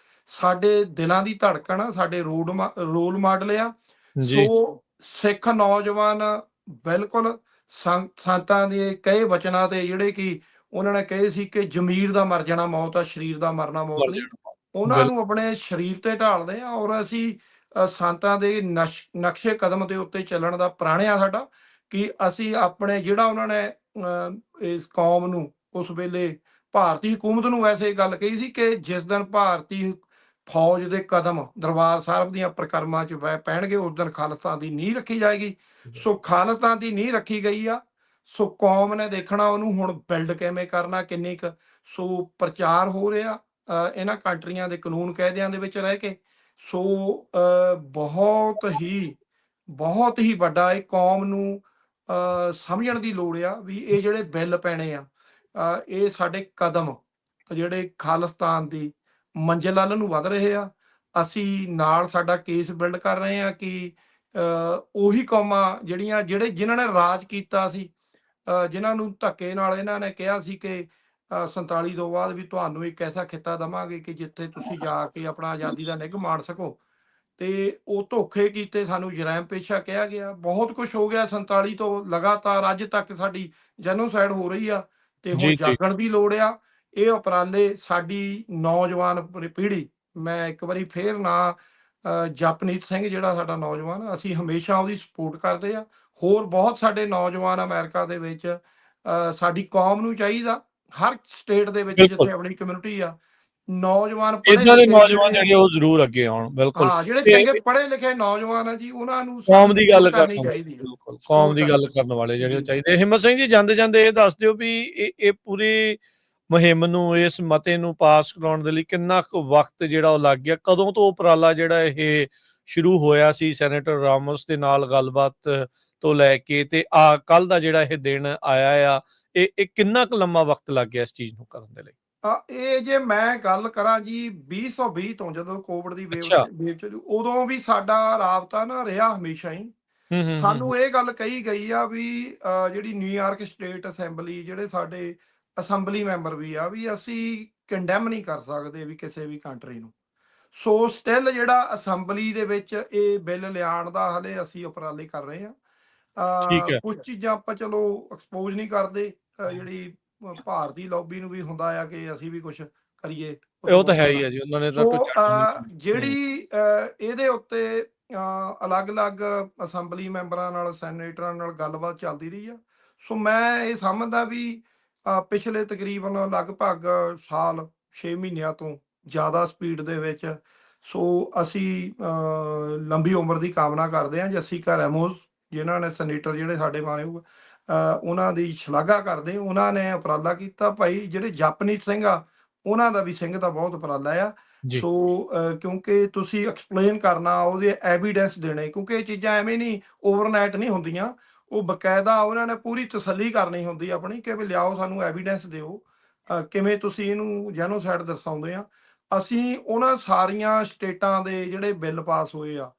ਸਾਡੇ ਦਿਲਾਂ ਦੀ ਧੜਕਣ ਆ, ਸਾਡੇ ਰੋਲ ਮਾਡਲ ਆ। ਜੀ ਸੋ ਸਿੱਖ ਨੌਜਵਾਨ ਬਿਲਕੁਲ ਸੰਤਾਂ ਦੇ ਕਹੇ ਵਚਨਾਂ ਤੇ, ਜਿਹੜੇ ਕਿ ਉਹਨਾਂ ਨੇ ਕਹੇ ਸੀ ਕਿ ਜ਼ਮੀਰ ਦਾ ਮਰ ਜਾਣਾ ਮੌਤ ਆ, ਸਰੀਰ ਦਾ ਮਰਨਾ ਮੌਤ ਮਰ ਨਹੀਂ, ਜਾਣਾ ਉਹਨਾਂ ਬਿਲਕੁਲ ਨੂੰ ਆਪਣੇ ਸਰੀਰ ਤੇ ਢਾਲਦੇ ਆ। ਔਰ ਅਸੀਂ ਸੰਤਾਂ ਦੇ ਨਕਸ਼ੇ ਕਦਮ ਦੇ ਉੱਤੇ ਚੱਲਣ ਦਾ ਪ੍ਰਾਣਿਆ ਸਾਡਾ, ਕਿ ਅਸੀਂ ਆਪਣੇ ਜਿਹੜਾ ਉਹਨਾਂ ਨੇ ਇਸ ਕੌਮ ਨੂੰ ਉਸ ਵੇਲੇ ਭਾਰਤੀ ਹਕੂਮਤ ਨੂੰ ਵੈਸੇ ਗੱਲ ਕਹੀ ਸੀ ਕਿ ਜਿਸ ਦਿਨ ਭਾਰਤੀ ਫੌਜ ਦੇ ਕਦਮ ਦਰਬਾਰ ਸਾਹਿਬ ਦੀਆਂ ਪ੍ਰਕਰਮਾਂ 'ਚ ਪੈਣਗੇ, ਉਸ ਦਿਨ ਖਾਲਿਸਤਾਨ ਦੀ ਨੀਂਹ ਰੱਖੀ ਜਾਏਗੀ। ਸੋ ਖਾਲਿਸਤਾਨ ਦੀ ਨੀਂਹ ਰੱਖੀ ਗਈ ਆ। ਸੋ ਕੌਮ ਨੇ ਦੇਖਣਾ ਉਹਨੂੰ ਹੁਣ ਬਿਲਡ ਕਿਵੇਂ ਕਰਨਾ, ਕਿੰਨੀ ਕੁ। ਸੋ ਪ੍ਰਚਾਰ ਹੋ ਰਿਹਾ ਇਹਨਾਂ ਕੰਟਰੀਆਂ ਦੇ ਕਾਨੂੰਨ ਕਾਇਦਿਆਂ ਦੇ ਵਿੱਚ ਰਹਿ ਕੇ। ਸੋ ਬਹੁਤ ਹੀ ਵੱਡਾ ਇਹ ਕੌਮ ਨੂੰ ਸਮਝਣ ਦੀ ਲੋੜ ਆ ਵੀ ਇਹ ਜਿਹੜੇ ਬਿੱਲ ਪੈਣੇ ਆ, ਇਹ ਸਾਡੇ ਕਦਮ ਜਿਹੜੇ ਖਾਲਿਸਤਾਨ ਦੀ ਮੰਜ਼ਿਲ ਵੱਲ ਨੂੰ ਵੱਧ ਰਹੇ ਆ। ਅਸੀਂ ਨਾਲ ਸਾਡਾ ਕੇਸ ਬਿਲਡ ਕਰ ਰਹੇ ਆ ਕਿ ਉਹੀ ਕੌਮਾਂ ਜਿਨ੍ਹਾਂ ਨੇ ਰਾਜ ਕੀਤਾ ਸੀ, ਜਿਨ੍ਹਾਂ ਨੂੰ ਧੱਕੇ ਨਾਲ ਇਹਨਾਂ ਨੇ ਕਿਹਾ ਸੀ ਕਿ 47 ਤੋਂ ਬਾਅਦ ਵੀ ਤੁਹਾਨੂੰ ਇੱਕ ਐਸਾ ਖਿੱਤਾ ਦੇਵਾਂਗੇ ਕਿ ਜਿੱਥੇ ਤੁਸੀਂ ਜਾ ਕੇ ਆਪਣਾ ਆਜ਼ਾਦੀ ਦਾ ਨਿੱਘ ਮਾਣ ਸਕੋ, ਤੇ ਉਹ ਧੋਖੇ ਕੀਤੇ, ਸਾਨੂੰ ਜਰੈਮ ਪੇਸ਼ਾ ਕਿਹਾ ਗਿਆ। ਬਹੁਤ ਕੁਝ ਹੋ ਗਿਆ 47 ਤੋਂ ਲਗਾਤਾਰ ਅੱਜ ਤੱਕ ਸਾਡੀ ਜੈਨੋਸਾਈਡ ਹੋ ਰਹੀ ਆ, ਤੇ ਹੁਣ ਜੀ ਜੀ ਜਾਗਣ ਦੀ ਲੋੜ ਆ। ਇਹ ਉਪਰਾਲੇ ਸਾਡੀ ਨੌਜਵਾਨ ਪੀੜ੍ਹੀ, ਮੈਂ ਇੱਕ ਵਾਰੀ ਫੇਰ ਨਾ ਜਪਨੀਤ ਸਿੰਘ ਜਿਹੜਾ ਸਾਡਾ ਨੌਜਵਾਨ, ਅਸੀਂ ਹਮੇਸ਼ਾ ਉਹਦੀ ਸਪੋਰਟ ਕਰਦੇ ਆ। ਹੋਰ ਬਹੁਤ ਸਾਡੇ ਨੌਜਵਾਨ ਅਮਰੀਕਾ ਦੇ ਵਿੱਚ, ਸਾਡੀ ਕੌਮ ਨੂੰ ਚਾਹੀਦਾ ਹਰ ਸਟੇਟ ਦੇ ਵਿੱਚ ਬਿਲਕੁਲ ਜਿੱਥੇ ਆਪਣੀ ਕਮਿਊਨਿਟੀ ਆ, ਨੌਜਵਾਨ ਪੜ੍ਹੇ ਇਦਾਂ ਦੇ ਲਿਖੇ ਨੌਜਵਾਨ ਜਿਹੜੇ, ਜਿਹੜੇ ਉਹ ਜ਼ਰੂਰ ਅੱਗੇ ਆਉਣ। ਬਿਲਕੁਲ ਹਾਂ ਜਿਹੜੇ ਤੇ ਚੰਗੇ ਪੜ੍ਹੇ ਲਿਖੇ ਨੌਜਵਾਨ ਆ ਜੀ, ਉਹਨਾਂ ਨੂੰ ਕੌਮ ਸਾਨੂੰ ਦੀ ਸਪੋਰਟ ਗੱਲ ਕਰਨੀ ਕਰਨ ਵਾਲੇ, ਚਾਹੀਦੀ ਆ। ਬਿਲਕੁਲ ਕੌਮ ਸਪੋਰਟ ਦੀ ਕਰਨੀ ਗੱਲ ਕਰਨ ਵਾਲੇ ਜਿਹੜੇ ਉਹ ਜੀ। ਚਾਹੀਦੇ। ਹਿੰਮਤ ਸਿੰਘ ਜੀ, ਜਾਂਦੇ ਜਾਂਦੇ ਇਹ ਦੱਸ ਦਿਓ ਵੀ ਇਹ ਪੂਰੀ ਮੁਹਿੰਮ ਨੂੰ, ਇਸ ਮਤੇ ਨੂੰ ਪਾਸ ਕਰਾਉਣ ਦੇ ਲਈ ਕਿੰਨਾ ਕੁ ਵਕਤ ਜਿਹੜਾ ਉਹ ਲੱਗ ਗਿਆ? ਕਦੋਂ ਤੋਂ ਉਪਰਾਲਾ ਜਿਹੜਾ ਇਹ ਸ਼ੁਰੂ ਹੋਇਆ ਸੀ ਸੈਨੇਟਰ ਰਾਮੋਸ ਦੇ ਨਾਲ ਗੱਲਬਾਤ ਤੋਂ ਲੈ ਕੇ, ਤੇ ਕੱਲ ਦਾ ਜਿਹੜਾ ਇਹ ਦਿਨ ਆਇਆ ਆ, ਇਹ ਕਿੰਨਾ ਕੁ ਲੰਮਾ ਵਕਤ ਲੱਗ ਗਿਆ ਇਸ ਚੀਜ਼ ਨੂੰ ਕਰਨ ਦੇ ਲਈ? ਇਹ ਜੇ ਮੈਂ ਗੱਲ ਕਰਾਂ ਜੀ 2020 ਤੋਂ, ਜਦੋਂ ਕੋਵਿਡ ਦੀ ਅੱਛਾ ਵੇਵ ਚੱਲੀ, ਉਦੋਂ ਵੀ ਸਾਡਾ ਰਾਬਤਾ ਨਾ ਰਿਹਾ ਹਮੇਸ਼ਾ ਹੀ। ਹੂੰ ਸਾਨੂੰ ਇਹ ਗੱਲ ਕਹੀ ਗਈ ਆ ਵੀ ਜਿਹੜੀ ਨਿਊਯਾਰਕ ਸਟੇਟ ਅਸੈਂਬਲੀ, ਜਿਹੜੇ ਸਾਡੇ ਅਸੈਂਬਲੀ ਮੈਂਬਰ ਵੀ ਆ, ਵੀ ਅਸੀਂ ਕੰਡੈਮ ਨਹੀਂ ਕਰ ਸਕਦੇ ਵੀ ਕਿਸੇ ਵੀ ਕੰਟਰੀ ਨੂੰ। ਸੋ ਸਟਿਲ ਜਿਹੜਾ ਅਸੈਂਬਲੀ ਦੇ ਵਿੱਚ ਇਹ ਬਿੱਲ ਲਿਆਉਣ ਦਾ ਹਲੇ ਅਸੀਂ ਉਪਰਾਲੇ ਕਰ ਰਹੇ ਠੀਕ ਆ। ਹੈ। ਕੁਝ ਚੀਜ਼ਾਂ ਆਪਾਂ ਚਲੋ ਐਕਸਪੋਜ਼ ਨਹੀਂ ਕਰਦੇ, ਜਿਹੜੀ ਭਾਰਤੀ ਲੌਬੀ ਨੂੰ ਵੀ ਹੁੰਦਾ ਆ ਕਿ ਅਸੀਂ ਵੀ ਕੁਝ ਕਰੀਏ ਉਹ ਤਾਂ ਹੈ ਉਤਪਾਦਾਂ ਹੀ ਦਾ। ਆ ਜੀ, ਉਹਨਾਂ ਨੇ ਤਾਂ ਸੋ ਕੋਈ ਛੱਡ ਨਹੀਂ ਦਿੱਤੀ। ਜਿਹੜੀ ਇਹਦੇ ਉੱਤੇ ਅਲੱਗ-ਅਲੱਗ ਅਸੈਂਬਲੀ ਮੈਂਬਰਾਂ ਨਾਲ, ਸੈਨੇਟਰਾਂ ਨਾਲ ਗੱਲਬਾਤ ਚੱਲਦੀ ਰਹੀ ਆ। ਸੋ ਮੈਂ ਇਹ ਸਮਝਦਾ ਵੀ ਪਿਛਲੇ ਤਕਰੀਬਨ ਲਗਭਗ ਸਾਲ 6 ਮਹੀਨਿਆਂ ਤੋਂ ਜ਼ਿਆਦਾ ਸਪੀਡ ਦੇ ਵਿੱਚ, ਸੋ ਅਸੀਂ ਲੰਬੀ ਉਮਰ ਦੀ ਕਾਮਨਾ ਕਰਦੇ ਹਾਂ। ਜੈਸਿਕਾ ਰੈਮੋਸ, ਜਿਨ੍ਹਾਂ ਨੇ ਸੈਨੇਟਰ ਜਿਹੜੇ ਸਾਡੇ ਮਾਣਯੋਗ, ਉਹਨਾਂ ਦੀ ਸ਼ਲਾਘਾ ਕਰਦੇ। ਉਹਨਾਂ ਨੇ ਉਪਰਾਲਾ ਕੀਤਾ। ਭਾਈ ਜਿਹੜੇ ਜਪਨੀਤ ਸਿੰਘ ਆ, ਉਹਨਾਂ ਦਾ ਵੀ ਸਿੰਘ ਦਾ ਬਹੁਤ ਉਪਰਾਲਾ ਆ। ਜੀ ਸੋ ਕਿਉਂਕਿ ਤੁਸੀਂ ਐਕਸਪਲੇਨ ਕਰਨਾ, ਉਹਦੇ ਐਵੀਡੈਂਸ ਦੇਣੇ, ਕਿਉਂਕਿ ਇਹ ਚੀਜ਼ਾਂ ਐਵੇਂ ਨਹੀਂ ਓਵਰਨਾਈਟ ਨਹੀਂ ਹੁੰਦੀਆਂ। ਉਹ ਬਕਾਇਦਾ ਉਹਨਾਂ ਨੇ ਪੂਰੀ ਤਸੱਲੀ ਕਰਨੀ ਹੁੰਦੀ ਆਪਣੀ, ਕਿ ਵੀ ਲਿਆਓ ਸਾਨੂੰ ਐਵੀਡੈਂਸ ਦਿਓ, ਕਿਵੇਂ ਤੁਸੀਂ ਇਹਨੂੰ ਜੈਨੋਸਾਈਡ ਦਰਸਾਉਂਦੇ ਆ। ਅਸੀਂ ਉਹਨਾਂ ਸਾਰੀਆਂ ਸਟੇਟਾਂ ਦੇ ਜਿਹੜੇ ਬਿੱਲ ਪਾਸ ਹੋਏ ਆ,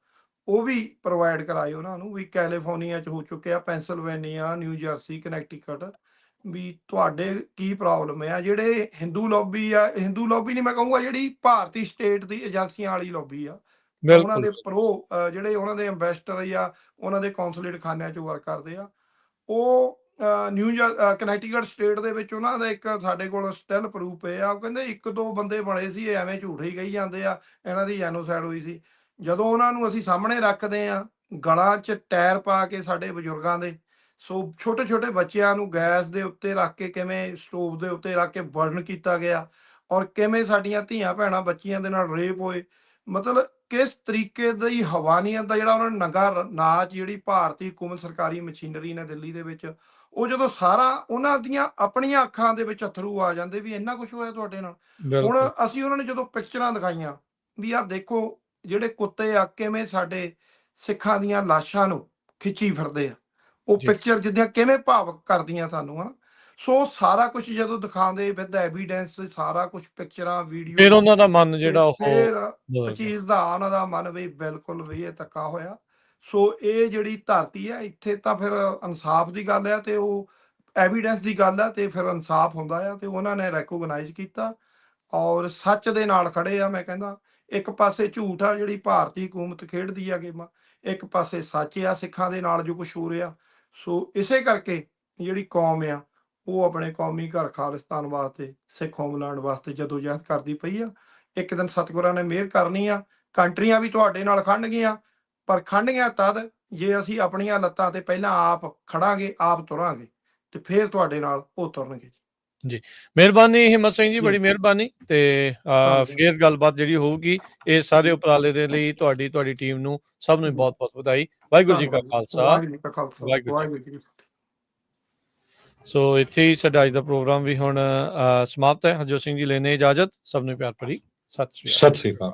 ਉਹ ਵੀ ਪ੍ਰੋਵਾਈਡ ਕਰਾਏ ਉਹਨਾਂ ਨੂੰ, ਵੀ ਕੈਲੀਫੋਰਨੀਆ 'ਚ ਹੋ ਚੁੱਕਿਆ, ਪੈਂਸਿਲਵੇਨੀਆ, ਨਿਊ ਜਰਸੀ, ਕਨੈਕਟੀਕਟ, ਵੀ ਤੁਹਾਡੇ ਕੀ ਪ੍ਰੋਬਲਮ ਆ। ਜਿਹੜੇ ਹਿੰਦੂ ਲੌਬੀ ਆ, ਹਿੰਦੂ ਲੌਬੀ ਨਹੀਂ ਮੈਂ ਕਹੂੰਗਾ, ਜਿਹੜੀ ਭਾਰਤੀ ਸਟੇਟ ਦੀ ਏਜੰਸੀਆਂ ਵਾਲੀ ਲੌਬੀ ਆ, ਉਹਨਾਂ ਬਿਲਕੁਲ ਦੇ ਜਿਹੜੇ ਉਹਨਾਂ ਦੇ ਐਂਬੈਸਡਰ ਜਾਂ ਉਹਨਾਂ ਦੇ ਕੌਂਸੂਲੇਟ ਖਾਨਿਆਂ 'ਚ ਵਰਕ ਕਰਦੇ ਆ, ਉਹ ਕਨੈਕਟੀਕਟ ਸਟੇਟ ਦੇ ਵਿੱਚ ਉਹਨਾਂ ਦਾ ਇੱਕ ਸਾਡੇ ਕੋਲ ਸਟਿਲ ਪ੍ਰੂਫ ਪਏ ਆ। ਉਹ ਕਹਿੰਦੇ 1-2 ਬੰਦੇ ਬਣੇ ਸੀ, ਇਹ ਐਵੇਂ ਝੂਠ ਹੀ ਕਹੀ ਜਾਂਦੇ ਆ, ਇਹਨਾਂ ਦੀ ਜੈਨੋਸਾਈਡ ਹੋਈ ਸੀ। ਜਦੋਂ ਉਹਨਾਂ ਨੂੰ ਅਸੀਂ ਸਾਹਮਣੇ ਰੱਖਦੇ ਆ, ਗਲਾਂ 'ਚ ਟਾਇਰ ਪਾ ਕੇ ਸਾਡੇ ਬਜ਼ੁਰਗਾਂ ਦੇ, ਸੋ ਛੋਟੇ ਛੋਟੇ ਬੱਚਿਆਂ ਨੂੰ ਗੈਸ ਦੇ ਉੱਤੇ ਰੱਖ ਕੇ, ਕਿਵੇਂ ਸਟੋਵ ਦੇ ਉੱਤੇ ਰੱਖ ਕੇ ਬਰਨ ਕੀਤਾ ਗਿਆ, ਔਰ ਕਿਵੇਂ ਸਾਡੀਆਂ ਧੀਆਂ ਭੈਣਾਂ ਬੱਚੀਆਂ ਦੇ ਨਾਲ ਰੇਪ ਹੋਏ। ਮਤਲਬ ਕਿਸ ਤਰੀਕੇ ਦੀ ਹਵਾਨੀਅਤ ਦਾ ਜਿਹੜਾ ਉਹਨਾਂ ਨੇ ਨੰਗਾ ਨਾਚ, ਜਿਹੜੀ ਭਾਰਤੀ ਹਕੂਮਤ ਸਰਕਾਰੀ ਮਸ਼ੀਨਰੀ ਨੇ ਦਿੱਲੀ ਦੇ ਵਿੱਚ, ਉਹ ਜਦੋਂ ਸਾਰਾ ਉਹਨਾਂ ਦੀਆਂ ਆਪਣੀਆਂ ਅੱਖਾਂ ਦੇ ਵਿੱਚ ਅਥਰੂ ਆ ਜਾਂਦੇ ਵੀ ਇੰਨਾ ਕੁਝ ਹੋਇਆ ਤੁਹਾਡੇ ਨਾਲ। ਹੁਣ ਬਿਲਕੁਲ ਅਸੀਂ ਉਹਨਾਂ ਨੇ ਜਦੋਂ ਪਿਕਚਰਾਂ ਦਿਖਾਈਆਂ ਵੀ ਆਹ ਦੇਖੋ ਜਿਹੜੇ ਕੁੱਤੇ ਆ ਕਿਵੇਂ ਸਾਡੇ ਸਿੱਖਾਂ ਦੀਆਂ ਲਾਸ਼ਾਂ ਨੂੰ ਖਿੱਚੀ ਫਿਰਦੇ ਆ, ਉਹ ਜੀ। ਪਿਕਚਰ ਜਿੱਦਾਂ ਕਿਵੇਂ ਭਾਵਕ ਕਰਦੀਆਂ ਸਾਨੂੰ, ਹਨਾ। ਸੋ ਸਾਰਾ ਕੁਝ ਜਦੋਂ ਦਿਖਾਉਂਦੇ ਵਿਦ ਐਵੀਡੈਂਸ, ਸਾਰਾ ਕੁਝ ਪਿਕਚਰਾਂ, ਫਿਰ ਵੀਡੀਓ, ਉਹਨਾਂ ਦਾ ਮਨ ਤੇ ਜਿਹੜਾ ਉਹ ਫਿਰ ਬਦਲ ਗਿਆ। ਚੀਜ਼ ਦਾ ਉਹਨਾਂ ਦਾ ਮਨ ਵੀ ਬਿਲਕੁਲ ਵੀ ਇਹ ਧੱਕਾ ਹੋਇਆ। ਸੋ ਇਹ ਜਿਹੜੀ ਧਰਤੀ ਹੈ, ਇੱਥੇ ਤਾਂ ਫਿਰ ਇਨਸਾਫ ਦੀ ਗੱਲ ਆ, ਤੇ ਉਹ ਐਵੀਡੈਂਸ ਦੀ ਗੱਲ ਆ, ਤੇ ਫਿਰ ਇਨਸਾਫ ਹੁੰਦਾ ਆ, ਤੇ ਉਹਨਾਂ ਨੇ ਰੈਕੋਗਨਾਈਜ਼ ਕੀਤਾ ਔਰ ਸੱਚ ਦੇ ਨਾਲ ਖੜੇ ਆ। ਮੈਂ ਕਹਿੰਦਾ ਇੱਕ ਪਾਸੇ ਝੂਠ ਆ ਜਿਹੜੀ ਭਾਰਤੀ ਹਕੂਮਤ ਖੇਡਦੀ ਆ ਗੇਮਾਂ, ਇੱਕ ਪਾਸੇ ਸੱਚ ਆ ਸਿੱਖਾਂ ਦੇ ਨਾਲ ਜੋ ਕੁਛ ਹੋ ਰਿਹਾ। ਸੋ ਇਸੇ ਕਰਕੇ ਜਿਹੜੀ ਕੌਮ ਆ, ਉਹ ਆਪਣੇ ਕੌਮੀ ਘਰ ਖਾਲਿਸਤਾਨ ਵਾਸਤੇ, ਸਿੱਖ ਹੋਮਲੈਂਡ ਵਾਸਤੇ ਜਦੋਜਹਿਦ ਕਰਦੀ ਪਈ ਆ। ਇੱਕ ਦਿਨ ਸਤਿਗੁਰਾਂ ਨੇ ਮਿਹਰ ਕਰਨੀ ਆ, ਕੰਟਰੀਆਂ ਵੀ ਤੁਹਾਡੇ ਨਾਲ ਖੜਨਗੀਆਂ, ਪਰ ਖੜਨਗੀਆਂ ਤਦ ਜੇ ਅਸੀਂ ਆਪਣੀਆਂ ਲੱਤਾਂ ਤੇ ਪਹਿਲਾਂ ਆਪ ਖੜਾਂਗੇ, ਆਪ ਤੁਰਾਂਗੇ, ਤੇ ਫਿਰ ਤੁਹਾਡੇ ਨਾਲ ਉਹ ਤੁਰਨਗੇ। ਜੀ, ਮਿਹਰਬਾਨੀ ਹਿੰਮਤ ਸਿੰਘ ਜੀ, ਜੀ। ਬੜੀ ਮਿਹਰਬਾਨੀ। ਤੇ ਧੰਨਵਾਦ। ਫਿਰ ਗੱਲਬਾਤ ਜਿਹੜੀ ਹੋਊਗੀ, ਇਹ ਸਾਰੇ ਉਪਰਾਲੇ ਦੇ ਲਈ ਤੁਹਾਡੀ ਟੀਮ ਨੂੰ ਸਭ ਨੂੰ ਬਹੁਤ-ਬਹੁਤ ਵਧਾਈ। ਵਾਹਿਗੁਰੂ ਜੀ ਕਾ ਧੰਨਵਾਦ। ਖਾਲਸਾ, ਵਾਹਿਗੁਰੂ ਜੀ ਕਾ ਖਾਲਸਾ, ਵਾਹਿਗੁਰੂ ਜੀ ਕੀ ਵਾਹਿਗੁਰੂ ਜੀ ਕੀ ਫਤਿਹ। ਸੋ ਇੱਥੇ ਹੀ ਸਾਡਾ ਅੱਜ ਦਾ ਪ੍ਰੋਗਰਾਮ ਵੀ ਹੁਣ ਸਮਾਪਤ ਹੈ। ਹਰਜੋਤ ਸਿੰਘ ਜੀ ਲੈਣੇ ਇਜਾਜ਼ਤ। ਸਭ ਨੂੰ ਪਿਆਰ ਭਰੀ ਸਤਿ ਸ੍ਰੀ ਅਕਾਲ। ਸਤਿ ਸ੍ਰੀ ਅਕਾਲ।